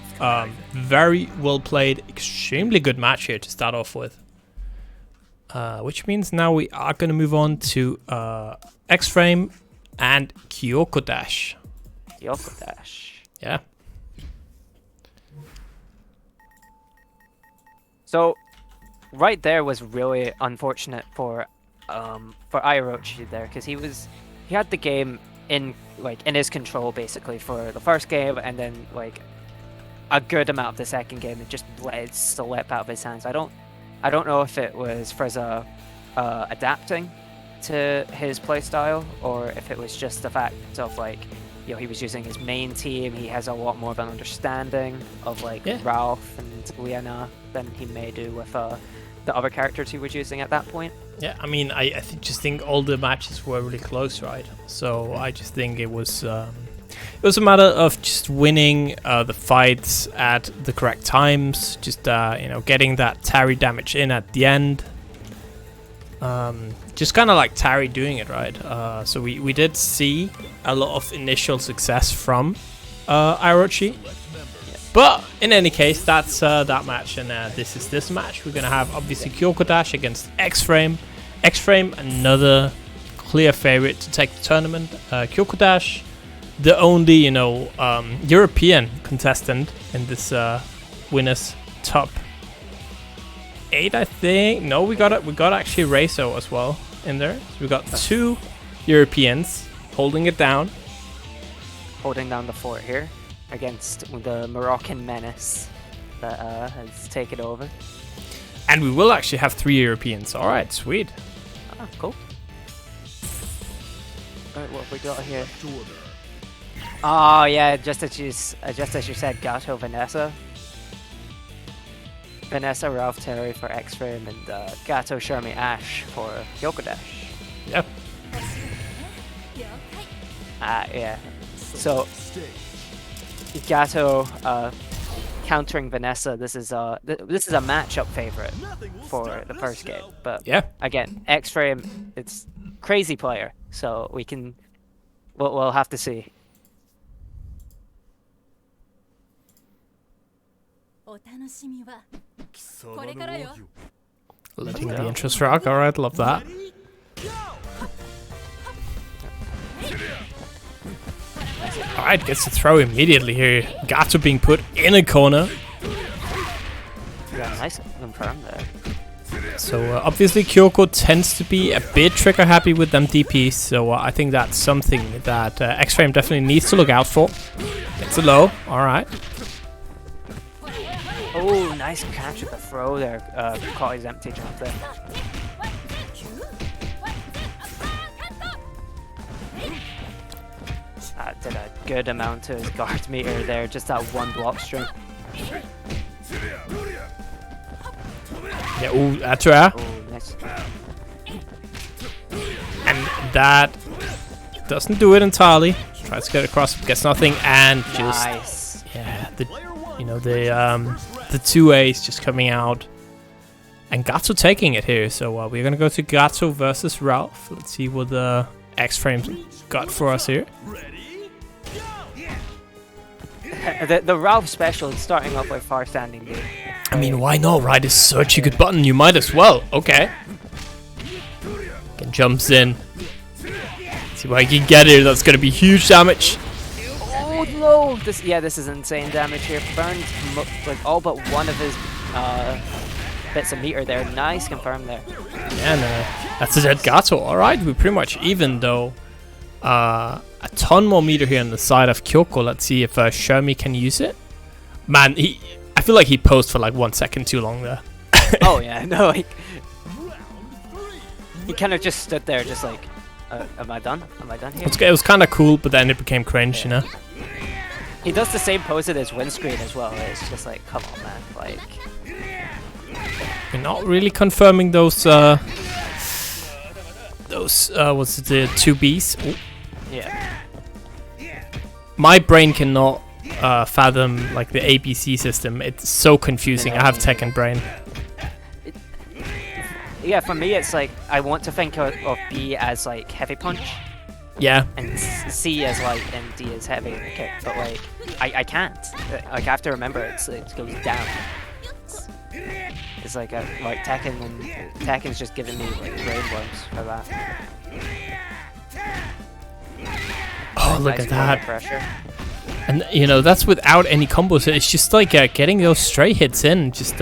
very well played. Extremely good match here to start off with. Which means now we are going to move on to X-Frame and Kyoko Dash. Kyoko Dash. Yeah. So, right there was really unfortunate for Orochi there, because he had the game in his control basically for the first game, and then like a good amount of the second game, it just let it slip out of his hands. I don't know if it was Freza adapting to his playstyle, or if it was just the fact of like, you know, he was using his main team. He has a lot more of an understanding of like Ralph and Liana than he may do with the other characters he was using at that point. Yeah, I mean, I just think all the matches were really close, right? So I just think it was a matter of just winning the fights at the correct times, just you know, getting that Terry damage in at the end. Just kind of like Terry doing it, right? So we did see a lot of initial success from Orochi. But in any case, that's that match, and this is this match. We're gonna have obviously Kyoko Dash against X-Frame. X-Frame, another clear favorite to take the tournament. Kyoko Dash, the only, you know, European contestant in this winners top 8, I think. No, we got actually Reiso as well in there. So we got 2 Europeans holding it down. Holding down the fort here against the Moroccan menace that has taken over. And we will actually have 3 Europeans. All right, sweet. Ah, cool. Alright, what have we got here? Oh yeah, just as you said, Gato, Vanessa, Ralph, Terry for X-Frame, and Gato, Shermie, Ash for Kyoko Dash. Yep. Yeah. So Gato countering Vanessa. This is a matchup favorite for the first game, but yeah, again, X-Frame, it's crazy player, so we'll have to see. Letting the interest rock. All right, love that. Alright, gets to throw immediately here. Gato being put in a corner. Yeah, nice confirm there. So obviously Kyoko tends to be a bit trigger happy with them DPs, so I think that's something that X-Frame definitely needs to look out for. It's a low, alright. Oh, nice catch with the throw there. Caught his empty jump there. That did a good amount to his guard meter there, just that one block string. Yeah, ooh, that's rare. Oh, nice. And that doesn't do it entirely. Tries to get across, gets nothing, and just Nice. yeah, the two A's just coming out, and Gato taking it here. So we're gonna go to Gato versus Ralph. Let's see what the X-Frames got for us here. The Ralph special is starting off with far standing game. I mean, why not, right? It's such a good button. You might as well. Okay. Again, jumps in. See what he can get here. That's gonna be huge damage. Oh no! This is insane damage here. Burned like all but one of his bits of meter there. Nice confirm there. And that's a dead Gato. Alright, we're pretty much even though. A ton more meter here on the side of Kyoko. Let's see if Shermie can use it. Man, I feel like he posed for like 1 second too long there. Oh yeah, no, like he kind of just stood there, just like, am I done? Am I done here? It was kind of cool, but then it became cringe, you know. He does the same pose at his windscreen as well. It's just like, come on, man, like. We're not really confirming those. What's it, the 2Bs? Ooh. Yeah. My brain cannot fathom like the ABC system. It's so confusing. I have Tekken brain. Yeah, for me, it's like I want to think of B as like heavy punch. Yeah. And C as light and D as heavy kick, but like I can't. Like I have to remember it goes down. It's like Tekken, and Tekken's just giving me like brain worms for that. Oh, look Nice at that. Pressure. And you know, that's without any combos. It's just like getting those stray hits in. Just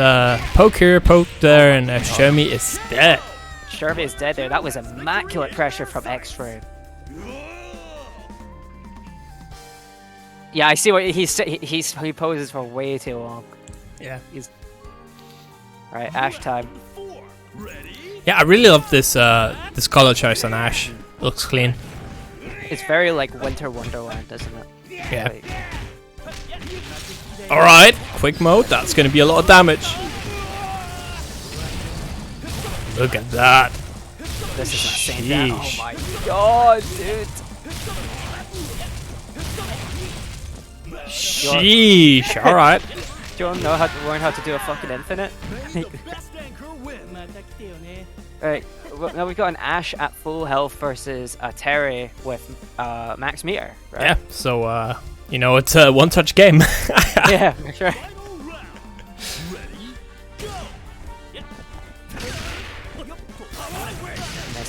poke here, poke there, and Shermie is dead. Shermie is dead there. That was immaculate pressure from X-Frame. Yeah, I see what he poses for way too long. Yeah. Alright, Ash time. Yeah, I really love this this color choice on Ash. Looks clean. It's very like Winter Wonderland, isn't it? Yeah. Like, Alright, quick mode. That's going to be a lot of damage. Look at that. this is insane. Oh Sheesh. my god, dude. Sheesh. Alright. Do you want to know how to learn how to do a fucking infinite? Alright, well, now we've got an Ash at full health versus a Terry with max meter, right? Yeah, so, you know, it's a one-touch game. Yeah, for sure.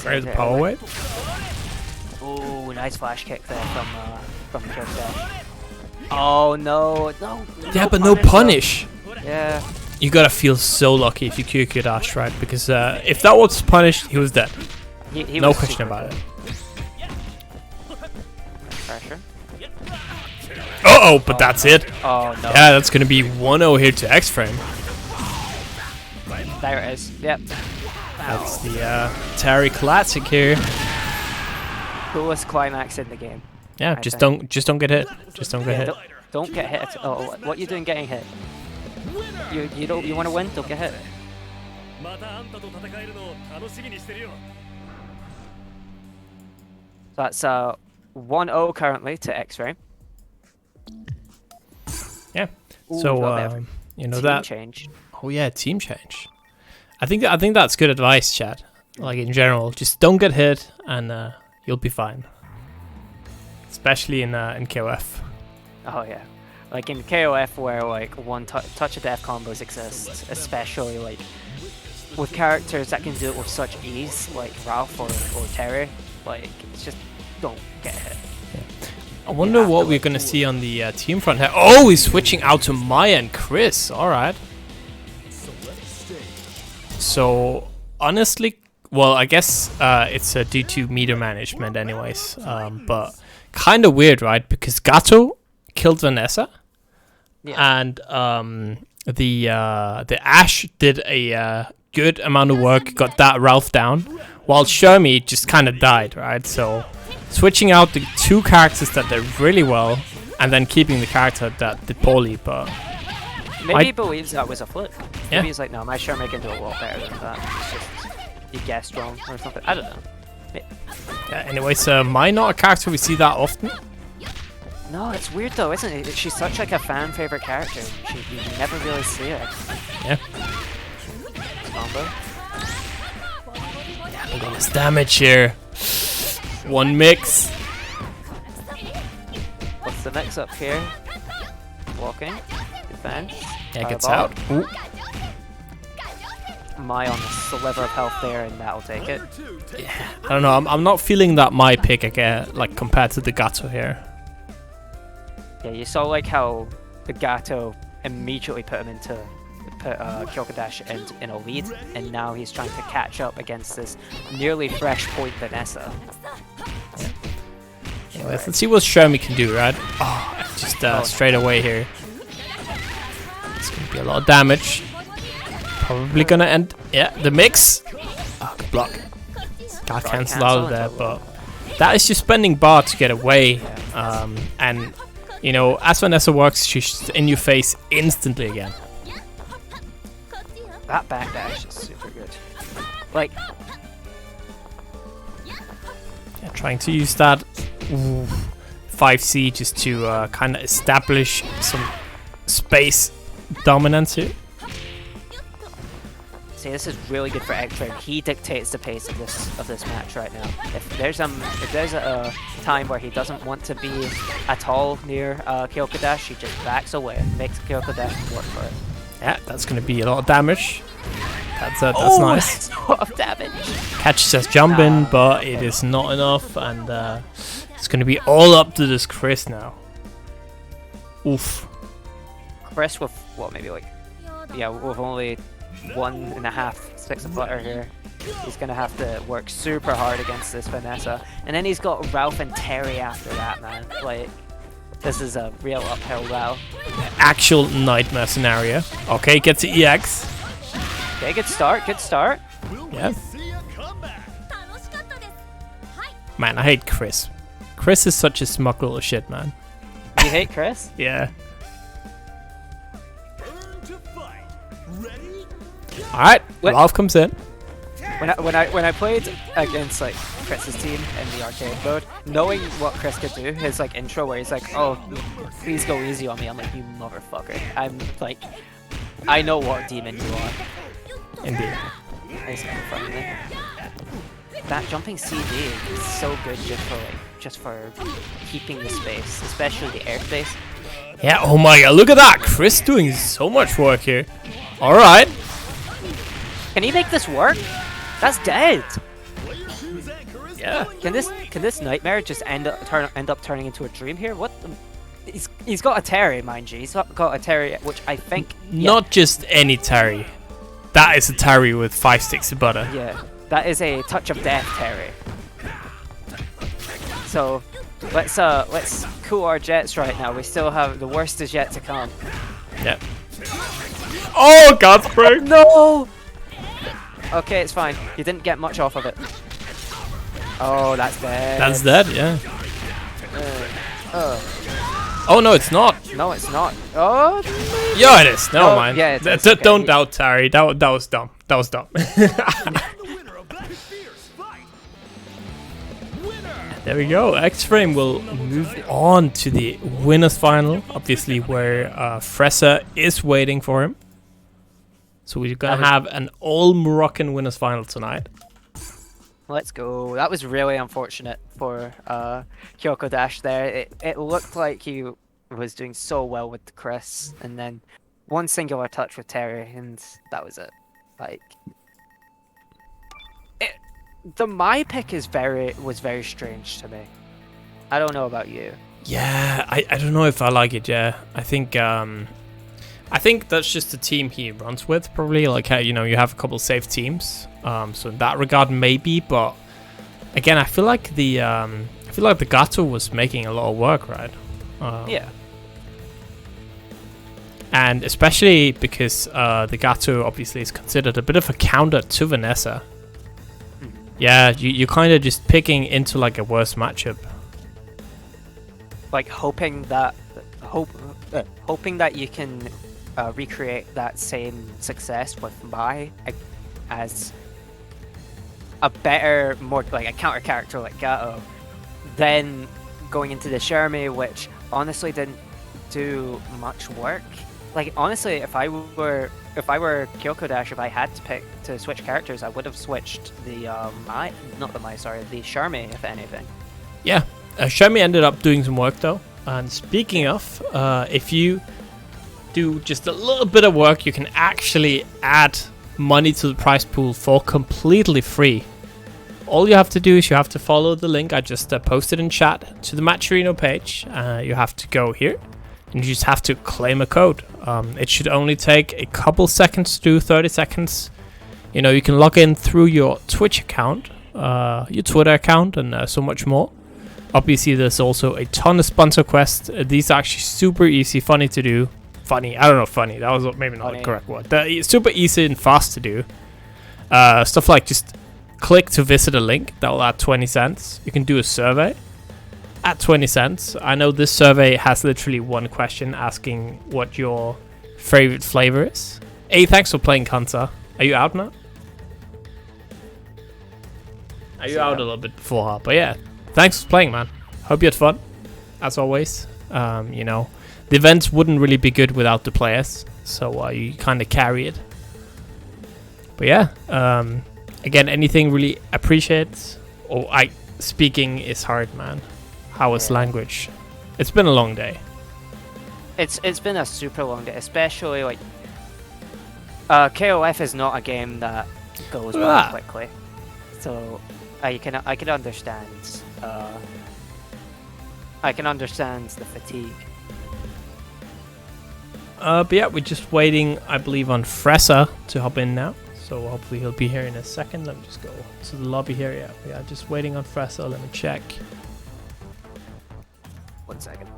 Where's the power wave? Oh, nice flash kick there from Kick Dash. Oh no, no. Yeah, but no punish. Though. Yeah. You gotta feel so lucky if you QQ dash, right? Because if that was punished, he was dead. He No was question super about it. Pressure. Uh-oh, but that's it. Oh no. Yeah, that's gonna be 1-0 here to X-Frame. There it is. Yep. That's the Terry Classic here. Coolest climax in the game. Yeah, I just think. don't get hit. Just don't get hit. Don't get hit. Oh, what you doing getting hit? You want to win? Don't get hit. So that's 1-0 currently to X-Ray. Yeah. Ooh, So got there. you know Team that. change. Oh yeah, team change. I think that's good advice, Chad. Like in general, just don't get hit, and you'll be fine. Especially in KOF. Oh yeah, like in KOF where like one touch of death combos exist, especially like with characters that can do it with such ease, like Ralph or Terry. Like it's just don't get hit. I wonder what we're gonna see on the team front here. Oh, he's switching out to Maya and Chris. All right. So honestly, well, I guess it's due to meter management, anyways. But kind of weird, right? Because Gato killed Vanessa, and the Ash did a good amount of work, got that Ralph down, while Shermie just kind of died, right? So switching out the two characters that did really well, and then keeping the character that did poorly, but maybe he believes that was a fluke. Yeah. Maybe he's like, no, my Shermie can do a lot better than that. It's just you guessed wrong or something. I don't know. yeah. Anyways, Mai not a character we see that often. No, it's weird though, isn't it? She's such like a fan favorite character. You never really see her. Yeah. Combo. Look at this damage here. One mix. What's the mix up here? Walking. Defense. Yeah, gets Fireball. out. Ooh. Mai on a sliver of health there, and that'll take it. I don't know. I'm not feeling that Mai pick again, like compared to the Gato here. Yeah, you saw like how the Gato immediately put Kyoko Dash in a lead, and now he's trying to catch up against this nearly fresh point Vanessa. Anyways, let's see what Shermie can do, right? Oh, just straight away here. It's gonna be a lot of damage. Probably gonna end. Yeah, the mix. Oh, good block. Got cancelled out of there, but that is just spending bar to get away. And you know, as Vanessa works, she's in your face instantly again. That backdash is super good. Like, yeah, trying to use that 5C just to kind of establish some space dominance here. see, this is really good for Egg Train. He dictates the pace of this match right now. If there's a time where he doesn't want to be at all near Kyoko Dash, he just backs away, makes Kyoko Dash work for it. Yeah, that's gonna be a lot of damage. That's nice. That's a lot of damage. Catches us jumping, but it is not enough, and it's gonna be all up to this Chris now. Oof. Chris with what, maybe like, yeah, with only 1.5 sticks of butter here. He's gonna have to work super hard against this Vanessa, and then he's got Ralph and Terry after that, man. Like, this is a real uphill battle. Actual nightmare scenario. Okay, gets the EX. Okay, good start, good start. Yeah. Man, I hate Chris. Chris is such a smug little shit, man. You hate Chris? Yeah. Alright, Ralph comes in. When I played against like Chris's team in the arcade mode, knowing what Chris could do, his like intro where he's like, "Oh, please go easy on me," I'm like, "You motherfucker!" I'm like, I know what demon you are. Indeed. Nice from there. That jumping CD is so good just for keeping the space, especially the airspace. Yeah, oh my god, look at that! Chris doing so much work here. Alright. Can he make this work? That's dead. Yeah. Can this nightmare just end up turning into a dream here? What? He's got a Terry, mind you. He's got a Terry, which I think. Not just any Terry. That is a Terry with 5 sticks of butter. Yeah, that is a touch of death Terry. So let's cool our jets right now. We still have the worst is yet to come. Yep. Oh god, spray! No. Okay, it's fine. You didn't get much off of it. Oh, that's dead. That's dead, yeah. Oh no, it's not. No, it's not. Oh. Yeah, it is. Never mind. Yeah, it is. Don't doubt Terry. That was dumb. That was dumb. There we go. X-Frame will move on to the winners final, obviously where Fresa is waiting for him. So we're gonna have an all Moroccan winners final tonight. Let's go. That was really unfortunate for Kyoko Dash there. It looked like he was doing so well with Chris, and then one singular touch with Terry, and that was it. Like, my pick was very strange to me. I don't know about you. Yeah, I don't know if I like it. Yeah, I think that's just the team he runs with, probably. Like, you know, you have a couple safe teams. So in that regard, maybe. But again, I feel like the Gato was making a lot of work, right? Yeah. And especially because the Gato obviously is considered a bit of a counter to Vanessa. Yeah, you're kind of just picking into like a worse matchup. Like hoping that you can recreate that same success with Mai as a better, more like a counter character like Gato, then going into the Shermie, which honestly didn't do much work. Like honestly, if I were Kyoko Dash, if I had to pick to switch characters, I would have switched the the Shermie, if anything. Yeah, Shermie ended up doing some work though. And speaking of, if you do just a little bit of work, you can actually add money to the prize pool for completely free. All you have to do is you have to follow the link I just posted in chat to the Matcherino page. You have to go here and you just have to claim a code. It should only take a couple seconds to do, 30 seconds. You know, you can log in through your Twitch account, your Twitter account, and so much more. Obviously, there's also a ton of sponsor quests. These are actually super easy, funny to do. Funny, I don't know, funny. That was maybe not the correct word. They're super easy and fast to do. Stuff like just click to visit a link. That will add 20 cents. You can do a survey at 20 cents. I know this survey has literally one question asking what your favorite flavor is. Hey, thanks for playing, Kanta. Are you out now? Are you out a little bit before her? But yeah, thanks for playing, man. Hope you had fun, as always. You know, the events wouldn't really be good without the players, so you kind of carry it. But yeah, again, anything really appreciates. Speaking is hard, man. How is language? It's been a long day. It's been a super long day, especially like KOF is not a game that goes very quickly, so I can understand. I can understand the fatigue. But yeah, we're just waiting, I believe, on Fressa to hop in now. So hopefully he'll be here in a second. Let me just go to the lobby here. Yeah, just waiting on Fressa. Let me check. 1 second.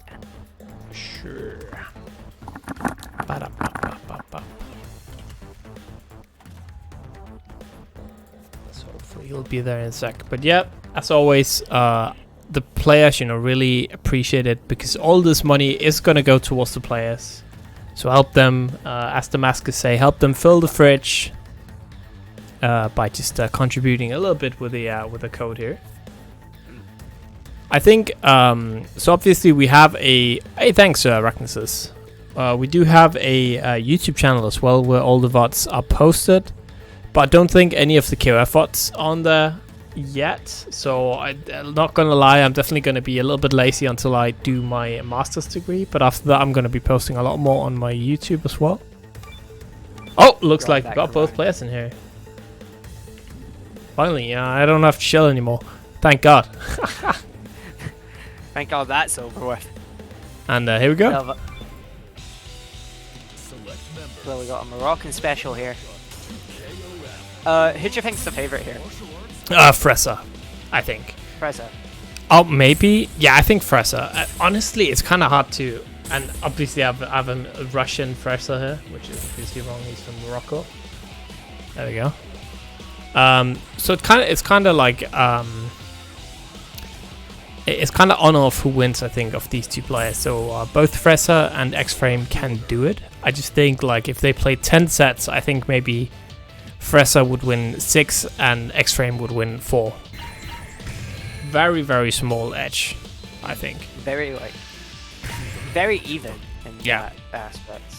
Sure. So hopefully he'll be there in a sec. But yeah, as always, the players, you know, really appreciate it because all this money is gonna go towards the players. So help them, as the maskers say, help them fill the fridge by just contributing a little bit with the code here. I think so. Obviously, we have a thanks, Ragnasus. We do have a YouTube channel as well where all the VODs are posted, but I don't think any of the KOF VODs on there yet. So I'm not gonna lie, I'm definitely gonna be a little bit lazy until I do my master's degree. But after that, I'm gonna be posting a lot more on my YouTube as well. Oh, looks like we got both players in here. Finally, I don't have to chill anymore. Thank God. Thank God that's over with. And here we go. Well, we got a Moroccan special here. Who do you think's the favorite here? Fressa, I think. Fressa. Oh, maybe. Yeah, I think Fressa. Honestly, it's kind of hard to. And obviously, I have a Russian Fressa here, which is obviously wrong. He's from Morocco. There we go. So it's kind of like it's kind of on off who wins, I think, of these two players. So both Fressa and X-Frame can do it. I just think like if they play 10 sets, I think maybe Fressa would win 6 and X-Frame would win 4. Very, very small edge, I think. Very even in that aspect.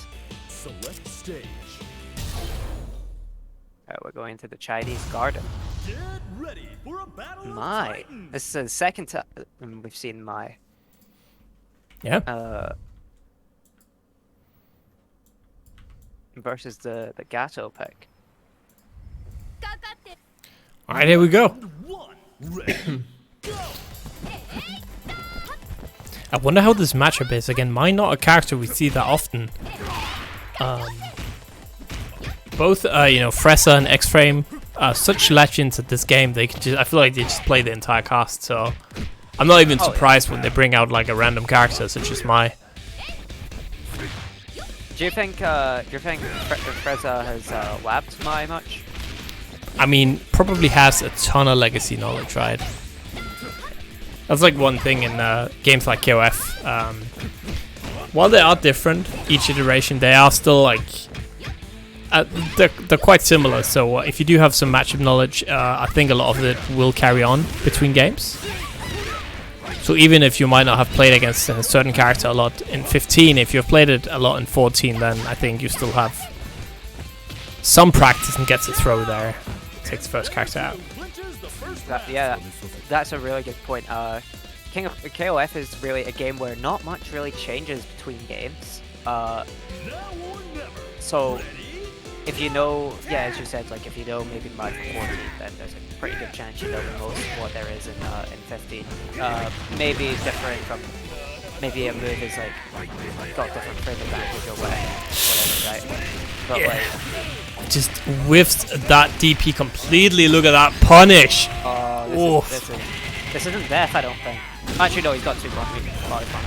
Select stage. Alright, we're going to the Chinese garden. Get ready for a battle of Mai. Titans. This is the second time we've seen Mai. Yeah. Versus the Gato pick. All right, here we go. One, ready, go. I wonder how this matchup is. Again, mine not a character we see that often. Both, you know, Fresa and X-Frame are such legends at this game. They could just, I feel like they just play the entire cast. So I'm not even surprised when they bring out like a random character such as Mai. Do you think Fresa has lapped Mai much? I mean, probably has a ton of legacy knowledge, right? That's like one thing in games like KOF. While they are different, each iteration, they are still like... they're quite similar, so if you do have some matchup knowledge, I think a lot of it will carry on between games. So even if you might not have played against a certain character a lot in 15, if you've played it a lot in 14, then I think you still have some practice and get to throw there. Takes the first character out. That's a really good point. KOF is really a game where not much really changes between games. So if you know, yeah, as you said, like if you know maybe Mai from 14, then there's a pretty good chance you know the most what there is in 15. Maybe different from maybe a move is like got different frame advantage or whatever, right? But like just whiffed that DP completely. Look at that punish. This isn't death, I don't think. Actually, no, he's got 2 bars on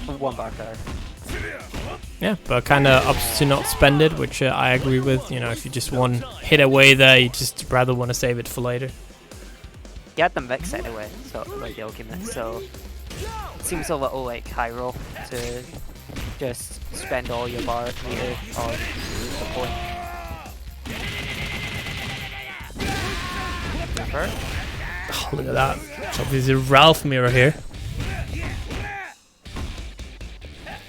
it. 1 bar card. Yeah, but kind of opts to not spend it, which I agree with. You know, if you just one hit away there, you just rather want to save it for later. He had the mix anyway, so like the Yogi mix, so it seems a little like high roll to just spend all your bar meter on the point. Oh, look at that. So there's a Ralph mirror here.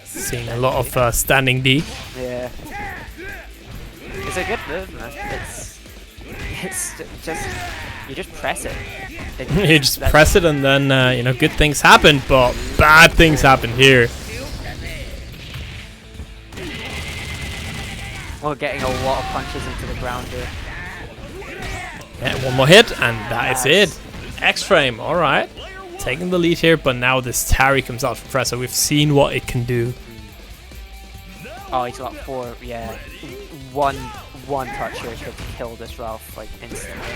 Seeing a lot of standing D. Yeah. It's a good move, man. It's just you just press it. You just press it and then you know, good things happen, but bad things happen here. We're getting a lot of punches into the ground here. Yeah, one more hit and that is it. X-Frame, alright. Taking the lead here, but now this Tarry comes out from Fresa. We've seen what it can do. Oh, he's got 4, yeah. One touch here could kill this Ralph like instantly.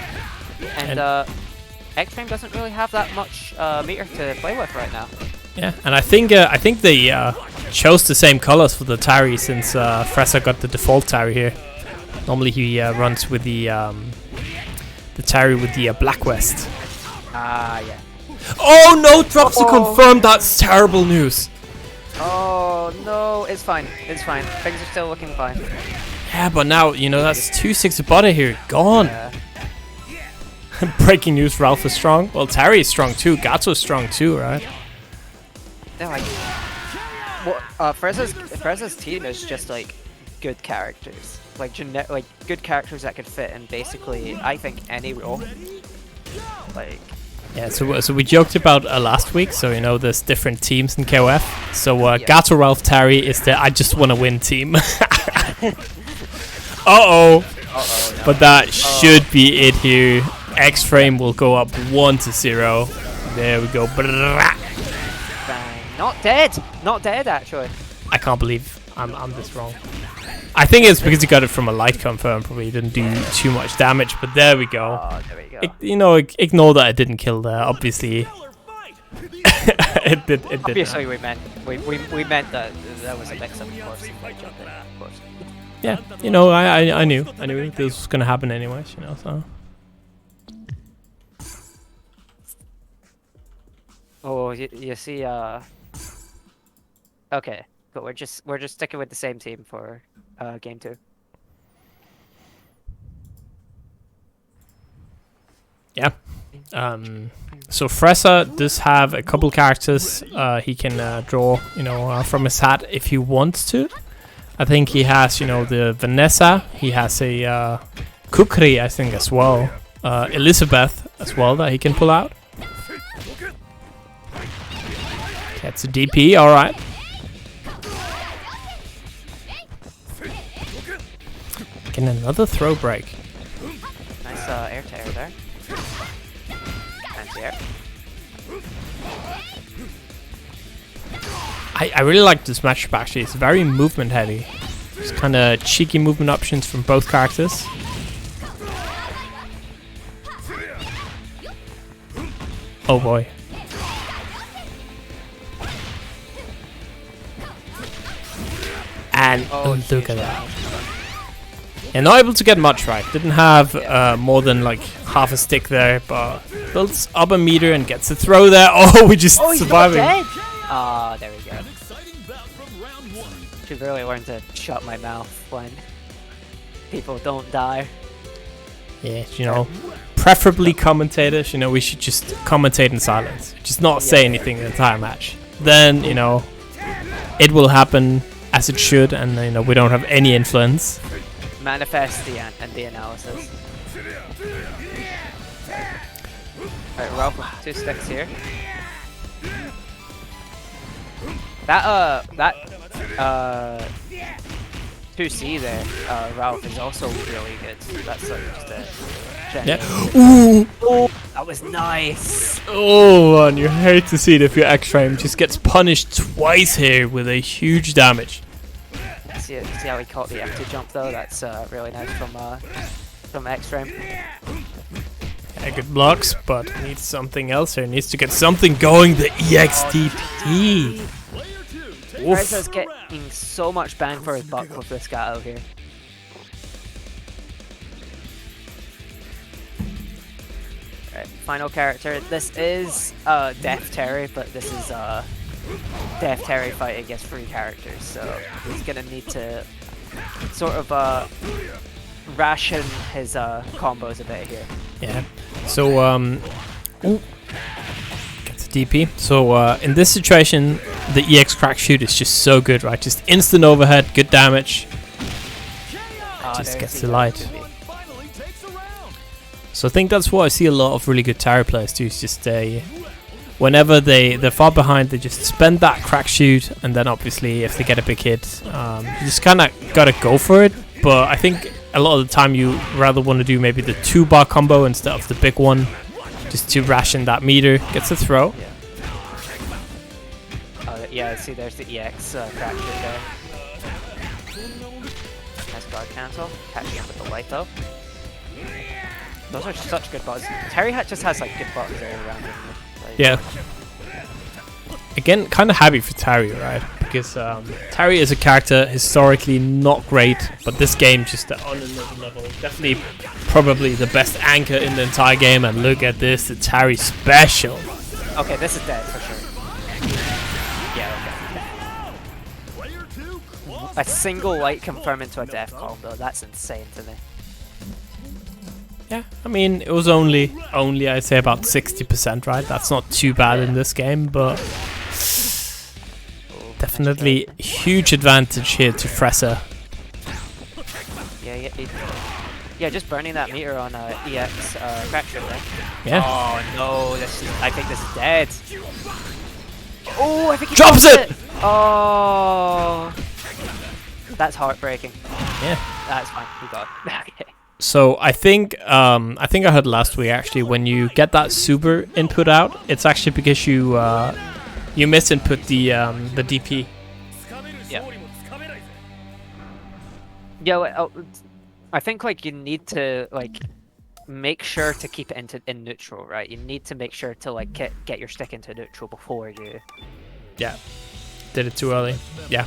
And X-Frame doesn't really have that much meter to play with right now. Yeah, and I think they chose the same colors for the Tarry since Fresa got the default Tarry here. Normally he runs with the Tarry with the black vest. Ah, yeah. Oh no! Drops to confirm. That's terrible news. Oh no, it's fine. It's fine. Things are still looking fine. Yeah, but now you know that's 2-6 butter here gone. Yeah. Breaking news: Ralph is strong. Well, Tarry is strong too. Gatto's strong too, right? They're like, well, Fresa's team is just like good characters, like good characters that could fit in basically, I think, any role. Like. Yeah, so we joked about last week, so you know there's different teams in KOF. So Gatto Ralph Tarry is the I just want to win team. Uh-oh. No. But that should be it here. X-Frame will go up 1-0. There we go. Bang. Not dead. Not dead actually. I can't believe I'm this wrong. I think it's because he got it from a light confirm. Probably didn't do too much damage, but there we go. Oh, there we go. You know, ignore that I didn't kill there. Obviously, it did. Obviously, we meant that there was a mix-up, of course. Of course. Yeah, you know, I knew this was gonna happen anyways. You know, so. Oh, you see, okay, but we're just sticking with the same team for game 2. Yeah. So Fresa does have a couple characters he can draw, you know, from his hat if he wants to. I think he has, you know, the Vanessa. He has a Kukri, I think, as well. Elizabeth as well that he can pull out. That's a DP, all right. Getting another throw break. Nice air tear there. Fancy air. I really like this matchup actually. It's very movement heavy. It's kind of cheeky movement options from both characters. Oh boy. And look at that. Yeah, not able to get much right. Didn't have more than like half a stick there, but builds up a meter and gets a throw there. Oh, we just surviving. Ah, there we go. Should really learn to shut my mouth when people don't die. Yeah, you know, preferably commentators. You know, we should just commentate in silence, just not say anything the entire match. Then you know, it will happen as it should, and you know we don't have any influence. Manifest and the analysis. Alright, Ralph with 2 sticks here. That 2C there, Ralph, is also really good. That's like just a yeah. Ooh. Oh, that was nice. Oh man, you hate to see it if your X-Frame just gets punished twice here with a huge damage. See how he caught the empty jump though? That's really nice from X-Frame. Yeah, good blocks, but needs something else here. Needs to get something going. The EXTP. Reza's getting so much bang for his buck with this guy out here. Alright, final character. This is Death Terry, but this is Death Terry fight against 3 characters, so he's gonna need to sort of ration his combos a bit here. Yeah. So gets a DP. So in this situation, the EX crack shoot is just so good, right? Just instant overhead, good damage. Just gets the light. So I think that's what I see a lot of really good Terry players do. Is just whenever they're far behind, they just spend that crack shoot, and then obviously if they get a big hit, you just kind of gotta go for it. But I think a lot of the time you rather want to do maybe the 2-bar combo instead of the big one, just to ration that meter. Gets a throw. Yeah, see there's the EX crack shoot there. Nice guard cancel. Catching him with the light though. Those are such good buttons. Terry just has like good buttons there around him. Like, yeah. Again, kind of happy for Terry, right? Because Terry is a character historically not great, but this game just on another level. Definitely, probably the best anchor in the entire game. And look at this, the Terry special. Okay, this is dead for sure. Yeah, okay. A single light confirm into a death combo. That's insane to me. Yeah, I mean, it was only I'd say about 60%, right? That's not too bad in this game, but definitely huge advantage here to Fresa. Yeah, just burning that meter on EX fracture there. Yeah. Oh no, I think this is dead. Oh, I think he drops it! Oh, that's heartbreaking. Yeah. That's fine. We got it. Okay. So I think I heard last week actually, when you get that super input out, it's actually because you misinput the DP. Yeah. Yeah. Well, I think like you need to like make sure to keep it in neutral, right? You need to make sure to like get your stick into neutral before you. Yeah. Did it too early. Yeah.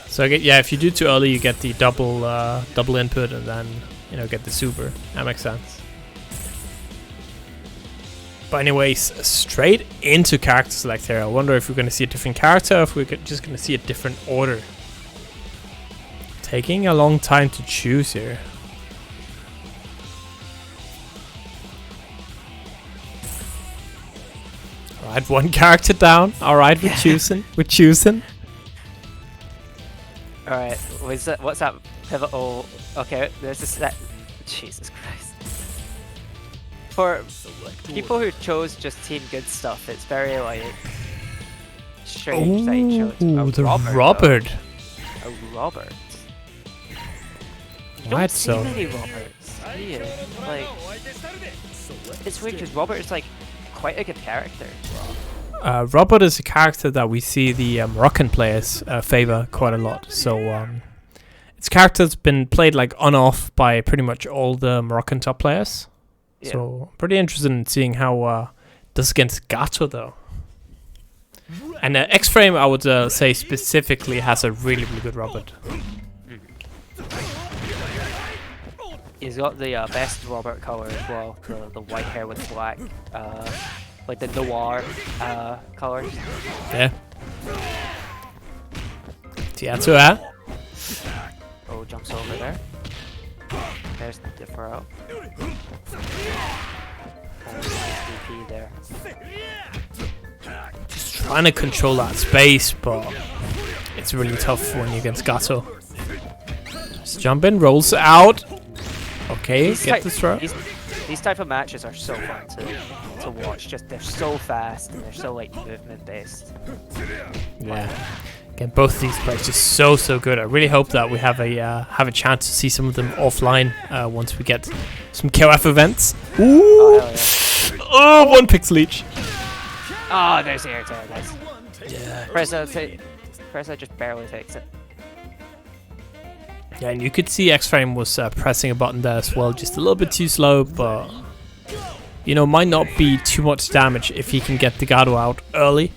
So if you do too early, you get the double input, and then get the super. That makes sense. But anyways, straight into character select here. I wonder if we're going to see a different character, or if we're just going to see a different order. Taking a long time to choose here. Alright, one character down. Alright, we're choosing. We're choosing. Alright, what's that pivotal? Okay, there's this that. Jesus Christ. For people who chose just team good stuff, it's very like strange that he chose a Robert. A Robert. You Right, don't see so many Roberts, do you? Like, it's weird because Robert is like quite a good character. Robert is a character that we see the Moroccan players favor quite a lot. So it's a character that's been played like on-off by pretty much all the Moroccan top players. Yeah. So pretty interested in seeing how it does against Gato though. And X-Frame, I would say specifically, has a really, really good Robert. He's got the best Robert color as well, the white hair with black, like the noir colors. Yeah. Tiatua. Oh, jumps over there. There's the throw. Oh, nice DP there. Just trying to control that space, but it's really tough when you're against Gato. Just jump in, rolls out. Okay, get the throw. These type of matches are so fun to watch. Just they're so fast and they're so like movement based. Yeah. Again, both of these players just so good. I really hope that we have a chance to see some of them offline once we get some KOF events. Ooh! Oh, hell yeah. Oh, one pixel each. Oh, there's the air tag. Nice. Yeah. Pressa just barely takes it. Yeah, and you could see X-Frame was pressing a button there as well, just a little bit too slow, but you know, might not be too much damage if he can get the Gato out early.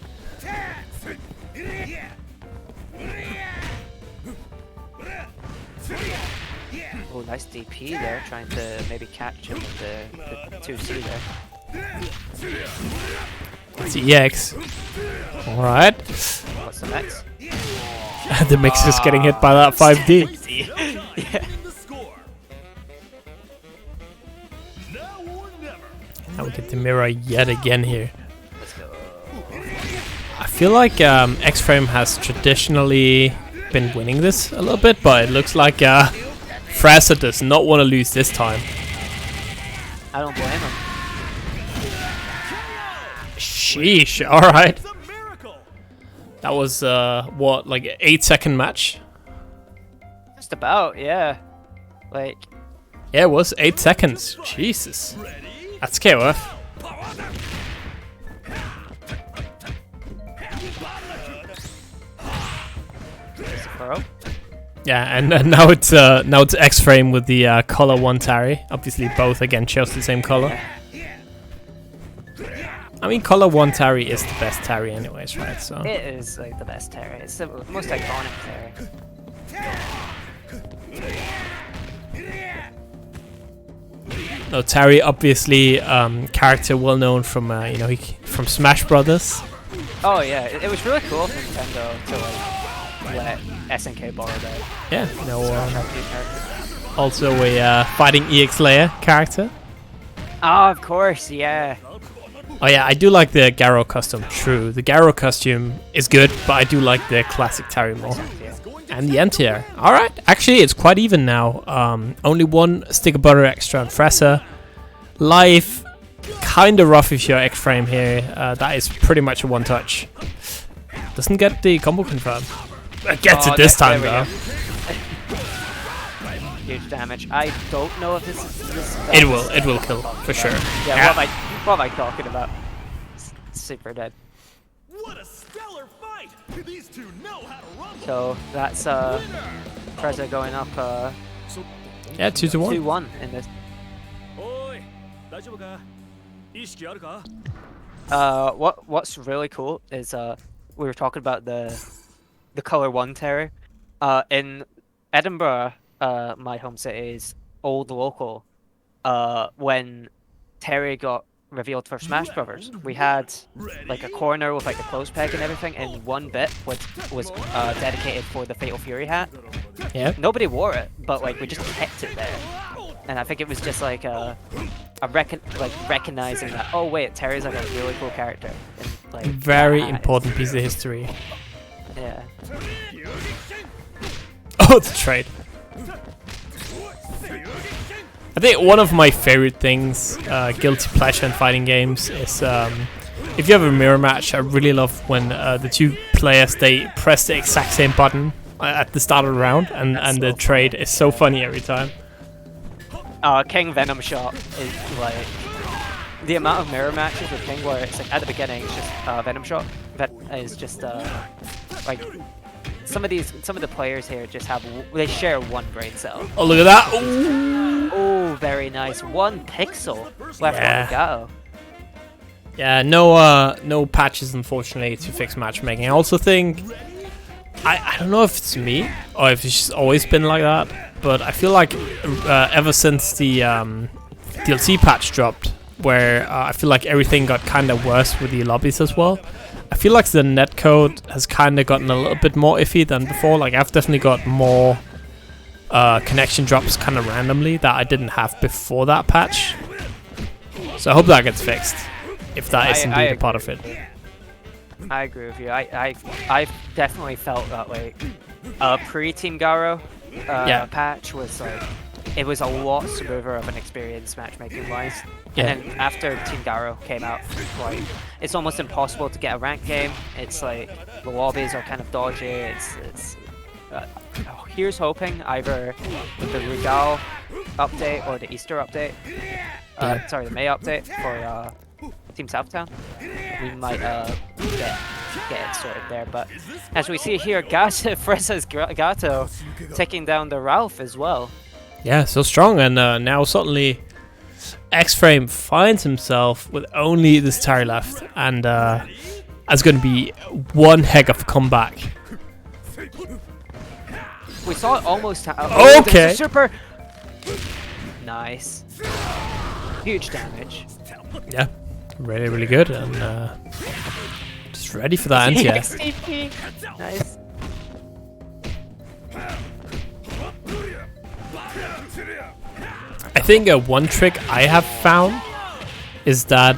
Oh, nice DP there, trying to maybe catch him with the 2C there. It's EX. Alright. What's the next? The mix is getting hit by that 5D. Yeah. Now we get the mirror yet again here. Let's go. I feel like X-Frame has traditionally been winning this a little bit, but it looks like Fraser does not want to lose this time. I don't blame him. Sheesh, alright. That was, what, like an 8-second match? Just about, yeah. Like, Yeah, it was 8 seconds. Jesus. That's KOF. there's the pro. Yeah, and now it's X-Frame with the color 1 Tari. Obviously both again chose the same color. I mean, color 1 Tari is the best Tari anyways, right? So It is like the best Terry. It's the most iconic Terry. no, Tari obviously character well known from from Smash Brothers. Oh yeah, it was really cool for Nintendo to like let SNK borrow that. Yeah, That few characters. also a fighting EX Layer character. Oh, of course, yeah. Oh yeah, I do like the Garo costume. True, the Garo costume is good, but I do like the classic Tari more. Yeah. And the anti-air. Alright, actually it's quite even now. Only 1 stick of butter extra on Fraser. Life, kinda rough if you're X-Frame here. That is pretty much a 1-touch. Doesn't get the combo confirmed. Gets it this time though. Huge damage. I don't know if this It will kill, for sure. Yeah, what am I talking about? Super dead. What a stellar fight! These two know how to rumble. So that's Preza going up Yeah, 2-1. 2-1 in this. What's really cool is we were talking about the color 1 terror. In Edinburgh, my home city's old local, when Terry got revealed for Smash Brothers, we had like a corner with like the clothes peg and everything, and 1 bit was dedicated for the Fatal Fury hat. Yeah. Nobody wore it, but like we just kept it there, and I think it was just like recognizing that, oh wait, Terry's like a really cool character. And, like, Very that hat important piece of history. Yeah. Oh, it's a trade. I think one of my favorite things, guilty pleasure in fighting games, is if you have a mirror match. I really love when the 2 players, they press the exact same button at the start of the round, and the trade is so funny every time. King Venom shot is like the amount of mirror matches with King where it's like at the beginning it's just Venom Shot that is just like some of the players here just have they share one brain cell. Oh, look at that! Ooh. Oh, very nice. 1 pixel left Yeah. on Gato. Yeah, no patches unfortunately to fix matchmaking. I also think I don't know if it's me or if it's just always been like that, but I feel like ever since the DLC patch dropped, where I feel like everything got kind of worse with the lobbies as well. I feel like the netcode has kind of gotten a little bit more iffy than before. Like I've definitely got more connection drops kind of randomly that I didn't have before that patch. So I hope that gets fixed, if that is indeed a part of it. I agree with you. I definitely felt that way. Pre-Team Garo patch was like, it was a lot smoother of an experience matchmaking wise. Yeah. And then after Team Garo came out, like it's almost impossible to get a ranked game. It's like the lobbies are kind of dodgy. It's here's hoping either with the Regal update or the Easter update. Sorry, the May update for Team Southtown. We might get it sorted there, but as we see here, Fresa's Gato taking down the Ralph as well. Yeah, so strong, and now suddenly X-Frame finds himself with only this Terry left, and it's going to be one heck of a comeback. We saw it almost. Okay. Super. Nice. Huge damage. Yeah, really, really good, and just ready for that anti-air. XTP. Nice. I think one trick I have found is that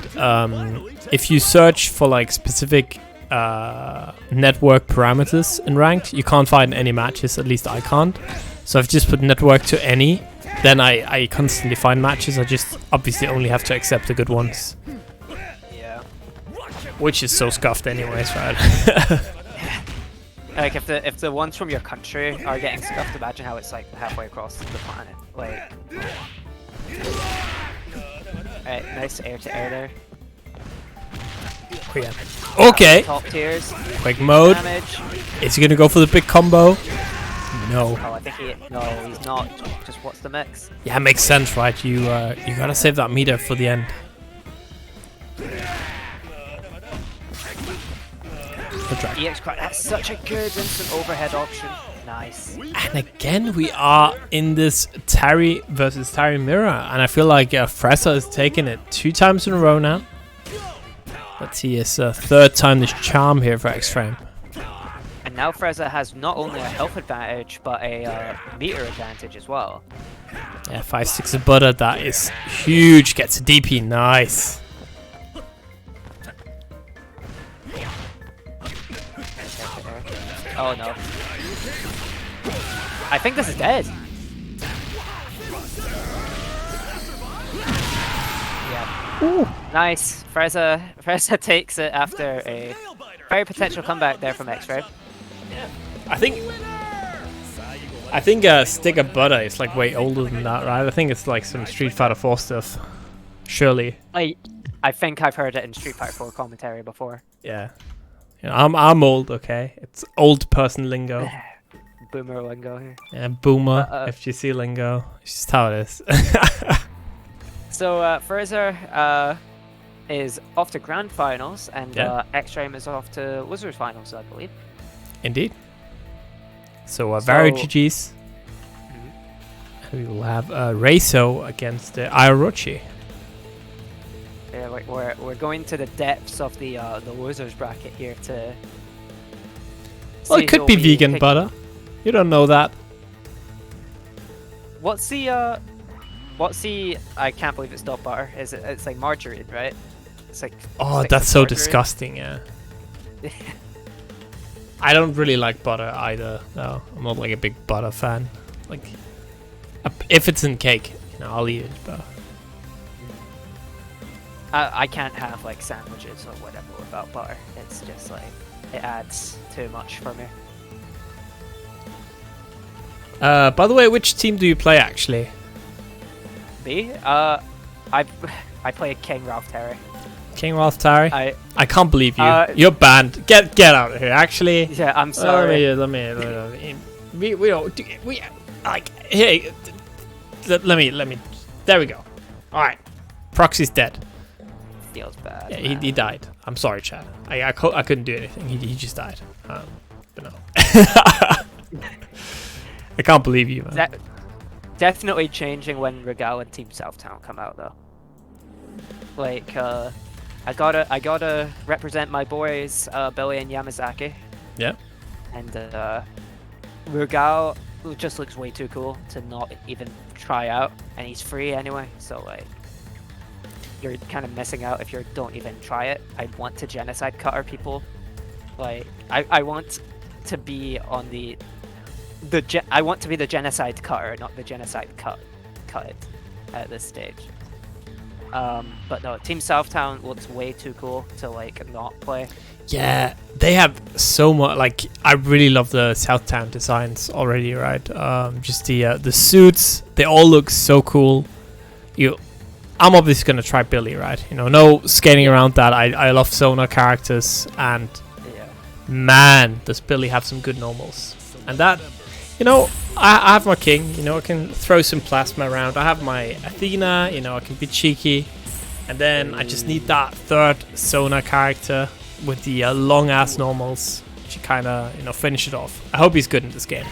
if you search for like specific network parameters in ranked, you can't find any matches. At least I can't. So I've just put network to any. Then I constantly find matches. I just obviously only have to accept the good ones. Yeah. Which is so scuffed anyways, right? Like if the ones from your country are getting scuffed, imagine how it's like halfway across the planet. Like. Alright, nice air to air there. Oh, yeah. Okay. Top tiers. Quick mode. Damage. Is he gonna go for the big combo? No. Oh, I think no, he's not. Just what's the mix? Yeah, makes sense, right? You gotta save that meter for the end. EX Crack, that's such a good instant overhead option. Nice. And again, we are in this Terry versus Terry mirror, and I feel like Fresa has taken it 2 times in a row now. Let's see his 3rd time this charm here for X-Frame. And now Fresa has not only a health advantage, but a meter advantage as well. Yeah, 5-6 of butter, that is huge. Gets a DP, nice. Oh no. I think this is dead. Yeah. Ooh. Nice. Fresa takes it after a very potential comeback there from X-Ray. I think Stick of Butter is like way older than that, right? I think it's like some Street Fighter 4 stuff. Surely. I think I've heard it in Street Fighter 4 commentary before. Yeah. You know, I'm old, okay? It's old person lingo. Boomer lingo here. Yeah, boomer, FGC lingo. It's just how it is. So Fresa is off to Grand Finals, and X-Trame is off to Wizards Finals, I believe. Indeed. So very GG's. Mhm. And we will have Reiso against Ioruchi. Yeah, we're going to the depths of the losers bracket here to. Well, see it could who'll be vegan picking. butter. You don't know that. What's the I can't believe it's not butter. It's like margarine, right? It's like. Oh, sticks that's of so margarine. disgusting. Yeah. I don't really like butter either. No, I'm not like a big butter fan. Like, if it's in cake, you know, I'll eat it. But I can't have like sandwiches or whatever without butter. It's just like it adds too much for me. by the way, which team do you play actually? Me? I I play King Ralph Terry. King Ralph Terry. I can't believe you. You're banned. Get out of here. Actually. Yeah, I'm sorry. Let me. We don't. We like. Hey. Let me. There we go. All right. Proxy's dead. Feels bad. Yeah, he died. I'm sorry, Chad. I couldn't do anything. He just died. But no. I can't believe you, man. Definitely changing when Regal and Team Southtown come out, though. Like, I gotta represent my boys, Billy and Yamazaki. Yeah. And Regal just looks way too cool to not even try out, and he's free anyway. So like, you're kind of missing out if you don't even try it. I want to genocide cutter people. Like, I want to be on I want to be the genocide cutter, not the genocide cut at this stage. But no, Team Southtown looks way too cool to like not play. Yeah, they have so much. Like, I really love the Southtown designs already, right? Just the suits, they all look so cool. I'm obviously gonna try Billy, right? You know, no skating around that. I love Sona characters, and man, does Billy have some good normals. And that, you know, I have my king. You know, I can throw some plasma around. I have my Athena. You know, I can be cheeky, and then I just need that third Sona character with the long ass normals to kind of, you know, finish it off. I hope he's good in this game.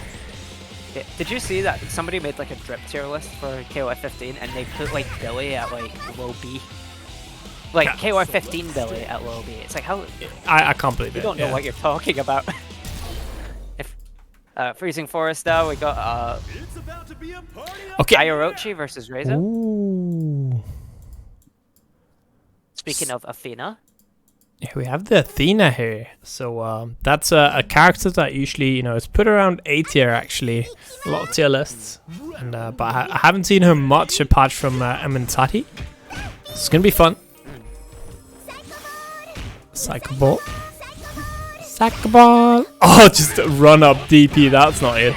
Yeah. Did you see that somebody made like a drip tier list for KOF 15 and they put like Billy at like low B? Like KOF 15 Billy at low B. It's like, how? I can't believe it. You don't know what you're talking about. If Freezing Forest now, we got okay, Ayorochi versus Reza. Ooh. Speaking of Athena. Yeah, we have the Athena here. So that's a character that usually, you know, is put around A tier actually. A lot of tier lists. And but I haven't seen her much apart from Amintati. It's gonna be fun. Psycho Ball. Psycho Ball. Oh, just run up DP. That's not it.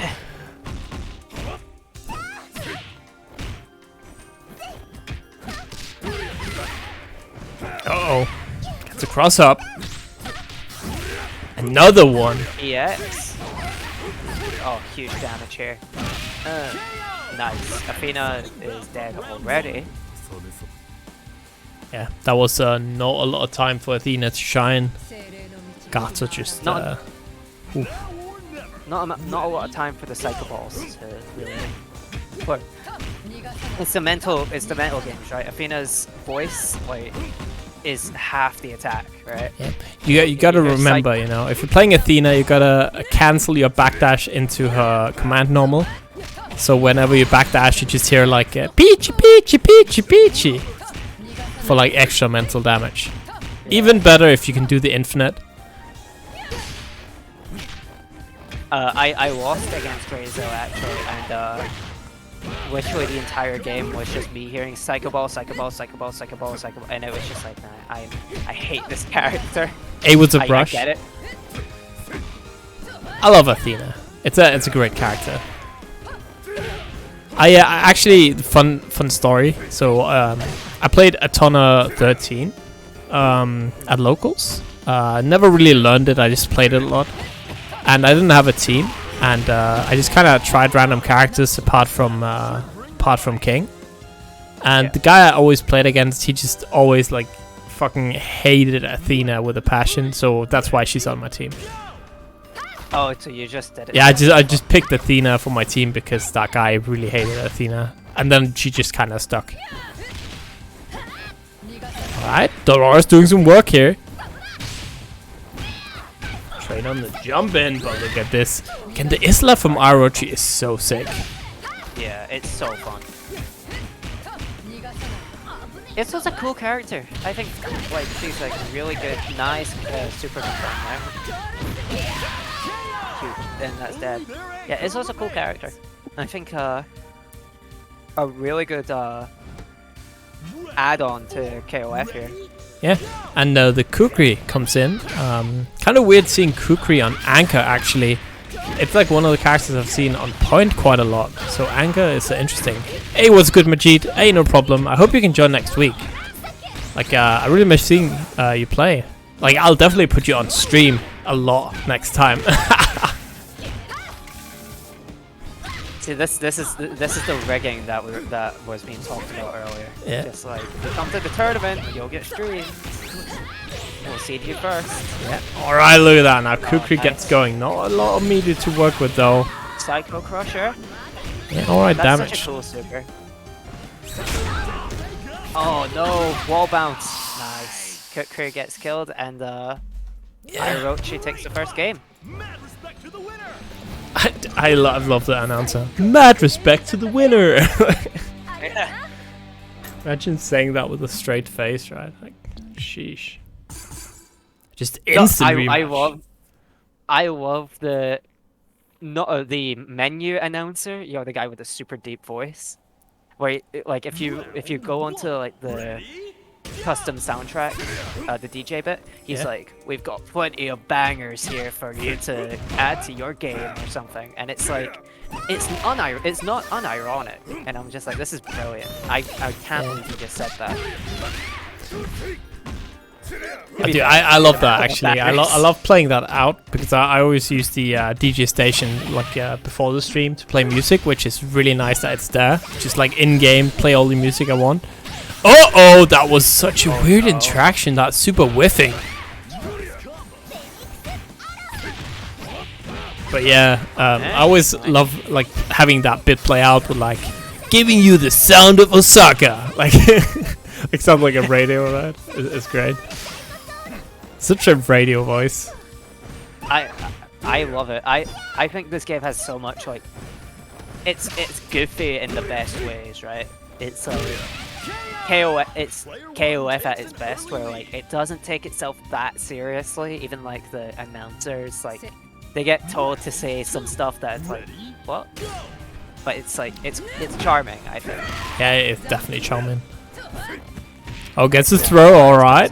Uh-oh. Gets a cross up. Another one. EX. Oh, huge damage here. Nice. Athena is dead already. Yeah, that was not a lot of time for Athena to shine. Gato just not a lot of time for the Psycho Balls to really work. It's the mental games, right? Athena's voice like is half the attack, right? Yeah. You gotta remember, you know, if you're playing Athena, you gotta cancel your backdash into her command normal. So whenever you backdash, you just hear like peachy peachy peachy peachy for like extra mental damage. Even better if you can do the infinite. I lost against Rezo actually, and literally the entire game was just me hearing Psycho Ball, Psycho Ball, Psycho Ball, Psycho Ball, Psycho Ball, and it was just like, nah, I hate this character. A with a brush. I get it. I love Athena. It's a great character. I actually fun story. So I played Atona 13 at locals. Never really learned it. I just played it a lot, and I didn't have a team. And I just kind of tried random characters apart from King. And the guy I always played against, he just always like fucking hated Athena with a passion. So that's why she's on my team. Oh, so you just did it? Yeah, I just picked Athena for my team because that guy really hated Athena, and then she just kind of stuck. All right, Dolores doing some work here. Train on the jump in, but look at this. Again, the Isla from Ayorochi is so sick. Yeah, it's so fun. It's such a cool character. I think like she's like really good, nice, super confirmed. Huge, and that's dead. Yeah, it's also a cool character. I think a really good add-on to KOF here. Yeah, and the Kukri comes in. Kind of weird seeing Kukri on Anchor, actually. It's like one of the characters I've seen on Point quite a lot. So Anchor is interesting. Hey, what's good, Majid? Hey, no problem. I hope you can join next week. Like, I really miss seeing you play. Like, I'll definitely put you on stream a lot next time. See, this is the rigging that was being talked about earlier. Yeah. Just like, you come to the tournament, you'll get streamed. We'll seed you first. Yeah. Alright, look at that. Now Kukri nice. gets going. Not a lot of media to work with, though. Psycho Crusher. Yeah, alright, That's damage. such a cool super. Oh no, wall bounce. Nice. Kukri gets killed and Orochi takes the first game. I love that announcer. Mad respect to the winner. Imagine saying that with a straight face, right? Like, sheesh. Just instantly. No, I love the the menu announcer. You know, the guy with the super deep voice. Where like if you go onto like the custom soundtrack, the DJ bit, he's like, we've got plenty of bangers here for you to add to your game or something, and it's like, it's not unironic, and I'm just like, this is brilliant. I can't believe you just said that. I love that actually. I love playing that out because I always use the DJ station like before the stream to play music, which is really nice that it's there. Just like in game, play all the music I want. Oh, that was such a weird interaction. That's super whiffing. But yeah, I always love like having that bit play out with like giving you the sound of Osaka. Like, it sounds like a radio, right? It's great. Such a radio voice. I love it. I think this game has so much like, it's goofy in the best ways, right? It's like it's KOF at its best, where like it doesn't take itself that seriously. Even like the announcers, like they get told to say some stuff that's like, what? But it's like it's charming, I think. Yeah, it's definitely charming. Oh, gets a throw, alright.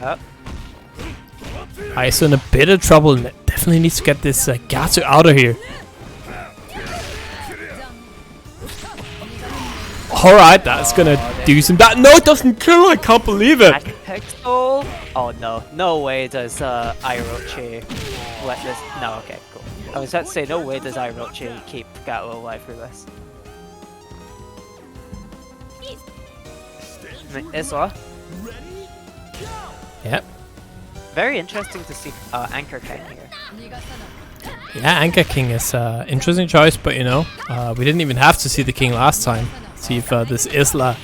Iso in a bit of trouble and definitely needs to get this Gatsu out of here. Alright, that's gonna do some that. No, it doesn't kill, I can't believe it. Pixel. Oh no, no way does Orochi let this. No, okay, cool. I was about to say, no way does Orochi keep Gato alive for this. Isla. Yep. Very interesting to see Anchor King here. Yeah, Anchor King is interesting choice, but you know, we didn't even have to see the king last time. See if this Isla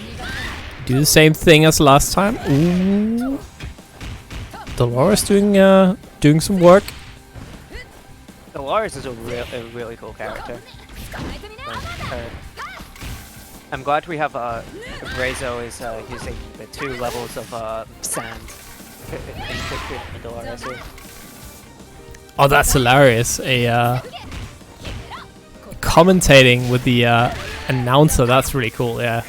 do the same thing as last time. Ooh. Dolores doing some work. Dolores is a really cool character. I'm glad we have Rezo is using the 2 levels of sand in Dolores here. Oh, that's hilarious. Commentating with the announcer, that's really cool, yeah.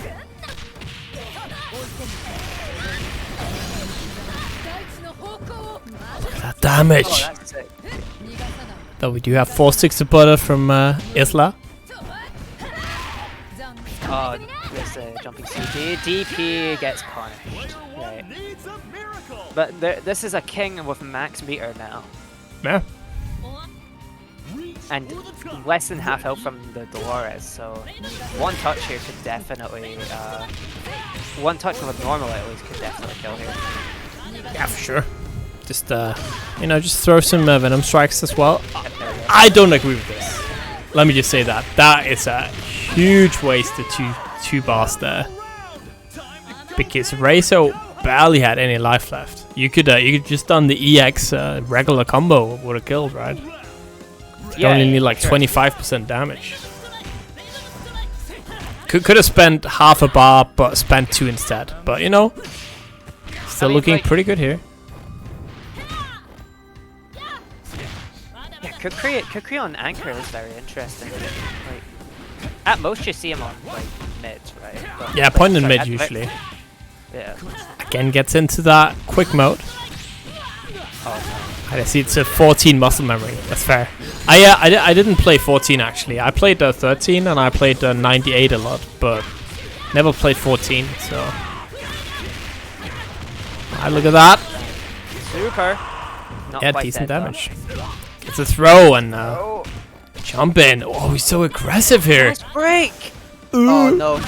Look at that damage. Oh, that's sick. Though we do have 4 sticks of butter from Isla. Oh, there's a jumping CP. DP gets punished. Right. But this is a king with max meter now. Yeah. And less than half health from the Dolores, so one touch here could definitely, one touch with a normal at least could definitely kill here. Yeah, for sure. Just, you know, just throw some Venom Strikes as well. I don't agree with this. Let me just say that. That is a huge waste of two bars there. Because Rezo barely had any life left. You could just done the EX regular combo, would have killed, right? You only need like 25% damage. Could have spent half a bar, but spent 2 instead. But you know, still looking like, pretty good here. Yeah, Kukri on Anchor is very interesting. Like, at most you see him on like mids, right? But, yeah, point in mid usually. Yeah. Again, gets into that quick mode. Oh, I see it's a 14 muscle memory. That's fair. I didn't play 14 actually. I played 13 and I played 98 a lot. But Never played 14, so. Look at that. Super. Not Yeah, quite decent dead, damage. It's a throw and Oh, jump in. Oh, he's so aggressive here. nice break. Oh no.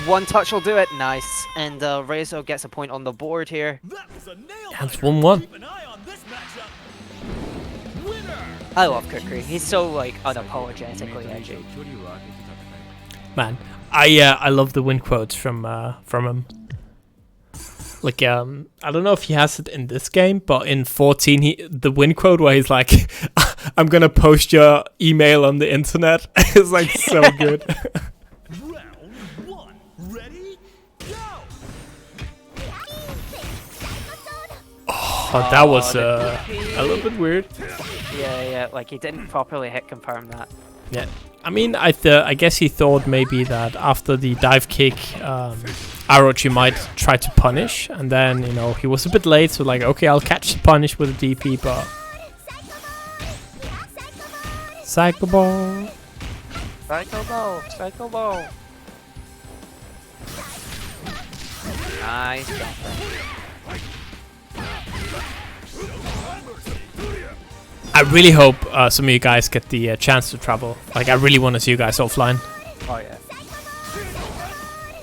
One touch will do it. Nice. And Rezo gets a point on the board here. Yeah, it's 1-1. I love Kukri. He's so like unapologetically edgy. Man, I love the win quotes from him. Like I don't know if he has it in this game, but in 14 the win quote where he's like, "I'm gonna post your email on the internet." It's like so good. Round 1. Ready? Go! Oh, that was a little bit weird. Yeah, like he didn't properly hit confirm that. Yeah, I mean, I guess he thought maybe that after the dive kick, Orochi might try to punish, and then he was a bit late, so like, okay, I'll catch the punish with a DP, but Psycho Ball. Psycho Ball, Psycho Ball. Nice jumper. I really hope some of you guys get the chance to travel. Like, I really want to see you guys offline. Oh yeah.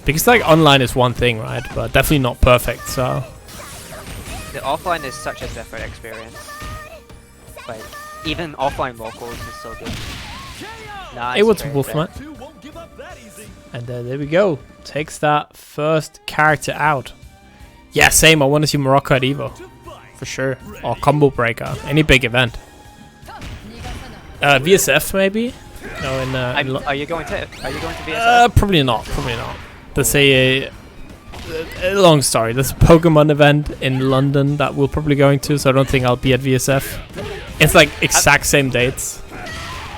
Because, like, online is one thing, right? But definitely not perfect, so... The offline is such a different experience. Like, even offline locals is so good. Nice. Hey, what's trade Wolfman? there. And there we go. Takes that first character out. Yeah, same. I want to see Morocco at Evo. For sure. Or Combo Breaker. Any big event. VSF, maybe? No, Are you going to VSS? Probably not. Probably not. There's a long story. There's a Pokemon event in London that we're probably going to, so I don't think I'll be at VSF. It's like exact same dates.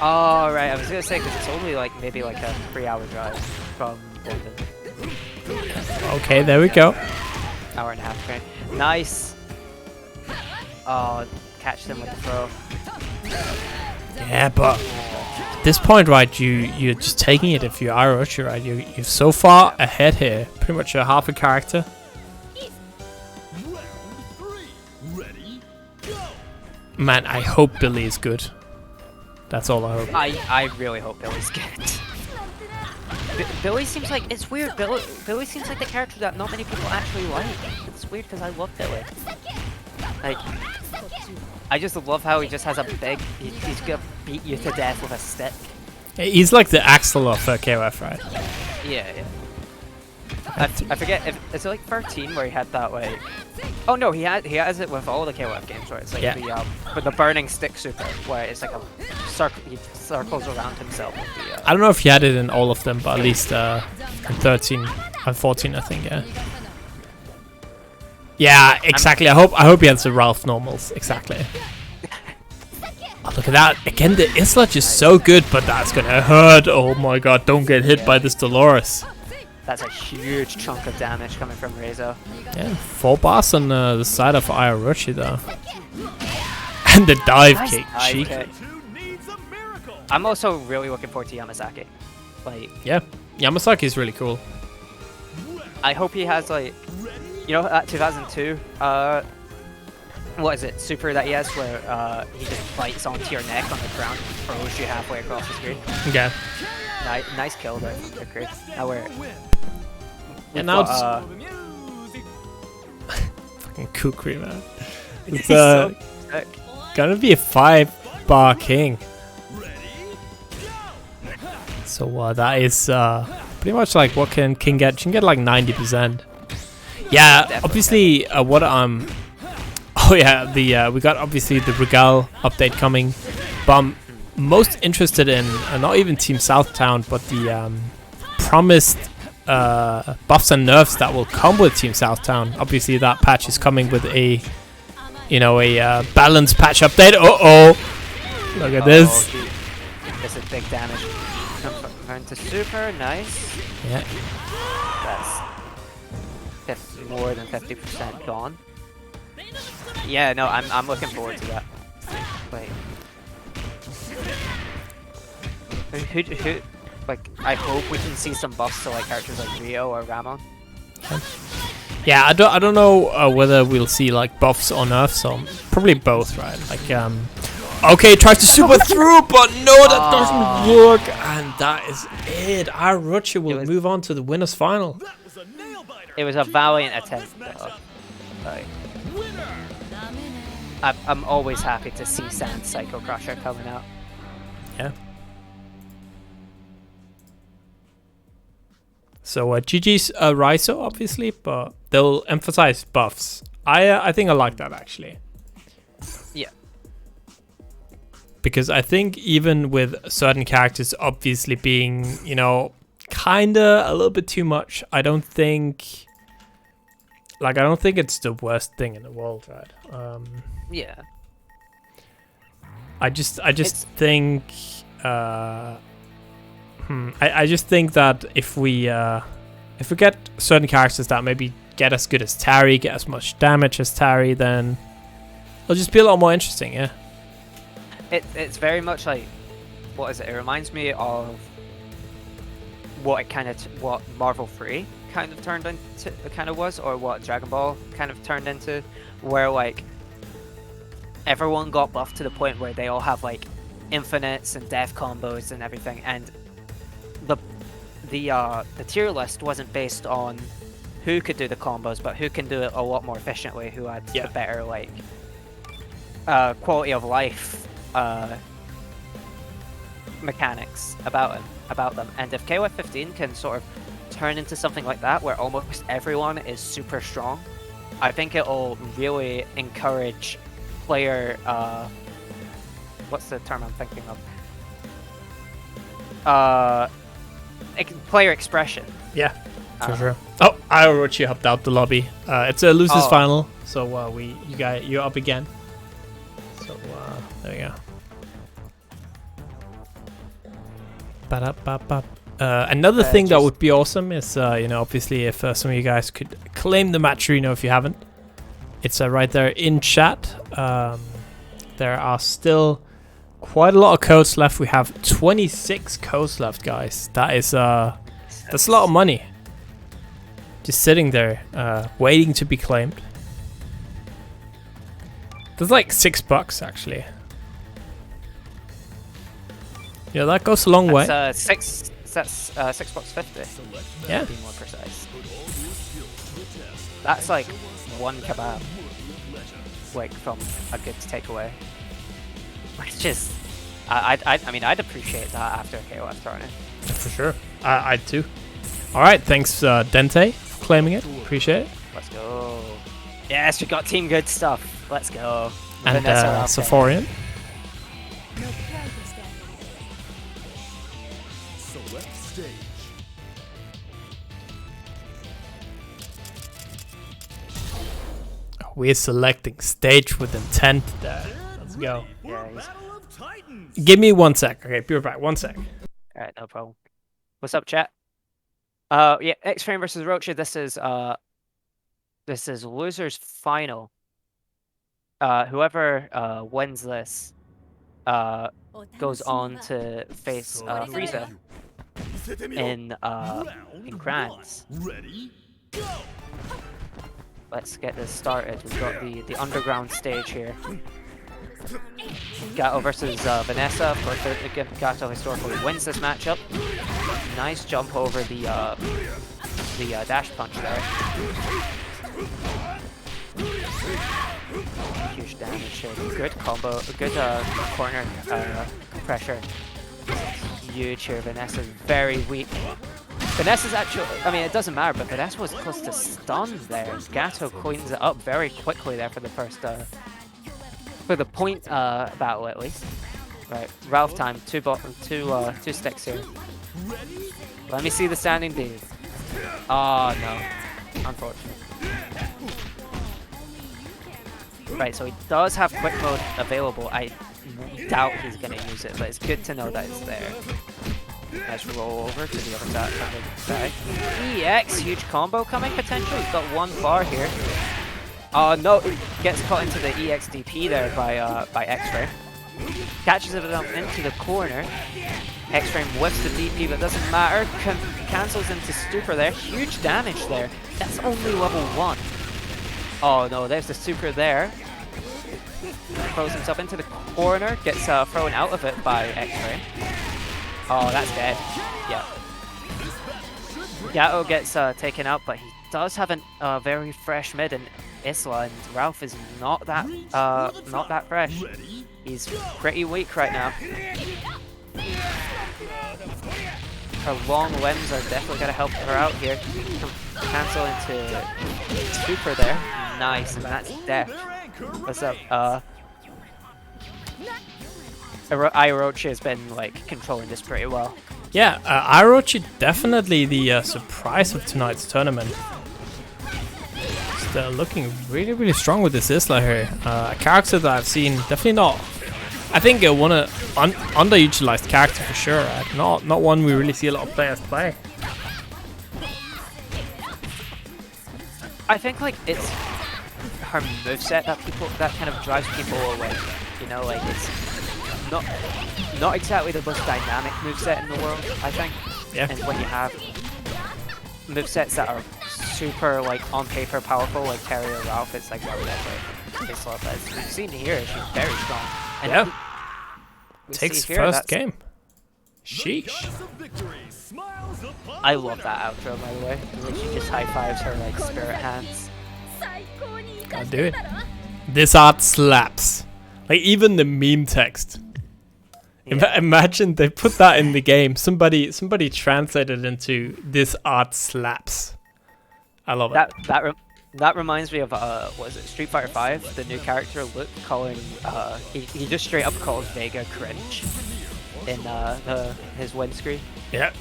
Oh right, I was gonna say because it's only like maybe like a 3-hour drive from London. Okay, there we go. Hour and a half train. Nice. Oh, catch them with the throw. Yeah, but at this point, right, you're just taking it if you're Orochi, right? You're so far ahead here. Pretty much a half a character. Round 3. Ready? Go! Man, I hope Billy is good. That's all I hope. I really hope Billy's good. Billy seems like, it's weird, Billy seems like the character that not many people actually like. It's weird because I love Billy. Like, I just love how he just has a big, he's gonna beat you to death with a stick. He's like the Axel of KOF, right? Yeah. I forget, if it's like 13 where he had that like... Oh no, he has it with all the KOF games where it's like with the burning stick super, where it's like a circle, he circles around himself with the... I don't know if he had it in all of them, but at least in 13 and 14, I think, yeah. Yeah, exactly. I hope he has the Ralph normals. Exactly. Oh, look at that. Again, the Islage is so good, but that's gonna hurt. Oh my god, don't get hit by this Dolores. That's a huge chunk of damage coming from Rezo. Yeah, 4 bars on the side of Orochi though. And the dive kick. Cheeky. Okay. I'm also really looking forward to Yamasaki. Like, Yeah, Yamasaki is really cool. I hope he has like, you know, that 2002, what is it, super that he has where he just bites onto your neck on the ground, throws you halfway across the screen. Okay. Nice kill there from Kukri. Now we're... And now fucking Kukri, man. It's so sick. gonna be a 5-bar king. So that is pretty much like what can King get? She can get like 90%. Yeah, Definitely. Obviously what oh yeah, we got obviously the Regal update coming, but I'm most interested in not even Team Southtown, but the promised buffs and nerfs that will come with Team Southtown. Obviously that patch is coming with a balanced patch update. Look at this. This is big damage. Turn to super, nice. Yeah. That's more than 50% gone. Yeah, no, I'm looking forward to that. Wait. like I hope we can see some buffs to like characters like Rio or Ramon. Yeah, I don't know whether we'll see like buffs or nerfs, so probably both, right? Like okay, tries to super through, but no, that doesn't work, and that is it. Aruchi will move on to the winners final. It was a valiant attempt, though. Like, I'm always happy to see Sand Psycho Crusher coming out. Yeah. So GG's Raizo, obviously, but they'll emphasize buffs. I think I like that, actually. Yeah. Because I think even with certain characters obviously being, you know, kinda a little bit too much, I don't think it's the worst thing in the world, right? Yeah. I just think I just think that if we get certain characters that maybe get as good as Tari, get as much damage as Tari, then it'll just be a lot more interesting, yeah. It's very much like, what is it? It reminds me of what what Marvel 3 kind of turned into, was, or what Dragon Ball kind of turned into, where like everyone got buffed to the point where they all have like infinites and death combos and everything, and the tier list wasn't based on who could do the combos, but who can do it a lot more efficiently, who had the better like quality of life mechanics about them. And if KOF 15 can sort of turn into something like that, where almost everyone is super strong, I think it'll really encourage player what's the term I'm thinking of? Player expression. Yeah, for sure. Oh, Orochi hopped out the lobby. It's a losers final, so you're up again. So there you go. Another thing that would be awesome is, obviously if some of you guys could claim the match arena if you haven't. It's right there in chat. There are still quite a lot of codes left. We have 26 codes left, guys. That is that's a lot of money. Just sitting there, waiting to be claimed. There's like $6 actually. Yeah, that goes a long way. That's $6.50. Yeah. To be more precise. That's like one kebab, like from a good takeaway. Which is, I mean, I'd appreciate that after a KOF tournament. For sure. I'd too. All right, thanks Dente for claiming it. Appreciate it. Let's go. Yes, we got team good stuff. Let's go. And Saforian. Select stage. We're selecting stage with intent there. Let's go. Yeah, Give me 1 sec. Okay, be right back. 1 sec. Alright, no problem. What's up, chat? Yeah, X-Frame versus Rocha. This is losers final. Whoever wins this goes on to face Frieza in Grants. Ready? Go! Let's get this started. We've got the underground stage here. Gato versus Vanessa. Of course, Gato historically wins this matchup. Nice jump over the dash punch there. Huge damage here. Good combo. Good corner pressure. Huge here. Vanessa's very weak. Vanessa's actually, I mean, it doesn't matter, but Vanessa was close to stun there. Gato cleans it up very quickly there for the first, for the point battle at least. Right, Ralph time, two sticks here. Let me see the standing D. Oh no, unfortunate. Right, so he does have quick mode available. I doubt he's gonna use it, but it's good to know that it's there. Let's roll over to the other side. EX, huge combo coming potentially. He's got one bar here. Oh no, gets caught into the EXDP there by X-Ray. Catches it up into the corner. X-Frame whiffs the DP, but doesn't matter. Cancels into Stupor there. Huge damage there. That's only level 1. Oh no, there's the Super there. Throws himself into the corner, gets thrown out of it by X-Frame. Oh, that's dead. Yeah. Gato gets taken out, but he does have a very fresh mid in Isla, and Ralph is not that fresh. He's pretty weak right now. Her long limbs are definitely gonna help her out here. Cancel into Super there. Nice, and that's death. What's up? Orochi has been like controlling this pretty well. Yeah, Orochi definitely the surprise of tonight's tournament. They're looking really, really strong with this Isla here. A character that I've seen definitely not. I think one underutilized character for sure. Right? Not one we really see a lot of players play. I think like it's her moveset that kind of drives people away. You know, like it's not exactly the most dynamic moveset in the world, I think. Yeah. And when you have movesets that are super like on paper powerful, like Terry or Ralph, it's like whatever. It's like that. We've seen here, she's very strong. And yeah. we Takes see here, first game. Sheesh. I love that outro, by the way. Like she just high fives her like spirit hands. Gotta do it. This art slaps. Like even the meme text. Yeah. Imagine they put that in the game. Somebody translated into "this art slaps." I love it. That reminds me of what is it, Street Fighter 5? The new character Luke calling he just straight up calls Vega cringe in his win screen. Yeah.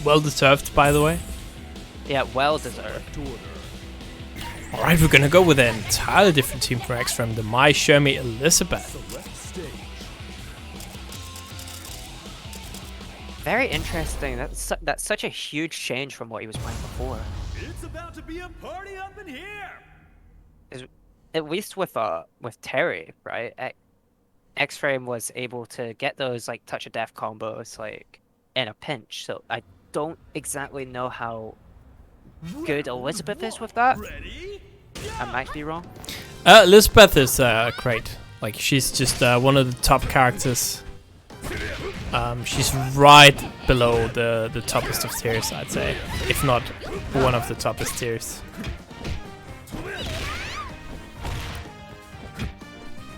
Well deserved, by the way. Yeah, well deserved. Alright, we're gonna go with an entirely different team for X-Frame, the My Shermie Elizabeth. Very interesting. That's such a huge change from what he was playing before. It's about to be a party up in here. At least with Terry, right? X-Frame was able to get those like touch of death combos like in a pinch. So I don't exactly know how good Elizabeth is with that. I might be wrong. Elizabeth is great. Like she's just one of the top characters. She's right below the toppest of tiers, I'd say, if not one of the toppest tiers.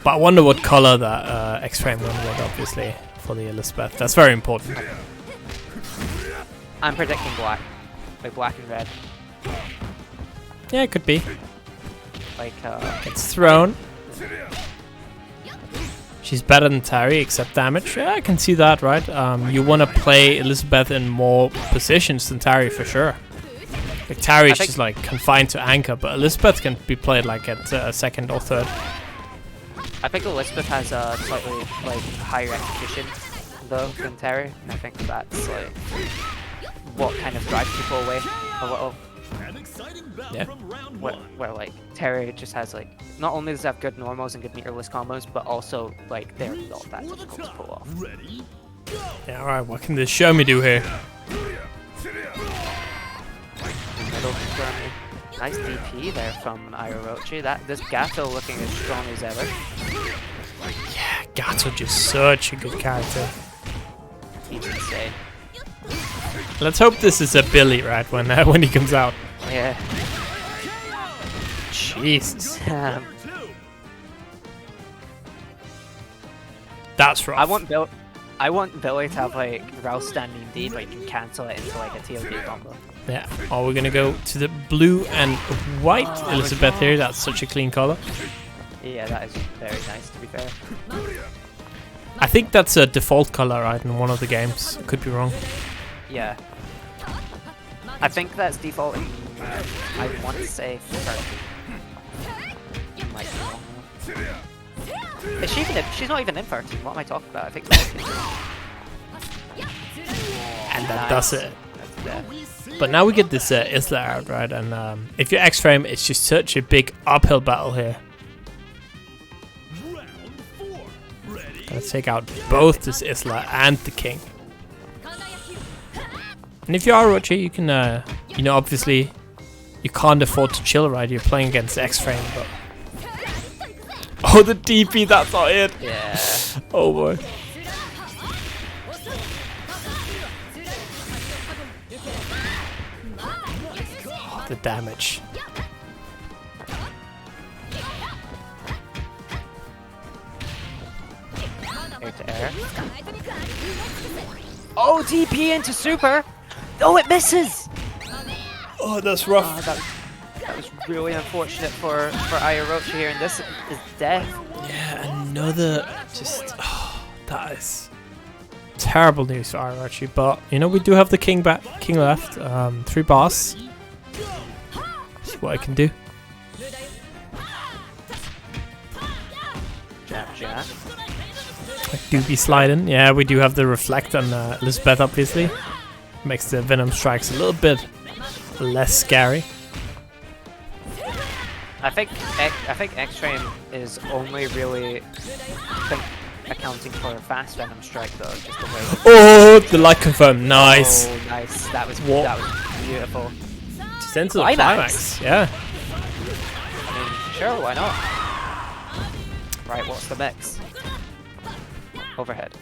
But I wonder what color that X-Frame went with, obviously, for the Elizabeth. That's very important. I'm predicting black, like black and red. Yeah, it could be. Like It's thrown. She's better than Terry, except damage. Yeah, I can see that, right? You want to play Elizabeth in more positions than Terry for sure. Like Terry's just like confined to anchor, but Elizabeth can be played like at second or third. I think Elizabeth has a slightly like higher execution though than Terry, and I think that's like what kind of drives people away a little. Yeah. Where like Terry just has like not only does it have good normals and good meterless combos, but also like they're not that difficult to pull off. Yeah, alright, what can this Shermie do here? Middle confirming. Nice DP there from Orochi. This Gato looking as strong as ever. Yeah, Gato just such a good character. He's insane. Let's hope this is a Billy, right, when he comes out. Yeah. Jesus. Um, That's rough. I want Billy to have like Rouse standing D, but you can cancel it into like a TOD combo. Yeah. Oh, we're gonna go to the blue and white Elizabeth here. That's such a clean color. Yeah, that is very nice to be fair. I think that's a default color, right, in one of the games. Could be wrong. Yeah. I think that's default in, I want to say 30. Might be wrong though. Is she even she's not even in 13. What am I talking about? I think 14. And that Nice. does it. That's death. But now we get this Isla out, right? And if you're X-Frame, it's just such a big uphill battle here. Gotta take out both this Isla and the king. And if you are Orochi, you can, you know, obviously, you can't afford to chill, right? You're playing against X-Frame, but... Oh, the DP, that's not it! Yeah. Oh boy. Oh, the damage. Air to air. Oh, DP into super! Oh, it misses! Oh, that's rough. Oh, that was really unfortunate for Orochi here, and this is death. Yeah, another just that is terrible news for Orochi. But you know, we do have the king left. 3 bars. See what I can do. Jab, jab. I do be sliding. Yeah, we do have the reflect on Elizabeth, obviously. Makes the venom strikes a little bit less scary. I think X-Frame is only really accounting for a fast venom strike though, just the way. Oh, the light confirmed. Nice. Oh, nice. That was beautiful. Just into the climax. Yeah. I mean, sure, why not? Right, what's the mix? Overhead.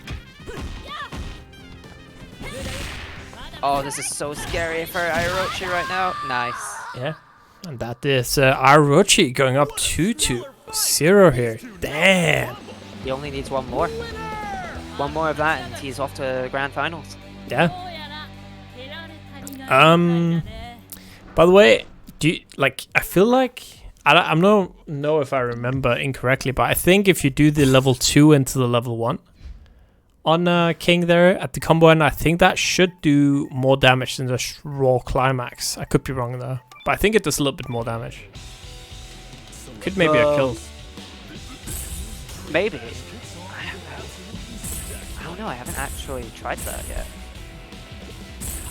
Oh, this is so scary for Orochi right now. Nice. Yeah. And that is Orochi going up 2-0 here. Damn. He only needs one more. One more of that and he's off to grand finals. Yeah. By the way, do you, like, I feel like I don't know if I remember incorrectly, but I think if you do the level 2 into the level 1 on King there at the combo end, I think that should do more damage than the raw climax. I could be wrong though, but I think it does a little bit more damage. Could maybe have killed. Maybe. I don't know. I haven't actually tried that yet.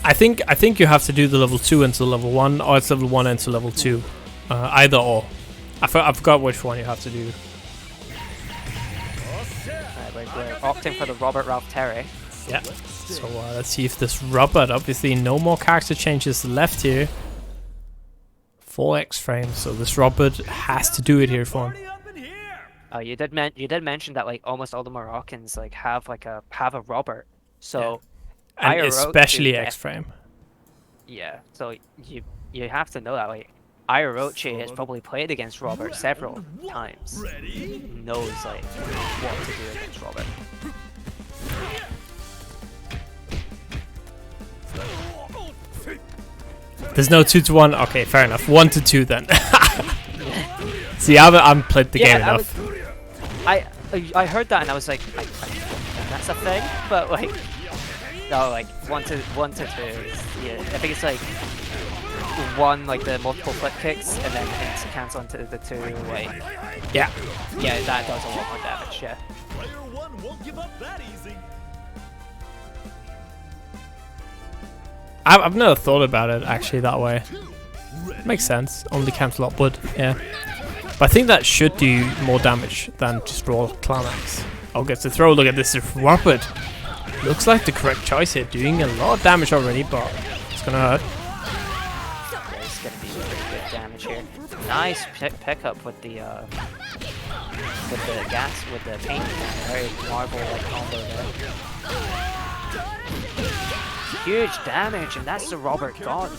I think you have to do the level 2 into level 1, or it's level 1 into level 2. Either or. I forgot which one you have to do. We're opting for the Robert Ralph Terry. Yeah. So let's see if this Robert, obviously no more character changes left here. 4 X-frames, so this Robert has to do it here for him. Oh, you did mention that like almost all the Moroccans like have a Robert. So yeah. And especially X-frame. Yeah. So you have to know that like Orochi has probably played against Robert several times. He knows like what to do against Robert. There's no 2-1. Okay, fair enough. 1-2 then. See, I haven't played the game enough. I heard that and I was like, that's a thing, but like, no, like 1-2. Yeah, I think it's like 1 like the multiple flip kicks and then it's cancel into the 2 like. Yeah. Yeah, that does a lot more damage. Yeah. Player 1 won't give up that easy. I've never thought about it actually that way. Makes sense. Only cancel upward. Yeah. But I think that should do more damage than just raw climax. Oh, gets the throw. Look at this Robert. Looks like the correct choice here. Doing a lot of damage already, but it's gonna hurt. Yeah, it's gonna be pretty good damage here. Nice pickup with the paint. Very Marvel like combo there. Huge damage, and that's the Robert gone.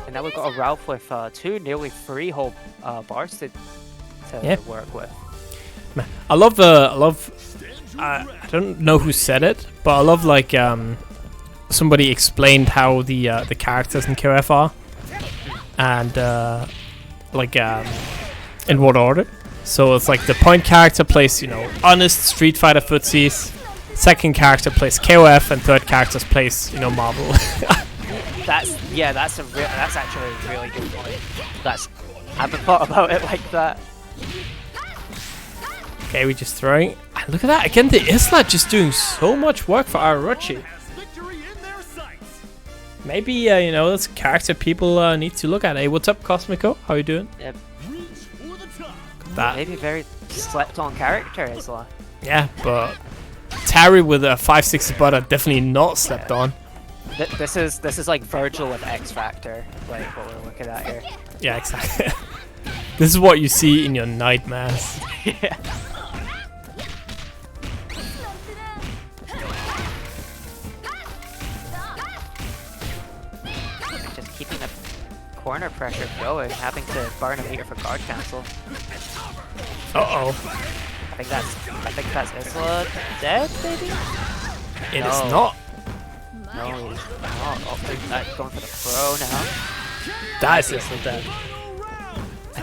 And now we've got a Ralph with 2 nearly 3 whole bars to work with. Man, I don't know who said it, but I love like somebody explained how the characters in KOF are, and in what order. So it's like the point character plays, you know, honest Street Fighter footsies. Second character plays KOF, and third character plays, you know, Marvel. That's actually a really good point. I haven't thought about it like that. Okay, we're just throwing. And look at that again. The Isla just doing so much work for Orochi. Maybe you know, that's a character people need to look at. Hey, what's up, Cosmico? How you doing? Yep. That. Maybe very slept on character, Isla. Yeah, but Terry with a 560 butter definitely not slept on. This is like Virgil with X Factor, like what we're looking at here. Yeah, exactly. This is what you see in your nightmares. Yeah. Just keeping the corner pressure going, having to burn a meter for guard cancel. Uh-oh. I think that's Isla dead, maybe? It is not. No, he's not. Opting that going for the throw now. That is Isla dead. I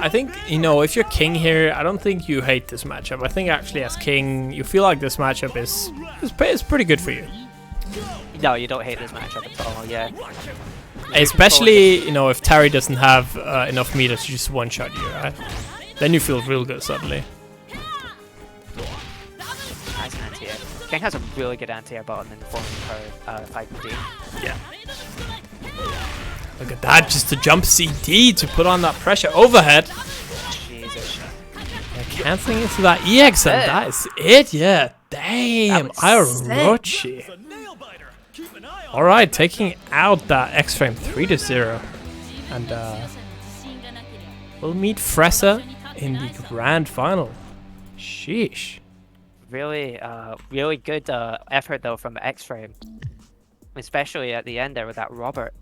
think you know, if you're king here, I don't think you hate this matchup. I think actually as king, you feel like this matchup is pretty good for you. No, you don't hate this matchup at all. Yeah. Especially, you know, if Terry doesn't have enough meters to just one-shot you, right? Then you feel real good suddenly. Nice anti-air. King has a really good anti-air button in the form of her 5D. Yeah. Look at that, just to jump CD to put on that pressure overhead. Jesus. Yeah, canceling into that EX, and that is it, yeah. Damn, Orochi. Alright, taking out that X-Frame 3-0. And we'll meet Fresa in the grand final. Sheesh. Really, really good effort though from X-Frame. Especially at the end there with that Robert.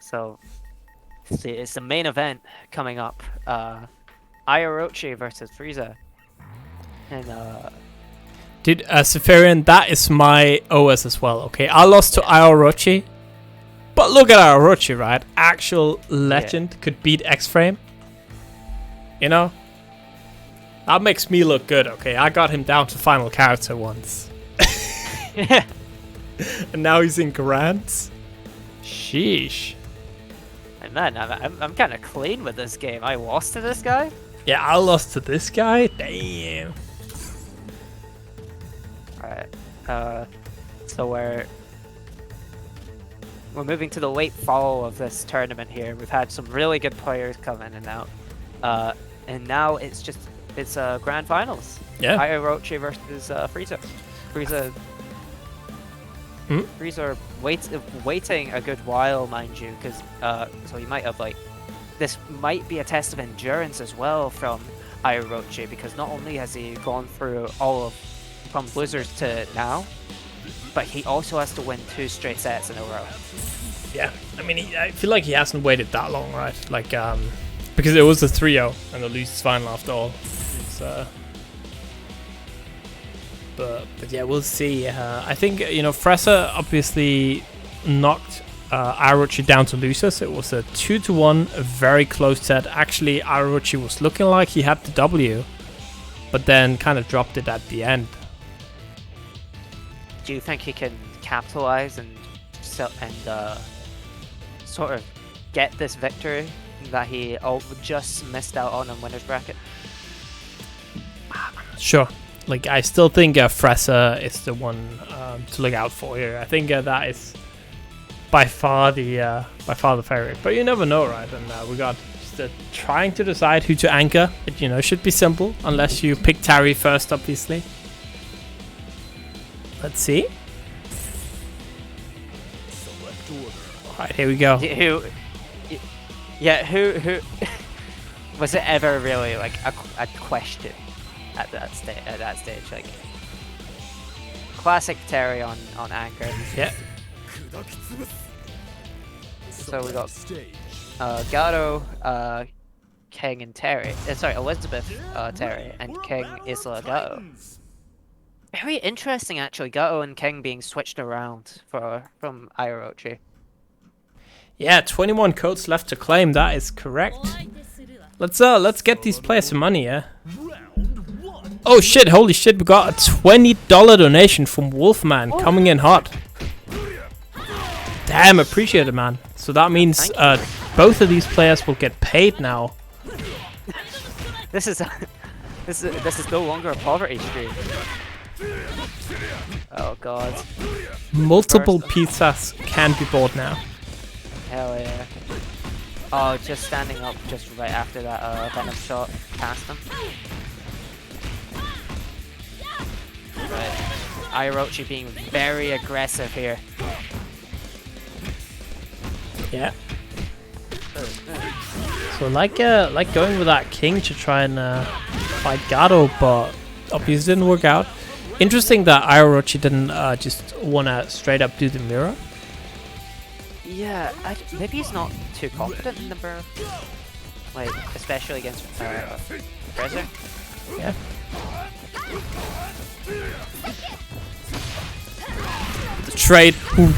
So, see, it's the main event coming up. Orochi versus Frieza. And Dude, Seferian, that is my OS as well, okay? I lost to Orochi. But look at Orochi, right? Actual legend could beat X-Frame. You know? That makes me look good, okay? I got him down to final character once. And now he's in Grants. Sheesh. and man, I'm kind of clean with this game. I lost to this guy. Yeah, I lost to this guy? Damn. Alright. So we're moving to the late fall of this tournament here. We've had some really good players come in and out. And now it's grand finals. Yeah. Orochi versus Frieza. Frieza waiting a good while, mind you, because so he might have this might be a test of endurance as well from Orochi, because not only has he gone through all of from losers to now, but he also has to win 2 straight sets in a row. Yeah, I mean, I feel like he hasn't waited that long, right? Like, because it was a 3-0 and the losers final after all. So, but yeah, we'll see. I think, you know, Fresa obviously knocked Orochi down to losers. It was a 2-1, a very close set. Actually, Orochi was looking like he had the W, but then kind of dropped it at the end. Do you think he can capitalize and sort of get this victory that he just missed out on winner's bracket? Sure. Like, I still think Fresa is the one to look out for here. I think that is by far the favorite. But you never know, right? And we got just trying to decide who to anchor. It, you know, should be simple unless you pick Terry first, obviously. Let's see. Alright, here we go. Who was it ever really like a question at that stage? Like, classic Terry on anchor. Yeah. So we got Gato, King, and Terry. Sorry, Elizabeth, Terry, and King, Isla, Gato. Very interesting, actually. Gato and King being switched around from Orochi. Yeah, 21 codes left to claim. That is correct. Let's get these players some money, yeah. Oh shit! Holy shit! We got a $20 donation from Wolfman coming in hot. Damn, appreciate it, man. So that means both of these players will get paid now. This is no longer a poverty stream. Oh god. Multiple pizzas can be bought now. Hell yeah. Oh, just standing up just right after that venom shot past him. Right. Orochi being very aggressive here. Yeah. So like going with that king to try and fight Gato, but obviously didn't work out. Interesting that Orochi didn't just wanna straight up do the mirror. Yeah, maybe he's not too confident in the mirror. Like, especially against Fraser. Yeah. The trade. Ooh.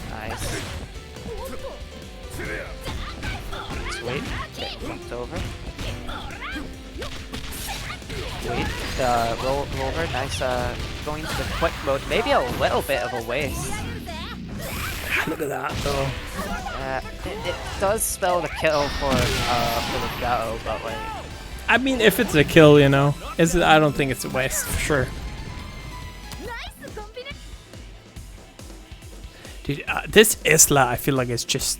Nice. Sweet. Okay, it's over. Sweet. Roll over. Nice. Going to the quick mode. Maybe a little bit of a waste. Look at that though. It does spell the kill for the Gato, but like. I mean, if it's a kill, you know, I don't think it's a waste for sure. Dude, this Isla, I feel like is just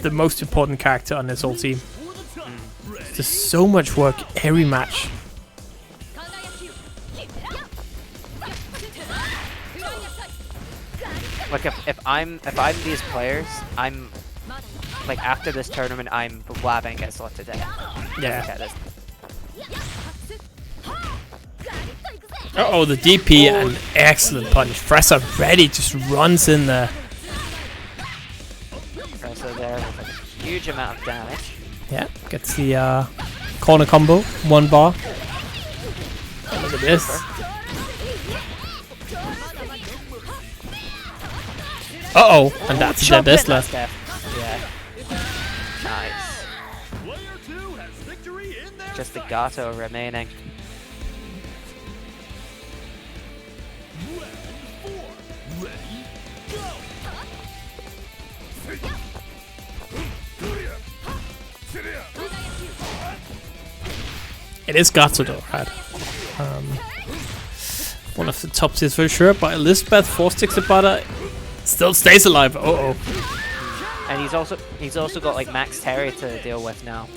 the most important character on this whole team. There's so much work every match. Like if I'm these players, I'm like after this tournament, I'm blabbing Isla today. Yeah. Uh-oh, the DP and excellent punish. Fresa ready, just runs in there. Fresa there with a huge amount of damage. Yeah, gets the corner combo, 1 bar. Look at this. Uh-oh, and that's the best left. Yeah. Nice. Just the Gato remaining. It is Gato though, right? One of the top tiers for sure, but Elizabeth, 4 sticks of butter, still stays alive. Uh-oh. And he's also got like Max Terry to deal with now.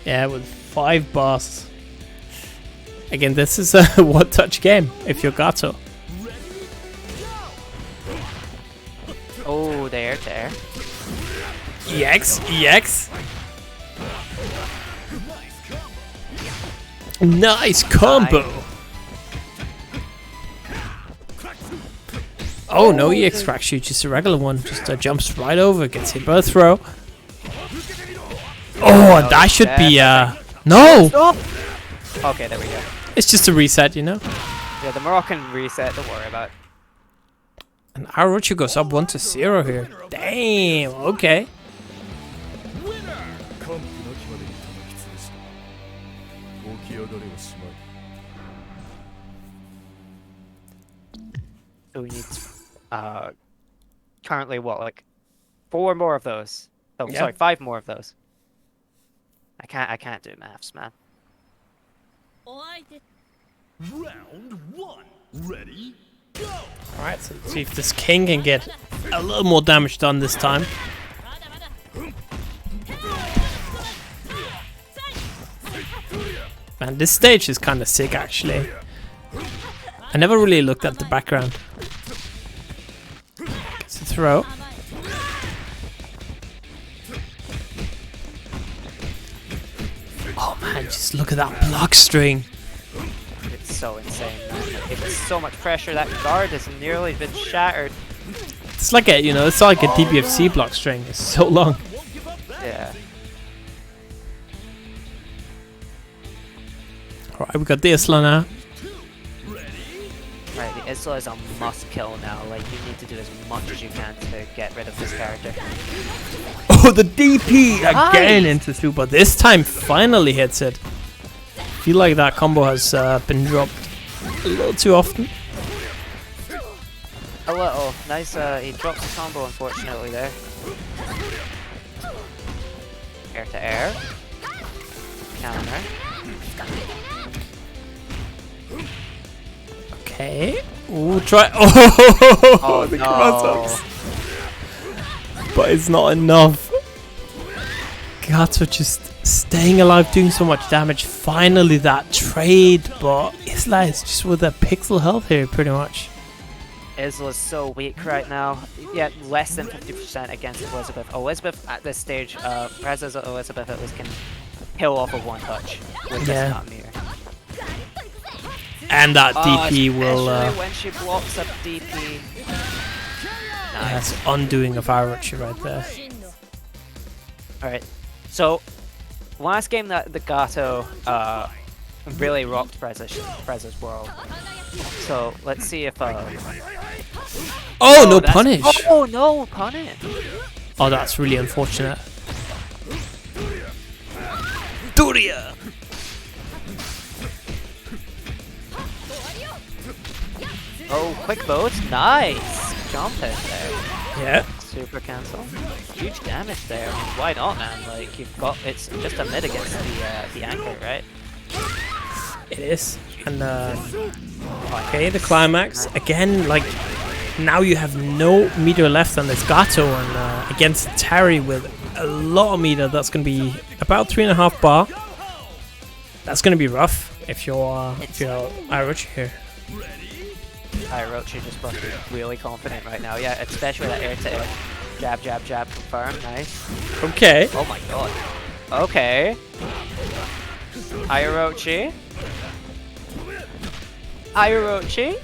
Yeah, with 5 bars. Again, this is a one-touch game if you're Gato. Oh, there. EX, EX. Nice combo. Oh, no EX crack shoot, just a regular one. Just jumps right over, gets hit by a throw. Oh, and that should be no. Okay, there we go. It's just a reset, you know. Yeah, the Moroccan reset. Don't worry about it. And Orochi goes up 1-0 here. Damn. Okay. So we need currently what, like 4 more of those? Oh, Yeah. sorry, 5 more of those. I can't do maths, man. Round 1. Ready? Go! Alright, so let's see if this king can get a little more damage done this time. Man, this stage is kind of sick actually. I never really looked at the background. Gets a throw. Oh man, just look at that block string. It's so insane, man. Like, it's so much pressure. That guard has nearly been shattered. It's like a, you know, it's like a DBFC block string. It's so long. Yeah. Alright, we got the Isla now. Right, the Isla is a must kill now. Like, you need to do as much as you can to get rid of this character. Oh, the DP again into super. This time finally hits it. I feel like that combo has been dropped a little too often. A little. Nice, he drops the combo unfortunately there. Air to air. Counter. Okay. Ooh, try. Oh, the no. cross-ups. But it's not enough. Gato just staying alive, doing so much damage. Finally, that trade, but Isla is just with a pixel health here, pretty much. Isla's so weak right now. Yeah, less than 50% against Elizabeth. Elizabeth at this stage, Prez's Elizabeth at least can kill off a one touch with Yeah. this mirror. And that DP will. Especially when she blocks up DP. Nice. That's undoing of Irachi right there. Alright, so last game that the Gato really rocked Prez's world. So let's see if Oh, no that's- punish! Oh no punish! Oh, that's really unfortunate. Duria! Oh, quick boat, nice! Jump hit there. Yeah. Super cancel. Huge damage there. I mean, why not, man? Like you've got it's just a mid against the anchor, right? It is. And okay, the climax again. Like now you have no meter left on this Gato, and against Terry with a lot of meter, that's gonna be about 3.5 bar. That's gonna be rough if you're Irish here. Orochi just must be really confident right now. Yeah, especially that air to air. Jab, jab, jab, confirm. Nice. Okay. Oh my god. Okay. Orochi. Orochi.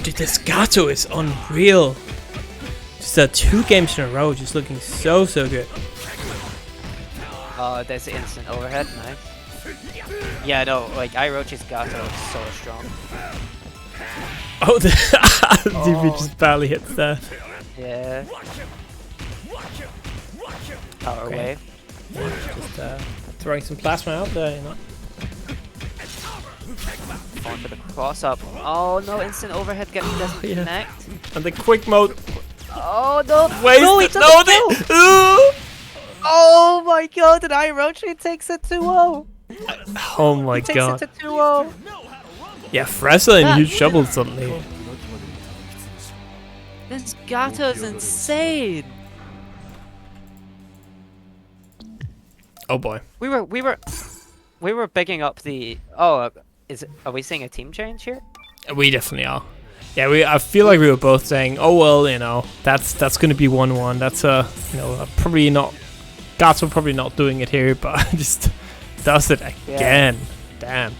Dude, this Gato is unreal. Just 2 games in a row, just looking so good. Oh, there's the instant overhead. Nice. Yeah, no, like Orochi's Gato is so strong. Oh, the DP just barely hits there. Yeah. Power Okay. wave. Just throwing some plasma out there, you know. Onto the cross up. Oh no, instant overhead doesn't Yeah. connect. And the quick mode. Oh no! Waste No, he it. doesn't No, kill! they. Oh my god, and Orochi takes it 2-0. Oh my Takes god. it to 2-0. Yeah, Fresa in huge trouble suddenly. This Gato's insane. Oh boy. We were bigging up the. Oh, are we seeing a team change here? We definitely are. Yeah, I feel like we were both saying, oh well, you know, that's gonna be 1-1. That's probably not. Gato probably not doing it here, but just does it again. Damn.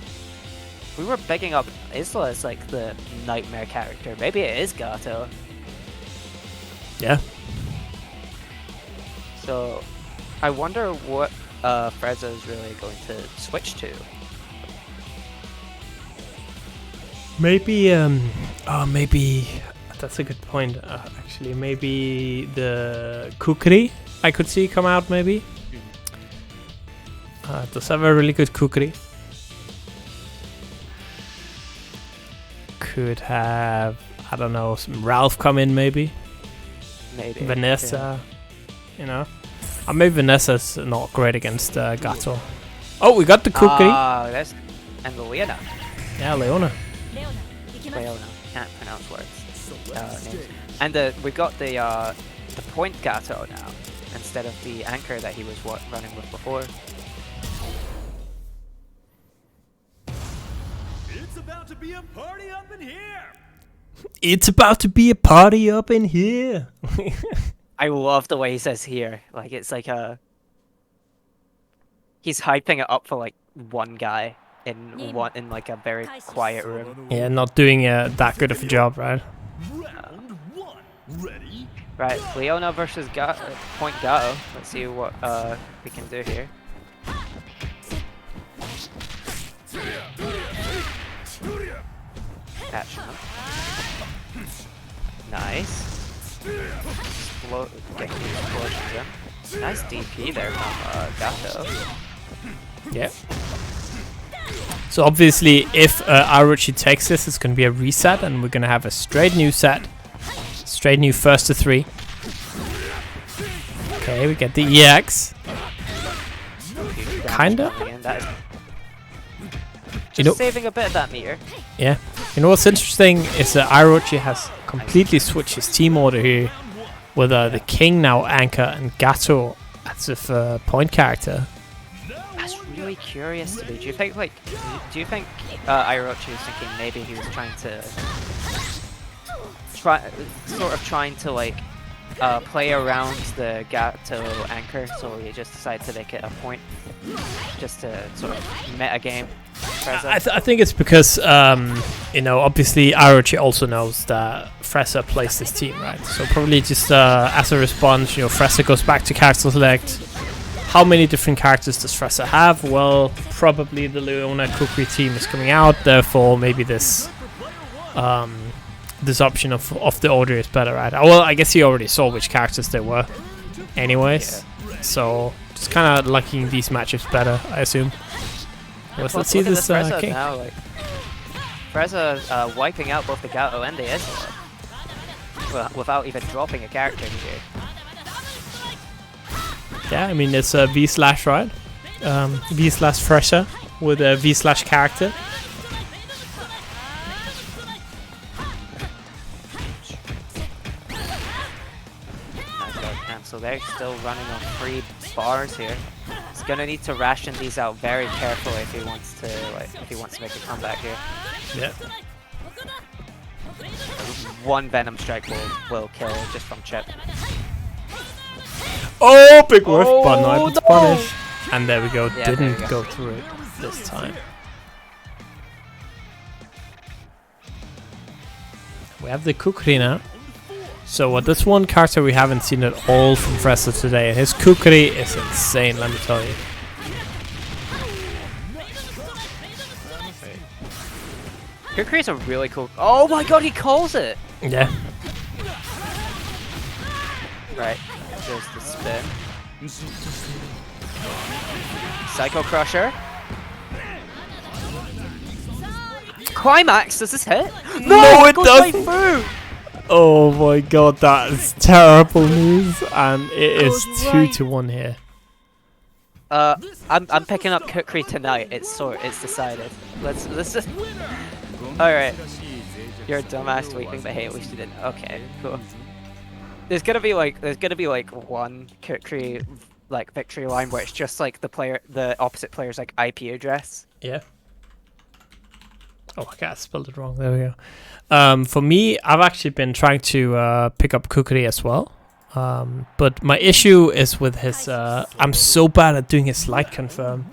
We were bigging up Isla as like the nightmare character. Maybe it is Gato. Yeah. So, I wonder what Freza is really going to switch to. Maybe maybe that's a good point. Actually, maybe the Kukri I could see come out. Maybe does have a really good Kukri. Could have, I don't know, some Ralph come in maybe. Maybe Vanessa, you know. Maybe Vanessa's not great against Gato. Oh, we got the Kukri. That's and Leona. Yeah, Leona. Leona. Can't pronounce words. Names. And we got the point Gato now instead of the anchor that he was running with before. It's about to be a party up in here. It's about to be a party up in here. I love the way he says here. Like it's like he's hyping it up for like one guy in like a very quiet room. Yeah, not doing that good of a job, right? Round 1. Ready? Right, Leona versus point Gato. Let's see what we can do here. Catch him. Nice. Getting the explosions in. Nice DP there from Gato. Yeah. So obviously, if Orochi takes this, it's going to be a reset, and we're going to have a straight new set. Straight new first to 3. Okay, we get the EX. Kinda. Just You know- saving a bit of that meter. Yeah. You know what's interesting is that Orochi has completely switched his team order here, with the King now anchor and Gato as if point character. That's really curious to me. Do you think Orochi was thinking maybe he was trying to trying to like play around the Gato anchor, so he just decided to make it a point just to sort of meta game. I think it's because you know, obviously Orochi also knows that Fresa plays this team, right? So probably just as a response, you know, Fresa goes back to character select. How many different characters does Fresa have? Well, probably the Leona Kukri team is coming out, therefore maybe this this option of the order is better, right? Well, I guess he already saw which characters there were anyways, so just kind of liking these matchups better, I assume. Let's see this King. Now, like, Fresa wiping out both the Gato and the Ezreal without even dropping a character here. Yeah, I mean, it's a V slash, right? V slash Fresa with a V slash character. So they're still running on 3 bars here. He's gonna need to ration these out very carefully if he wants to make a comeback here. Yeah. One Venom Strike will kill just from chip. Oh, big whiff, but not able to punish. And there we go. Yeah, Didn't we go through it this time. We have the Kukri now. So this one character we haven't seen at all from Fresa today, and his Kukri is insane, let me tell you. Kukri is a really cool. Oh my god, he calls it! Yeah. Right, there's the spin. Psycho Crusher. Climax, does this hit? No, it goes doesn't! right through! Oh my god, that is terrible news, and it is 2-1 here. I'm picking up Kukri tonight. It's decided. Let's just. All right. You're a dumbass tweaking, but hey, at least you didn't. Okay, cool. There's gonna be like one Kukri like victory line where it's just like the opposite player's like IP address. Yeah. Oh my god, I spelled it wrong. There we go. For me, I've actually been trying to pick up Kukri as well. But my issue is with his... I'm so bad at doing his light confirm.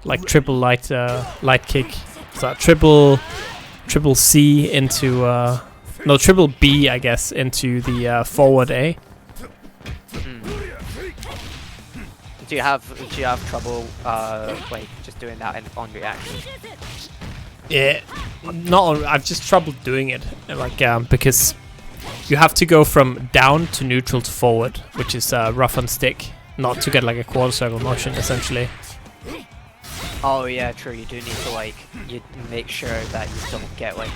Like triple light kick. So triple C into... no, triple B, I guess, into the forward A. Do you have trouble like just doing that on reaction? Yeah, I've just trouble doing it, like because you have to go from down to neutral to forward, which is rough on stick, not to get like a quarter circle motion essentially. Oh yeah, true. You do need to like you make sure that you don't get like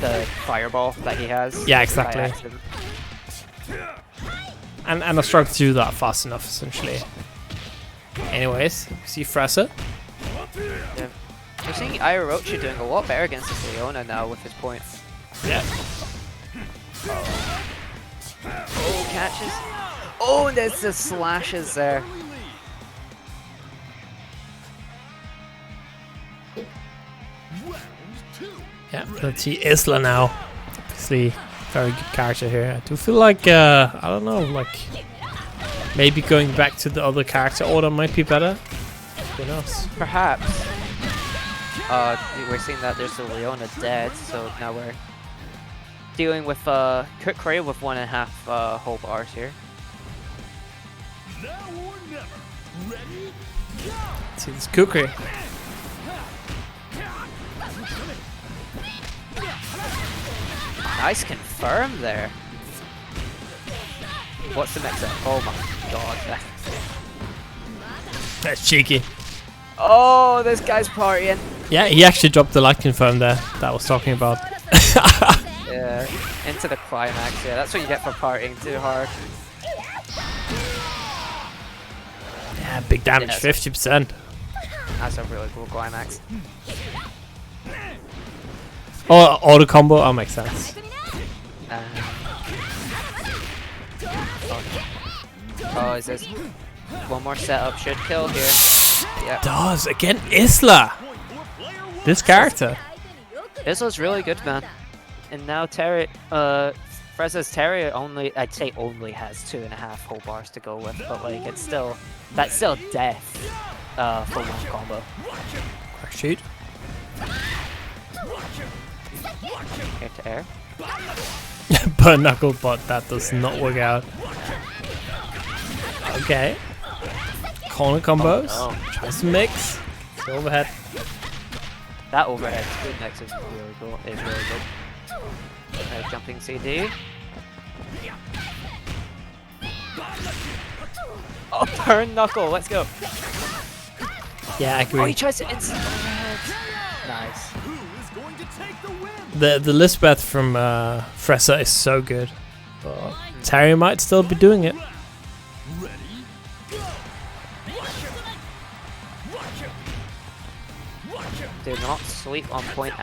the fireball that he has. Yeah, exactly. And I struggle to do that fast enough essentially. Anyways, see Fresa. Yeah. We're seeing Orochi doing a lot better against this Leona now with his points. Yeah. Oh, catches. Oh, and there's the slashes there. Yeah, let's see Isla now. Obviously, very good character here. I do feel like, I don't know, like maybe going back to the other character order might be better. Who knows? Perhaps. We're seeing that there's a Leona dead, so now we're dealing with Kukri with 1.5 whole bars here. Let's see this Kukri. Nice confirm there. What's the next up? Oh my god. That's cheeky. Oh, this guy's partying. Yeah, he actually dropped the light confirm there that I was talking about. Yeah, into the climax. Yeah, that's what you get for partying too hard. Yeah, big damage, 50%. That's a really cool climax. Oh, auto combo. Oh, makes sense. Oh, is this one more setup? Should kill here. Yeah. Does again, Isla. This character. This was really good, man. And now Terry, Freza's Terry only, I'd say only has 2.5 whole bars to go with, but like it's still, that's still death for one combo. Quick shoot. Air to air. Burn knuckle, but that does not work out. Okay. Corner combos. Oh, no. Tries to mix. Overhead. That overhead speed next is really cool. Is really good. Jumping CD. Oh, burn knuckle. Let's go. Yeah, I Oh, he agree. tries to instant overhead. Nice. The Lisbeth from Fresa is so good. But Terry might still be doing it. Do not sleep on point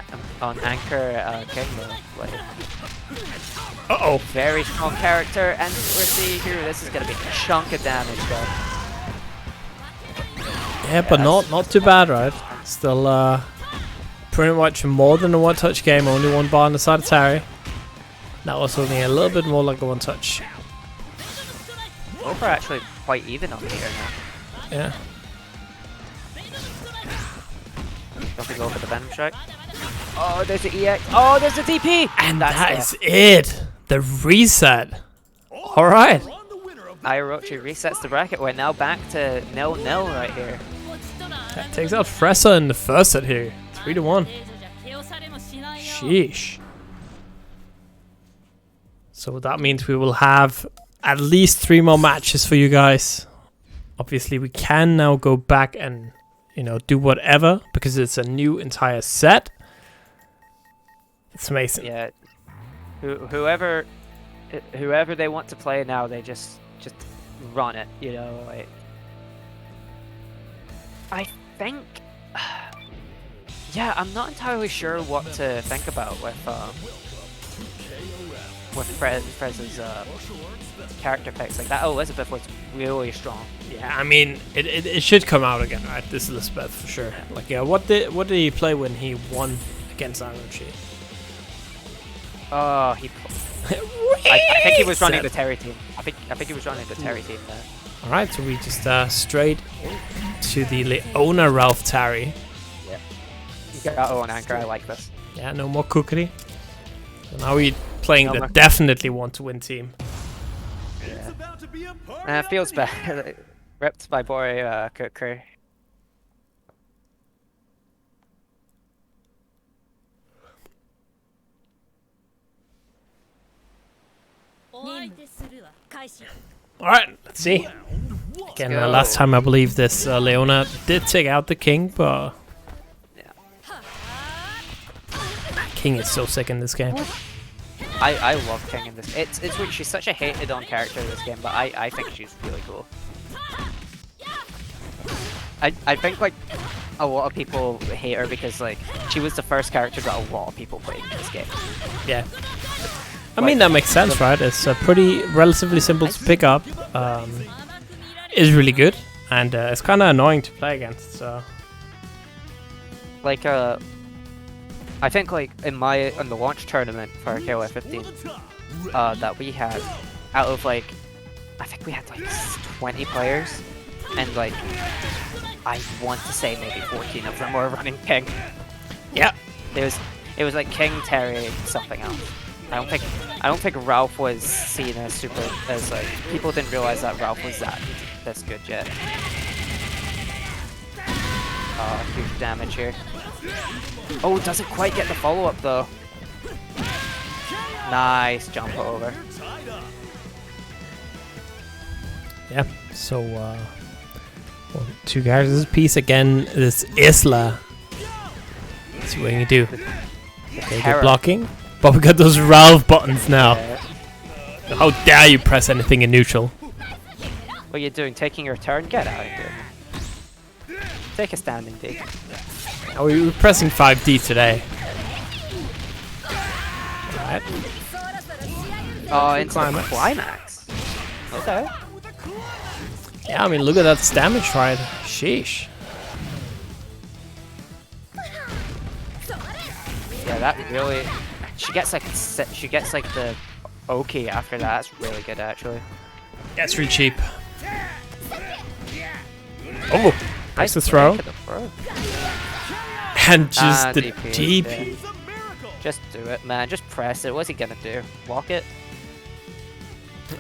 on Anchor King though. Like, Uh-oh. very strong character, and we're seeing here this is gonna be a chunk of damage though. Yeah, but not too bad, right? Still pretty much more than a one-touch game. Only one bar on the side of Terry. That was only a little bit more like a one-touch. Both are actually quite even on here now. Yeah. Don't we go for the Venom Strike? Oh, there's the EX. Oh, there's the DP! And that's that is it. The reset. All right. Orochi resets the bracket. We're now back to 0-0 right here. That takes out Fresa in the first set here. 3-1. Sheesh. So that means we will have at least 3 more matches for you guys. Obviously, we can now go back and, you know, do whatever because it's a new entire set. It's amazing. Yeah. Whoever they want to play now, they just run it, you know, like I think yeah, I'm not entirely sure what to think about with Freza's character picks. Like that Elizabeth was really strong. Yeah, I mean, it should come out again, right? This Elizabeth for sure. Like, yeah, what did he play when he won against Orochi? Oh, I think he was running the Terry team. I think he was running the Terry team there. All right, so we just straight to the Leona Ralph Terry. Yeah. You got on Anchor. I like this. Yeah, no more cookery. So now we're playing No the more. definitely want to win team. Feels bad. Ripped by boy Cooker. All right, let's see. Again, go. last time I believe this Leona did take out the king, but Yeah. King is so sick in this game. I love King in this. It's weird. She's such a hated on character in this game, but I think she's really cool. I think like a lot of people hate her because like she was the first character that a lot of people played in this game. Yeah. I mean, that makes sense, right? It's pretty relatively simple to pick up. Is really good, and it's kind of annoying to play against. So Like I think like in the launch tournament for KOF 15 that we had, out of like I think we had like 20 players, and like I want to say maybe 14 of them were running King. yeah, It was like King, Terry, something else. I don't think Ralph was seen as like people didn't realize that Ralph was this good yet. Huge damage here. Oh, doesn't quite get the follow up though. Nice jump over. yeah. So 2 guys. This piece again. This Isla. Let's see what you do. Okay, Terror. good blocking. But we got those Ralph buttons now. How dare you press anything in neutral? What are you doing? Taking your turn? Get out of here. Take a standing D. Oh, we were pressing 5D today. right? Oh, into Climax. the climax. Okay. Yeah, I mean, look at that damage, right? Sheesh. Yeah, that really. She gets like the Oki after that. That's really good actually. Yeah, it's really cheap. Oh, nice to throw. Look at the throw. And just the DP, DP. yeah. Just do it, man. Just press it. What's he gonna do? Walk it?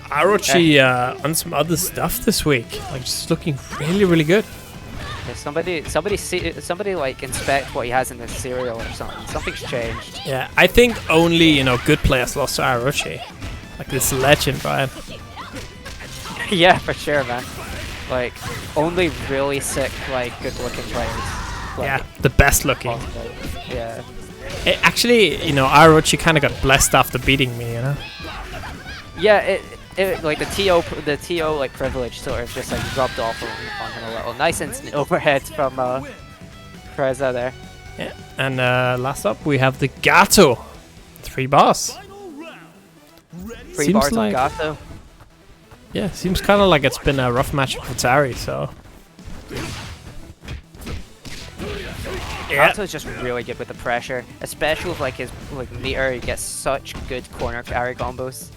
Orochi on some other stuff this week. Like, just looking really, really good. Yeah, somebody like inspect what he has in the cereal or something. Something's changed. Yeah, I think only, you know, good players lost to Orochi. Like this legend, right? Yeah, for sure, man. Like only really sick, like good-looking players. Like, Yeah, the best looking. Yeah. Actually, you know, Orochi kind of got blessed after beating me, you know? Yeah, it like the TO like privilege sort of just like rubbed off on him a little. Nice instant overhead from Freza there. Yeah, and last up we have the Gato. 3 bars. Three Seems bars like- of Gato. Yeah, seems kind of like it's been a rough match for Tari, so... Yeah, Gato's just really good with the pressure, especially with like his like meter. He gets such good corner carry combos.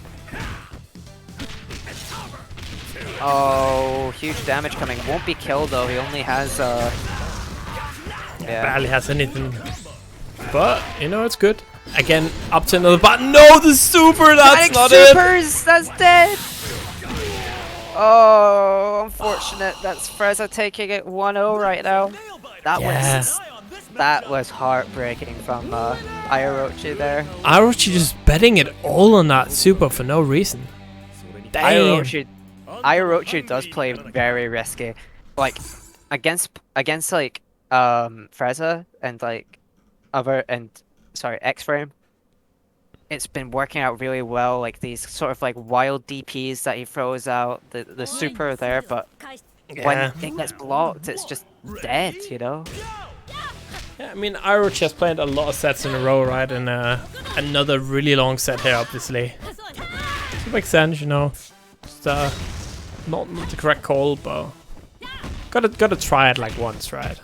Oh, huge damage coming. Won't be killed though. He only has yeah. barely has anything. But, you know, it's good. Again, up to another button. No, the super! That's Panic not it! supers! That's dead! Oh, unfortunate. That's Freza taking it 1-0 right now. That was heartbreaking from Orochi there. Orochi just betting it all on that super for no reason. Damn. Orochi does play very risky. Like against like Freza and like X-Frame. It's been working out really well, like these sort of like wild DPs that he throws out, the super there, but when it gets blocked, it's just dead, you know? Yeah, I mean, Orochi has played a lot of sets in a row, right? And another really long set here, obviously. It makes sense, you know. Just not the correct call, but gotta try it like once, right?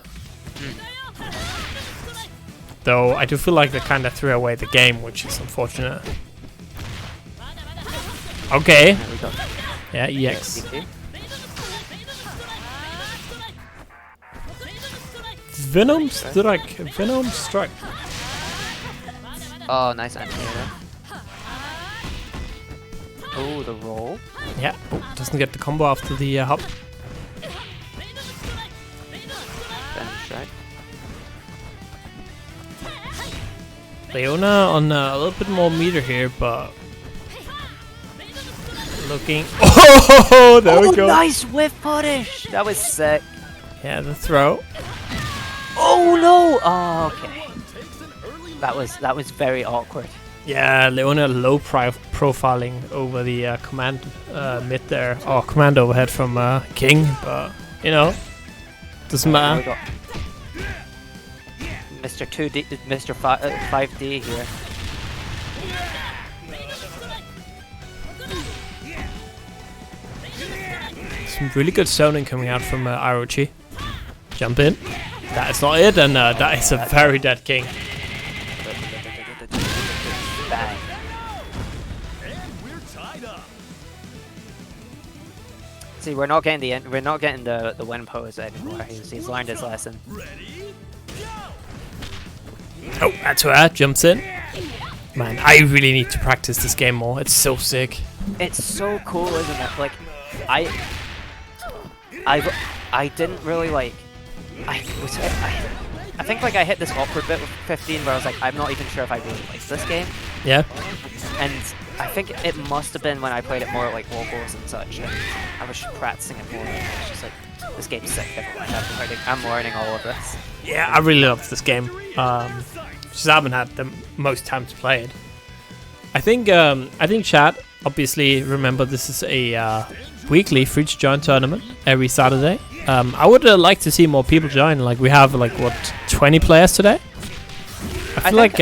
Though I do feel like they kind of threw away the game, which is unfortunate. Okay. There we go. Yeah, EX. DP. Venom strike. Venom strike. Oh, nice anti there. Oh, the roll. Yeah. Oh, doesn't get the combo after the hop. Damage right. Leona on a little bit more meter here, but looking. Oh, there we go. Nice whiff punish. That was sick. Yeah, the throw. Oh no! Oh, okay. That was very awkward. Yeah, Leona low profiling over the command mid there. Oh, command overhead from King, but you know, doesn't matter. There we go. Mr. 2D, Mr. 5D here. Some really good zoning coming out from Orochi. Jump in. That is not it, and that is a very dead King. Bang. See, we're not getting the win pose anymore. He's learned his lesson. Oh, that's where jumps in. Man, I really need to practice this game more. It's so sick. It's so cool, isn't it? Like, I didn't really like. I think like I hit this awkward bit with 15 where I was like, I'm not even sure if I really like this game. Yeah. And I think it must have been when I played it more at like locals and such. And I was practicing it more. And it's just like, this game's sick. I'm learning all of this. Yeah, I really love this game. Just haven't had the most time to play it. I think chat, obviously, remember this is a weekly free to join tournament every Saturday. I would like to see more people join. Like we have like what 20 players today. I feel like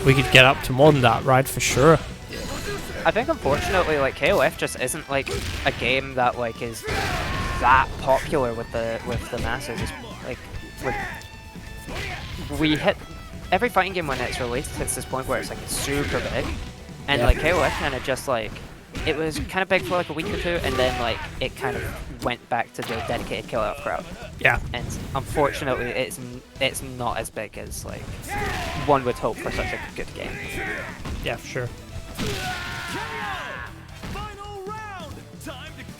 we could get up to more than that, right? For sure. I think unfortunately, like KOF just isn't like a game that like is that popular with the masses. It's, like we hit every fighting game when it's released hits this point where it's like super big, and like KOF kind of just like it was kind of big for like a week or two, and then like it kind of went back to the dedicated KOF crowd. Yeah. And unfortunately, it's not as big as like one would hope for such a good game. Yeah, for sure.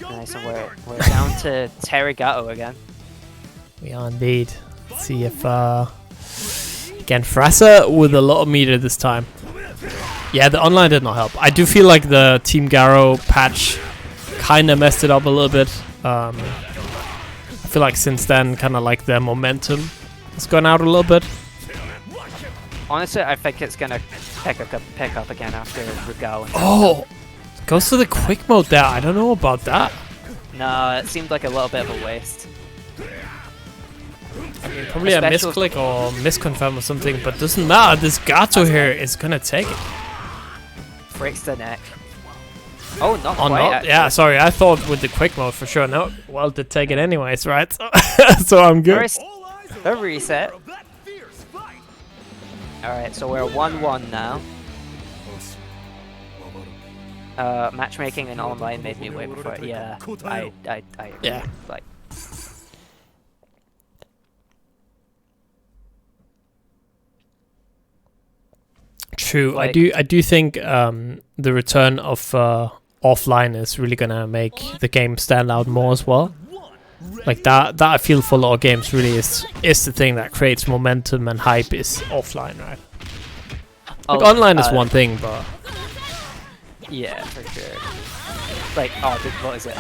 Nice, and we're down to Terregato again. We are indeed. Let's see if again Frasa with a lot of meter this time. Yeah, the online did not help. I do feel like the Team Garo patch kind of messed it up a little bit. I feel like since then, kind of like the momentum has gone out a little bit. Honestly, I think it's gonna pick up again after Rugal. Oh, goes to the quick mode there. I don't know about that. No, it seemed like a little bit of a waste. I mean, probably a misclick or misconfirm or something, but doesn't matter. This Gato here is gonna take it. Breaks the neck. Oh, not Oh, quite. not, yeah, sorry. I thought with the quick mode for sure. No, well, to take it anyways, right? So I'm good. The reset. Alright, so we're 1-1 now. Matchmaking and online made me wait before. Yeah, I agree. Yeah. Like, true. Like, I do think the return of offline is really gonna make the game stand out more as well. Like that I feel for a lot of games really is the thing that creates momentum and hype is offline, right? Like online is one thing, but yeah, for sure. Like, what is it?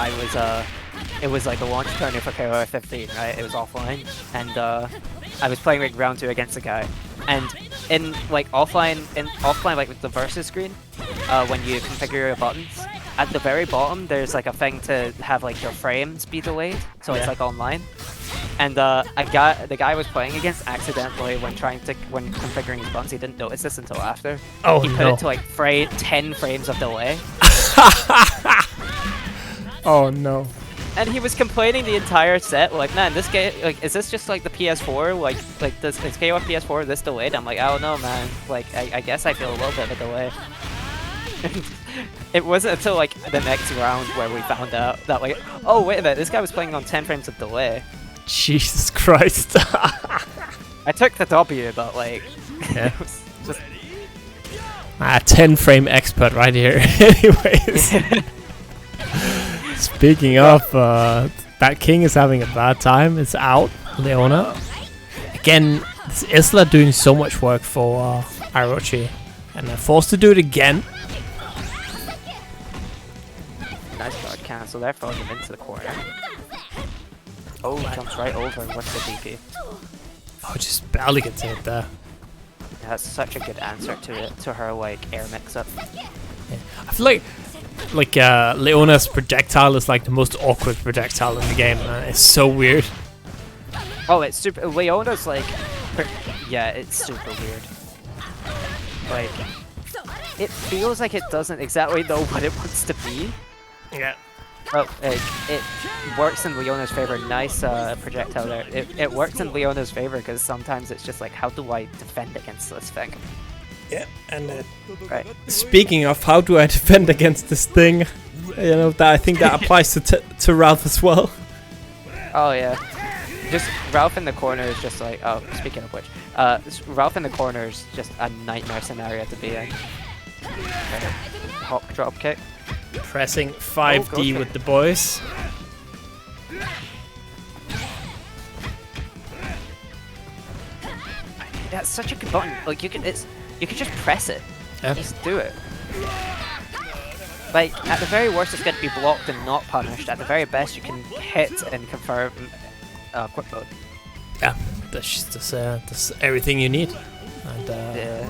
It was like the launch tournament for KOF 15, right? It was offline, and I was playing like round 2 against a guy, and in offline like with the versus screen, when you configure your buttons, at the very bottom there's like a thing to have like your frames be delayed, so it's like online. And the guy I was playing against accidentally when configuring his buttons, he didn't notice this until after. Oh, he put it to like 10 frames of delay. Oh no. And he was complaining the entire set, like, man, this game, like, is this just like the PS4? Like, is KOF PS4 this delayed? I'm like, I don't know, man. Like, I guess I feel a little bit of a delay. It wasn't until like the next round where we found out that like, oh wait a minute, this guy was playing on 10 frames of delay. Jesus Christ. I took the W, but like, Yeah. it was just 10 frame expert right here. Anyways. Speaking of, that king is having a bad time. It's out, Leona. Again, this Isla doing so much work for Orochi. And they're forced to do it again. nice guard cancel there, throwing him into the corner. Oh, he jumps right over. What's the DP? Oh, just barely gets hit there. Yeah, that's such a good answer to her like air mix-up. Yeah. I feel like Leona's projectile is like the most awkward projectile in the game, man. It's so weird. Oh, it's super. Leona's like, yeah, it's super weird. Like, it feels like it doesn't exactly know what it wants to be. Yeah. Oh, it works in Leona's favor. Nice projectile there. It works in Leona's favor because sometimes it's just like, how do I defend against this thing? Yeah, and Right. speaking of how do I defend against this thing, you know, that I think that applies to Ralph as well. Oh yeah. Just Ralph in the corner is just like, oh, speaking of which, Ralph in the corner is just a nightmare scenario to be in. Okay. Hop drop kick. Pressing 5D with the boys. That's such a good button. Like you can just press it. Yeah. Just do it. Like at the very worst, it's going to be blocked and not punished. At the very best, you can hit and confirm quick mode. Yeah, that's everything you need. And Yeah.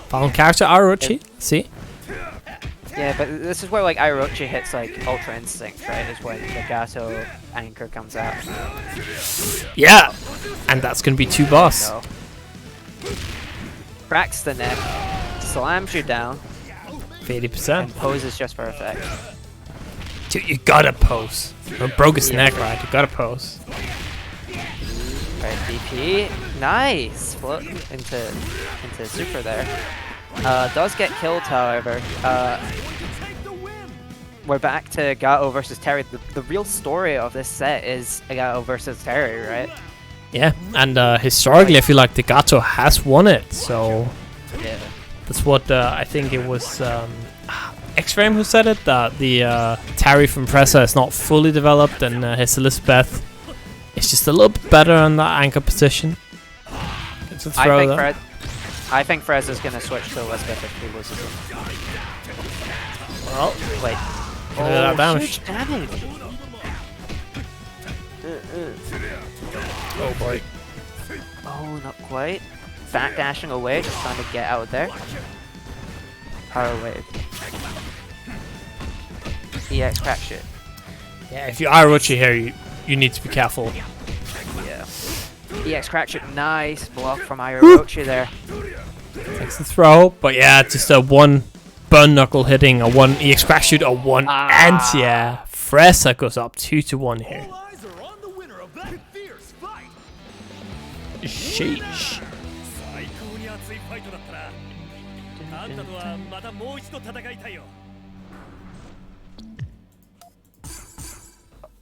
found character Orochi. See? Yeah, but this is where like Orochi hits like Ultra Instinct, right? Is when the Gato anchor comes out. Yeah, and that's gonna be 2 bars. No. cracks the neck, slams you down, 80%. and poses just perfect. Dude, you gotta pose. Or broke his neck, right? You gotta pose. Alright, DP. Nice! Float into super there. Does get killed, however. We're back to Gato versus Terry. The real story of this set is Gato versus Terry, right? Yeah, and historically I feel like the Gato has won it, so Yeah. that's what I think it was X-Frame who said it, that the Terry from Pressa is not fully developed and his Elizabeth is just a little bit better on that anchor position. It's a throw there. I think Frez is gonna switch to Elizabeth if he loses it. Well, Wait. look at that damage. Huge damage! Oh boy. Oh, not quite. Back dashing away, just trying to get out there. Power wave. EX crack shit. Yeah, if you are Orochi here, you need to be careful. Yeah. EX crack shit. Nice block from Orochi there. Takes the throw, but yeah, just a one burn knuckle hitting, a one EX crack shoot, a one anti-air. Fresa goes up 2-1 here. All eyes are on the winner of that fierce fight. Sheesh. 最高に熱いファイトだったな。あんたとはまたもう一度戦いたいよ。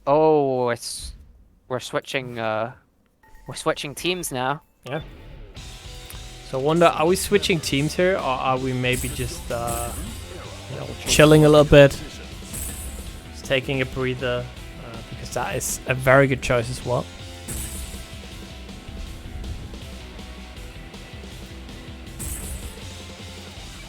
Oh, we're switching teams now. Yeah. So I wonder, are we switching teams here, or are we maybe just chilling a little bit, just taking a breather, because that is a very good choice as well.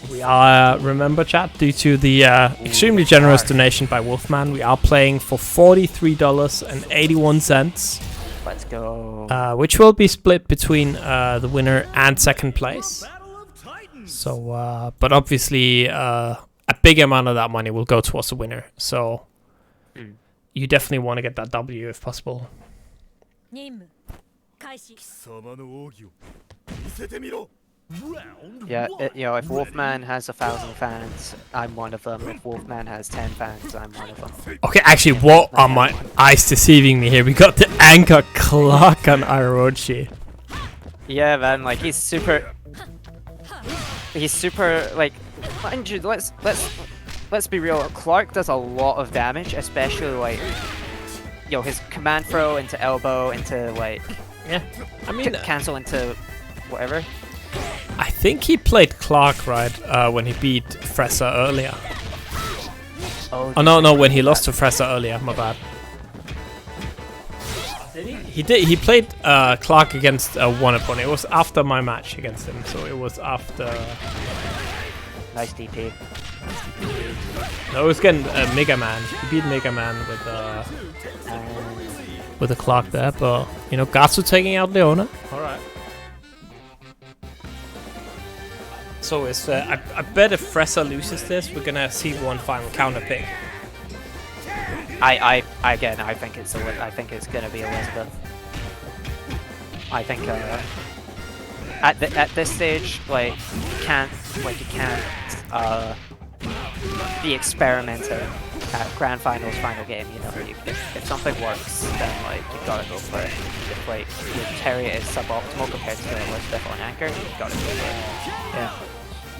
We are, remember chat, due to the extremely generous donation by Wolfman, we are playing for $43.81. Let's go. Which will be split between the winner and second place. So, but obviously, a big amount of that money will go towards the winner. So, you definitely want to get that W if possible. 貴様の奥義を見せてみろ。 Yeah, if Wolfman has 1,000 fans, I'm one of them. If Wolfman has 10 fans, I'm one of them. Okay, actually, what are my eyes deceiving me here? We got the anchor clock on Orochi. Yeah, man, like he's super, like, mind you, let's be real. Clark does a lot of damage, especially like, his command throw into elbow into like, Yeah, I mean, cancel into whatever. I think he played Clark right when he beat Fresa earlier. Oh no, when he lost to Fresa earlier. My bad. He did. He played Clark against one opponent. It was after my match against him, so it was after. Nice DP. No, it was against Mega Man. He beat Mega Man with a Clark there, but Gatsu taking out Leona. All right. So it's I bet if Fresa loses this, we're gonna see one final counter pick. I think it's gonna be Elizabeth. I think at this stage, like you can't be experimenting at grand finals, final game. If something works, then like you gotta go for it. If like your Terry is suboptimal compared to Elizabeth on anchor, you gotta go for it. Yeah.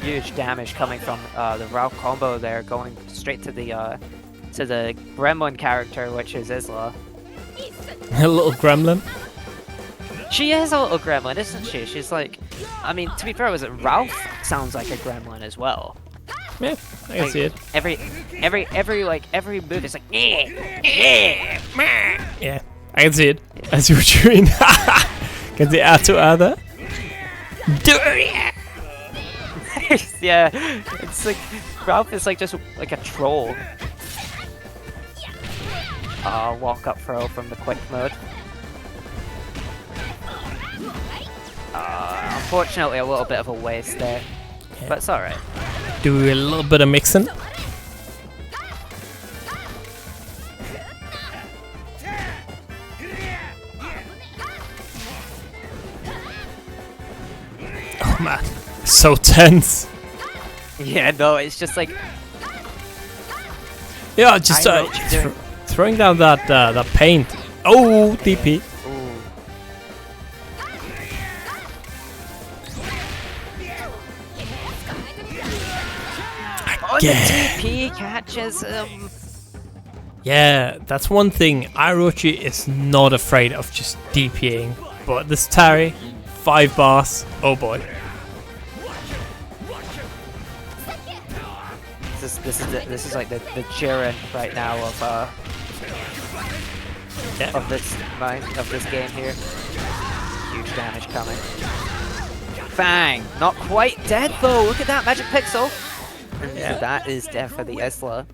Huge damage coming from the Ralph combo there, going straight to the Gremlin character, which is Isla. A little gremlin. She is a little gremlin, isn't she? She's like, I mean, to be fair, Ralph sounds like a gremlin as well. Yeah, I can see it. Every move is like, Yeah, I can see it. As you were chewing. Can see add to other. yeah, it's like Ralph is like just like a troll. Walk up throw from the quick mode. Unfortunately, a little bit of a waste there, but it's alright. Do a little bit of mixing. Oh man, So tense. Yeah, no, it's just like Yeah, just I know what you're doing. throwing down that paint. Oh, DP. ooh. Oh, the Yeah. TP catches him. Yeah, that's one thing. Orochi is not afraid of just DPing. But this Tari, 5 bars. Oh boy. This is like the Jiren right now of Yeah. of this game here. Huge damage coming. Bang! Not quite dead though. Look at that magic pixel. And Yeah. that is death for the Isla.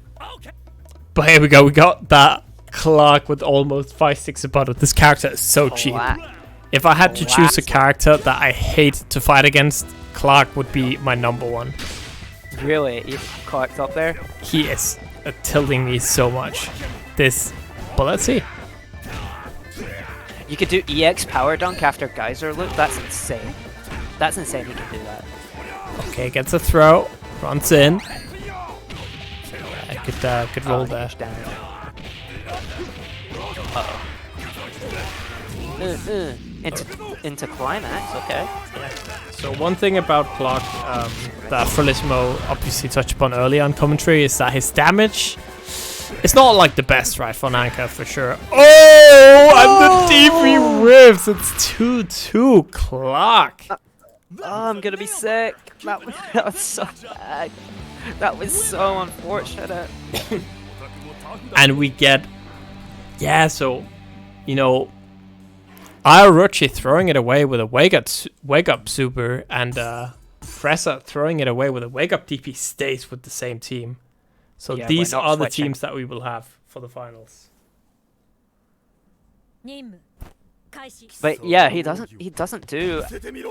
But here we go. We got that Clark with almost 5-6 above. This character is so cheap. If I had to choose a character that I hate to fight against, Clark would be my number one. Really, you Clark's up there. He is tilting me so much. But let's see. You could do EX power dunk after Geyser loop. That's insane. That's insane. You can do that. Okay, gets a throw, runs in. Good roll there. Huge damage. Into climax. Okay. So one thing about Clark that Frelissimo obviously touched upon earlier on commentary is that his damage is not like the best, right, for an anchor for sure. Oh, and the DP whiffs. It's 2-2 Clark. Oh, I'm gonna be sick. That was so bad. That was so unfortunate. And we get, yeah, so, you know, Orochi throwing it away with a wake up super, and Fresa throwing it away with a wake up DP stays with the same team. So Yeah, these we're not are the switching. teams that we will have for the finals. But yeah, he doesn't do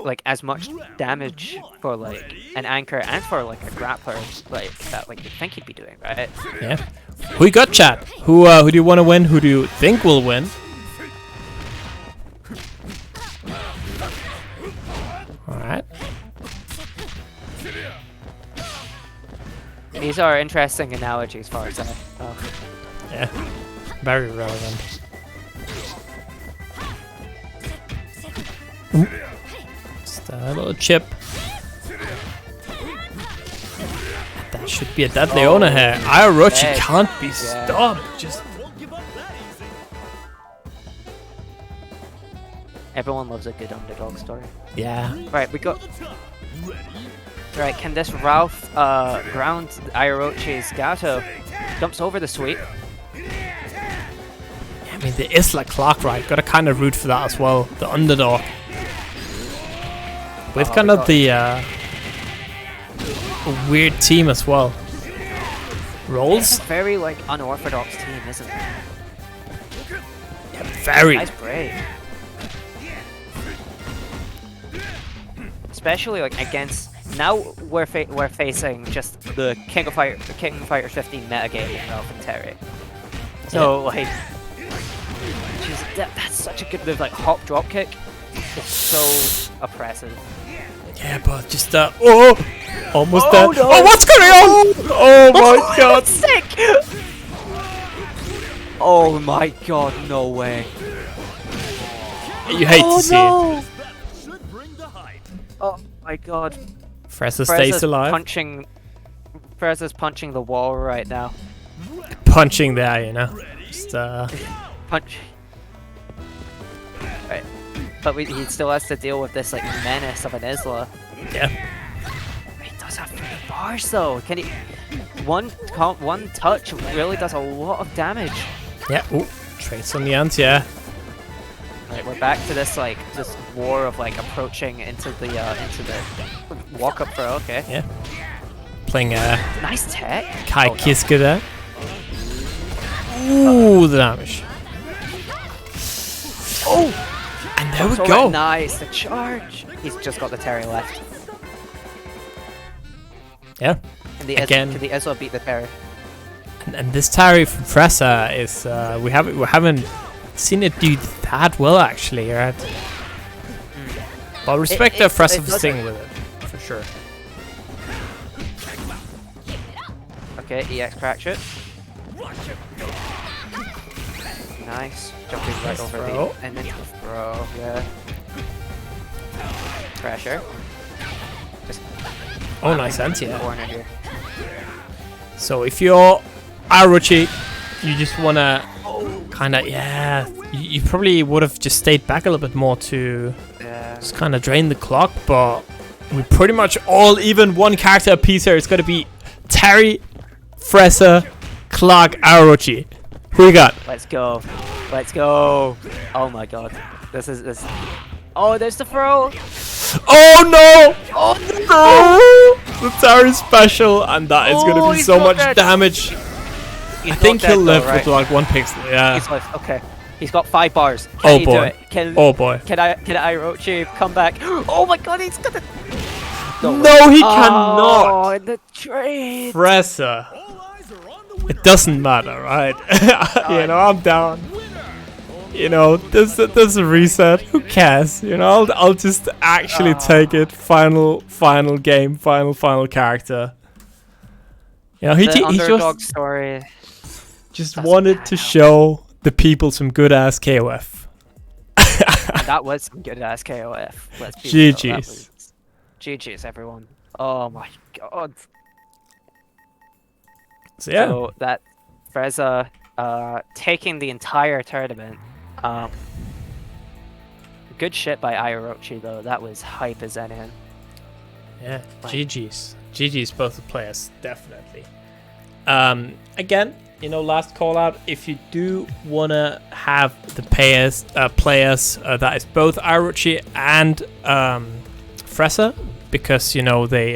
like as much damage for like an anchor and for like a grappler like that like you think he'd be doing, right? Yeah. Who you got, chat? Who do you want to win? Who do you think will win? All right. These are interesting analogies for us. Yeah. Very relevant. Just a little chip. That should be a deadly owner here. Orochi dead. can't be Yeah. stopped. Just Everyone loves a good underdog story. yeah. Right, we got. Right, can this Ralph ground Orochi's Gato? Jumps over the sweep. I mean, the Isla Clark, right? Gotta kind of root for that as well. The underdog. With kind of the weird team as well. Rolls? Very like unorthodox team, isn't it? Yeah, very. Nice break. Especially like against now we're facing just the King of Fighters 15 metagame in Ralph and Terry. So like, that's such a good move. Like hop drop kick, it's so oppressive. Yeah, but just almost dead. no. Oh, what's going on? Oh my god. Sick! Oh my god, no way. You hate to see it. Should bring the hype. Oh my god. Fresa stays alive. Fresa's punching the wall right now. Punching there, you know. Just Punch. Right. But he still has to deal with this like menace of an Isla. yeah. He does have 3 bars though. Can he? One touch really does a lot of damage. Yeah. Ooh, trace on the anti-air. Right, we're back to this like this war of like approaching into the walk up throw. Okay. Yeah. Playing Nice tech. Kai Oh, no. Kiske there. Ooh, the damage. Oh! And there we So go. nice, the charge. He's just got the Terry left. Yeah. Can the Again. Isla beat the Terry? And this Tari from Fresa is we haven't seen it do that well actually, right? But respect that Fresa for doesn't- staying with it, for sure. Okay, EX crack shot. Nice. Jumping right over throw. the and then throw. Yeah. Pressure. Just Oh, nice anti. corner here. So if you're Orochi, you just wanna kind of you probably would have just stayed back a little bit more to Yeah. just kind of drain the clock, but we pretty much all even one character apiece here. It's gonna be Terry, Fresa, Clark, Orochi. Who you got? Let's go. Let's go. Oh my god. This is this. Oh, there's the throw. Oh no! Oh no! The Terry special, and that is gonna be he's so not much dead. damage. He's I think not he'll dead live though, right? with like 1 pixel. Yeah. He's left. Okay. He's got 5 bars. Can Oh he do boy. it? Can Oh boy. Can Orochi come back? Oh my god, he's gonna. No, he cannot. Oh, the trade. Fresa. All eyes are on the winner. It doesn't matter, right? You know, I'm down. You know, there's a reset. Who cares? You know, I'll just actually take it. Final game. Final character. You know, he The underdog just story. just wanted to show the people some good ass KOF. And that was some good ass KOF. Let's be real, that GG's. was- GG's, everyone. Oh my god. So yeah, So that Freza taking the entire tournament. Good shit by Orochi though. That was hype as anything. yeah, Like- GG's both the players, definitely. Again, you know, last call out, if you do wanna have the players, that is both Orochi and Fresa, because you know they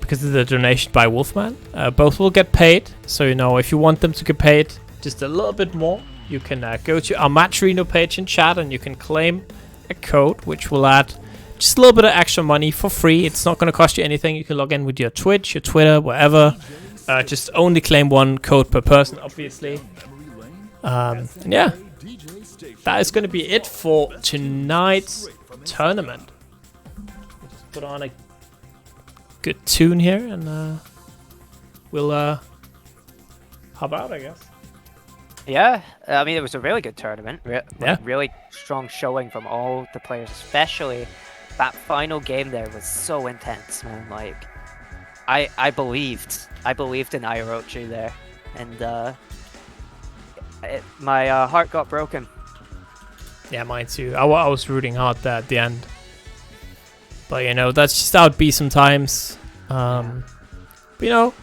because of the donation by Wolfman, both will get paid. So you know, if you want them to get paid just a little bit more, you can go to our Matcherino page in chat and you can claim a code which will add just a little bit of extra money for free. It's not going to cost you anything. You can log in with your Twitch, your Twitter, wherever. Just only claim one code per person, obviously. And yeah, that is going to be it for tonight's tournament. Just put on a good tune here and we'll hop out, I guess. Yeah, I mean it was a really good tournament. Yeah. Really strong showing from all the players, especially that final game there was so intense, man. Like, I believed in Orochi there, and my heart got broken. Yeah, mine too. I was rooting hard there at the end. But, you know, that's just how it be sometimes. But, you know,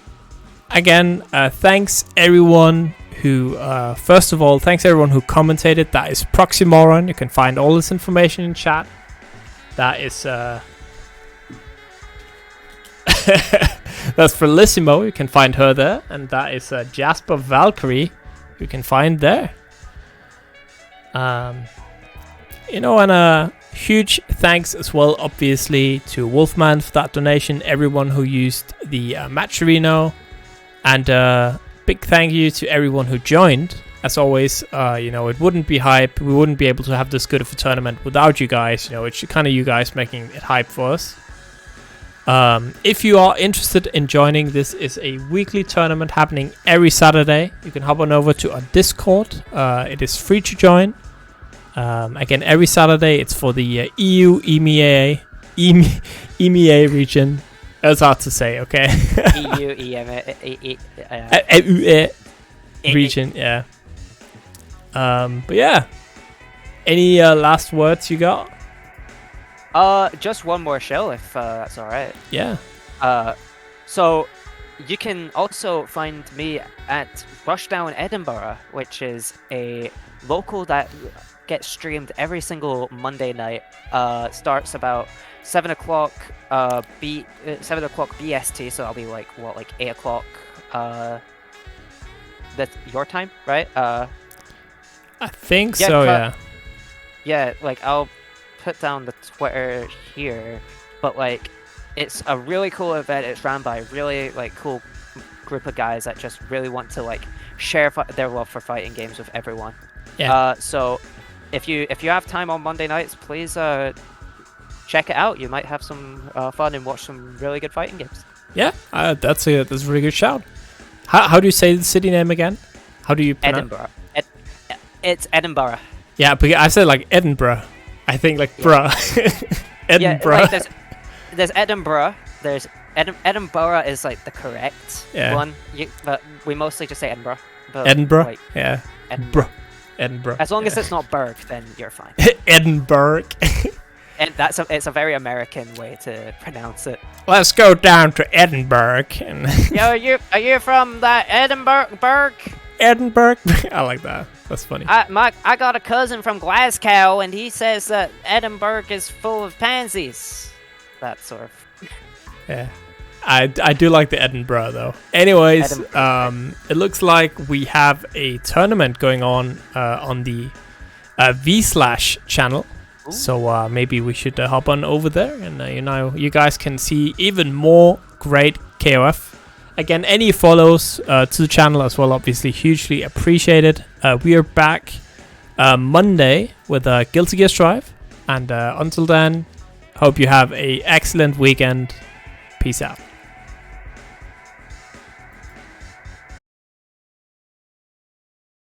again, thanks everyone who, first of all, thanks everyone who commentated. That is Proxymoron. You can find all this information in chat. That is, that's Felicimo. You can find her there. And that is Jasper Valkyrie. You can find there. You know, and huge thanks as well, obviously, to Wolfman for that donation. Everyone who used the Matcherino. And big thank you to everyone who joined. As always, you know, it wouldn't be hype. We wouldn't be able to have this good of a tournament without you guys. You know, it's kind of you guys making it hype for us. If you are interested in joining, this is a weekly tournament happening every Saturday. You can hop on over to our Discord. It is free to join. Again, every Saturday, it's for the EU, EMEA region. It's hard to say, okay? EU, EMA, region, yeah. But yeah, any last words you got? Just one more show, if that's all right. Yeah. So you can also find me at Rushdown Edinburgh, which is a local that gets streamed every single Monday night. Starts about 7 o'clock 7 o'clock BST, so I'll be like 8 o'clock that's your time, right? I think yeah, so, yeah. Yeah, like I'll put down the Twitter here, but like it's a really cool event. It's run by a really like cool group of guys that just really want to like share their love for fighting games with everyone. Yeah. So if you have time on Monday nights, please check it out. You might have some fun and watch some really good fighting games. Yeah, that's a really good shout. How do you say the city name again? How do you pronounce? Edinburgh. It's Edinburgh. Yeah, but I said like Edinburgh. I think like bruh. Edinburgh. Yeah, like there's Edinburgh. There's Edinburgh is like the correct one. But we mostly just say Edinburgh. But, Edinburgh. like, Yeah. Edinburgh. Edinburgh. As long as it's not Berg, then you're fine. Edinburgh. And it's a very American way to pronounce it. Let's go down to Edinburgh. And Yo, are you from that Edinburgh? Edinburgh. I like that. That's funny. I got a cousin from Glasgow, and he says that Edinburgh is full of pansies. That sort of. Yeah. I do like the Edinburgh though. Anyways, it looks like we have a tournament going on the V/ channel. Ooh. So maybe we should hop on over there, and you guys can see even more great KOF. Again, any follows to the channel as well, obviously hugely appreciated. We are back Monday with Guilty Gear Strive, and until then, hope you have a excellent weekend. Peace out.